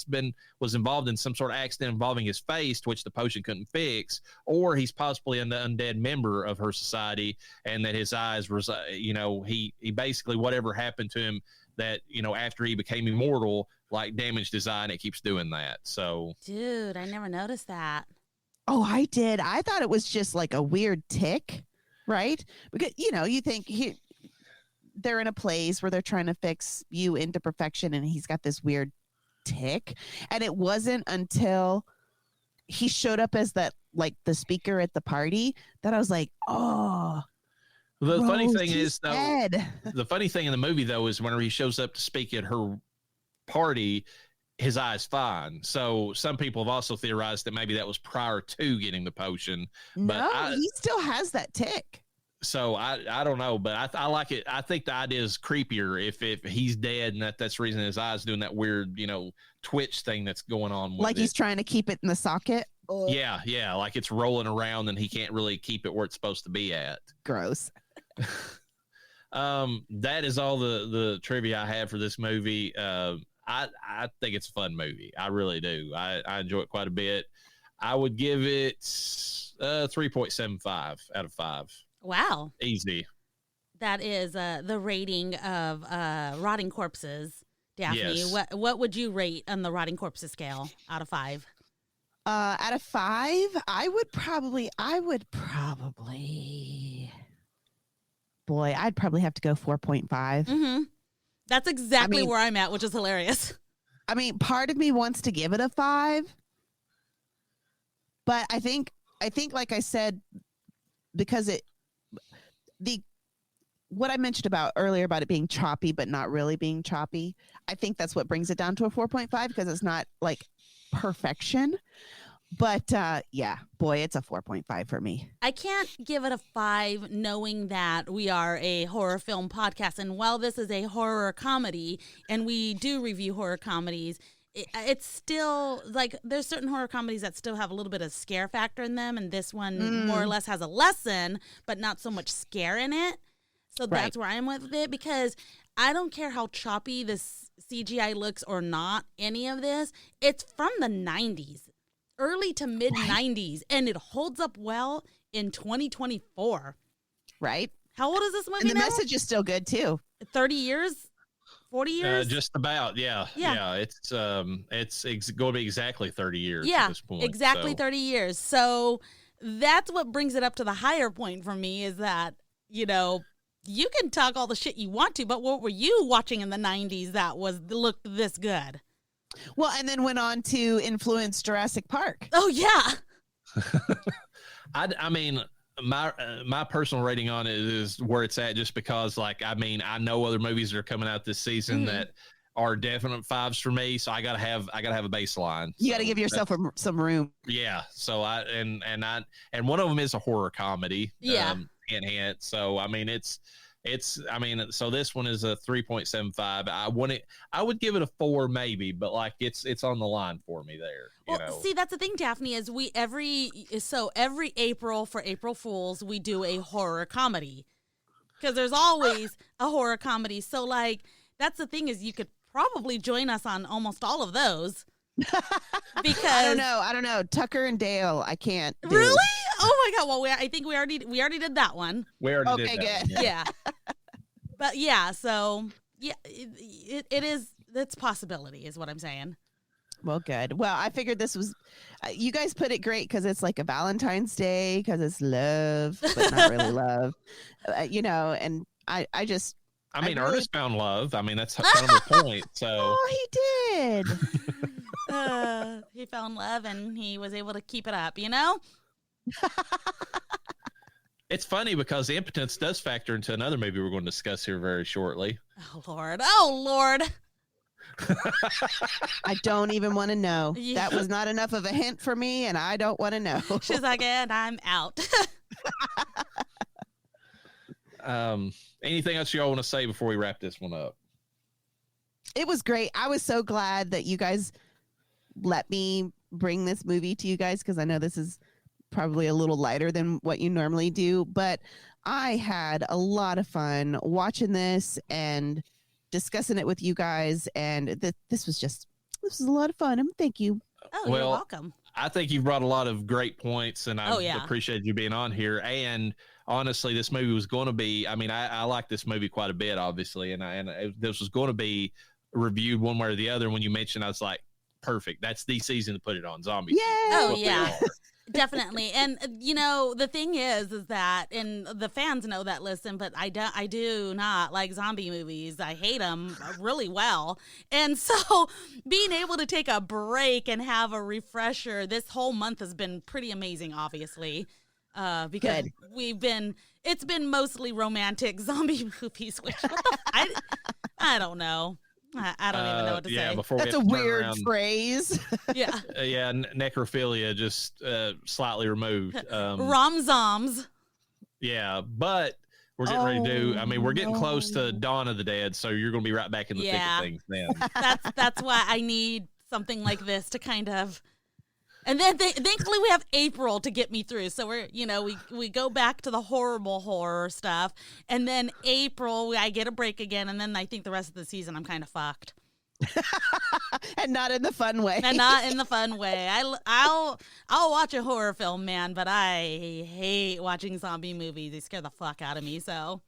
S5: was involved in some sort of accident involving his face, which the potion couldn't fix, or he's possibly an undead member of her society, and that his eyes was, he basically, whatever happened to him that, after he became immortal, like damaged his eye, and it keeps doing that. So,
S7: dude, I never noticed that.
S6: Oh, I did. I thought it was just like a weird tick, right? Because you think they're in a place where they're trying to fix you into perfection, and he's got this weird tick. And it wasn't until he showed up as the speaker at the party that I was like, oh.
S5: The funny thing is, though, the funny thing in the movie, though, is whenever he shows up to speak at her party, his eye's fine. So some people have also theorized that maybe that was prior to getting the potion. But
S6: he still has that tick.
S5: So I don't know, but I like it. I think the idea is creepier if he's dead, and that's the reason his eye's doing that weird, twitch thing that's going on. With
S6: he's trying to keep it in the socket.
S5: Yeah, like it's rolling around and he can't really keep it where it's supposed to be at.
S6: Gross.
S5: That is all the trivia I have for this movie. I think it's a fun movie. I really do. I enjoy it quite a bit. I would give it 3.75 out of 5.
S7: Wow.
S5: Easy.
S7: That is the rating of rotting corpses. Daphney,
S6: Yes.
S7: What would you rate on the rotting corpses scale out of 5?
S6: Out of 5, I would probably boy, I'd probably have to go 4.5.
S7: Mm-hmm. That's exactly where I'm at, which is hilarious.
S6: I mean, part of me wants to give it a 5, but I think like I said, because what I mentioned about earlier about it being choppy but not really being choppy, I think that's what brings it down to a 4.5 because it's not like perfection. But yeah, boy, it's a 4.5 for me.
S7: I can't give it a 5 knowing that we are a horror film podcast. And while this is a horror comedy and we do review horror comedies, it's still like there's certain horror comedies that still have a little bit of scare factor in them. And this one more or less has a lesson, but not so much scare in it. So that's where I am with it, because I don't care how choppy this CGI looks or not, any of this. It's from the 90s. Early to mid 90s, and it holds up well in 2024.
S6: Right?
S7: How old is this movie
S6: And the
S7: now?
S6: message is still good too.
S7: 30 years? 40 years?
S5: Just about, yeah. It's going to be exactly 30 years at this point.
S7: Exactly 30 years. So that's what brings it up to the higher point for me is that, you can talk all the shit you want to, but what were you watching in the 90s that looked this good?
S6: Well, and then went on to influence Jurassic Park.
S7: Oh, yeah.
S5: I mean, my personal rating on it is where it's at just because, I know other movies that are coming out this season that are definite 5s for me. So I gotta have a baseline.
S6: You got to give yourself some room.
S5: Yeah. So and one of them is a horror comedy.
S7: Yeah.
S5: Hint, hint. So I mean, so this one is a 3.75. I would give it a 4 maybe, but like it's on the line for me there.
S7: Well, see, that's the thing, Daphney, is every April for April Fools, we do a horror comedy. Because there's always a horror comedy. So, like, that's the thing, is you could probably join us on almost all of those. Because
S6: I don't know. Tucker and Dale, I can't do.
S7: Really? Oh my God. Well, I think we already did that one.
S5: We already did
S6: that
S5: good.
S6: One.
S7: Yeah. But yeah, so yeah, it's possibility is what I'm saying.
S6: Well, good. Well, I figured this was, you guys put it great because it's like a Valentine's Day, because it's love, but not really love, and I mean,
S5: Ernest found love. I mean, that's kind of the point. So.
S6: Oh, he did.
S7: He found love and he was able to keep it up,
S5: It's funny because impotence does factor into another movie we're going to discuss here very shortly.
S7: Oh, Lord.
S6: I don't even want to know. Yeah. That was not enough of a hint for me, and I don't want to know.
S7: She's like, and I'm out.
S5: Anything else y'all want to say before we wrap this one up?
S6: It was great. I was so glad that you guys let me bring this movie to you guys, because I know this is probably a little lighter than what you normally do, but I had a lot of fun watching this and discussing it with you guys, and this was a lot of fun. Thank you.
S7: Oh, you're welcome.
S5: I think you've brought a lot of great points, and I appreciate you being on here. And honestly, this movie was going to be, I mean, I like this movie quite a bit, obviously, and this was going to be reviewed one way or the other. When you mentioned, I was like, perfect. That's the season to put it on. Zombie.
S6: Yeah.
S7: Oh, yeah. Definitely. And the thing is that, and the fans know that, listen, but I do not like zombie movies. I hate them really well. And so being able to take a break and have a refresher this whole month has been pretty amazing, obviously, because it's been mostly romantic zombie movies, which I don't know. I don't even know what to say.
S6: That's a weird phrase.
S7: Yeah.
S5: Necrophilia just slightly removed.
S7: Rom Zoms.
S5: Yeah, but we're getting ready to do. I mean, we're getting close to Dawn of the Dead, so you're going to be right back in the thick of things then.
S7: That's why I need something like this to kind of. And then thankfully we have April to get me through. So we're, we go back to the horrible horror stuff. And then April, I get a break again. And then I think the rest of the season, I'm kind of fucked.
S6: And not in the fun way.
S7: And not in the fun way. I'll watch a horror film, man, but I hate watching zombie movies. They scare the fuck out of me. So.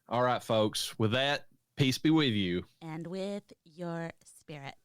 S5: All right, folks. With that, peace be with you.
S7: And with your spirit.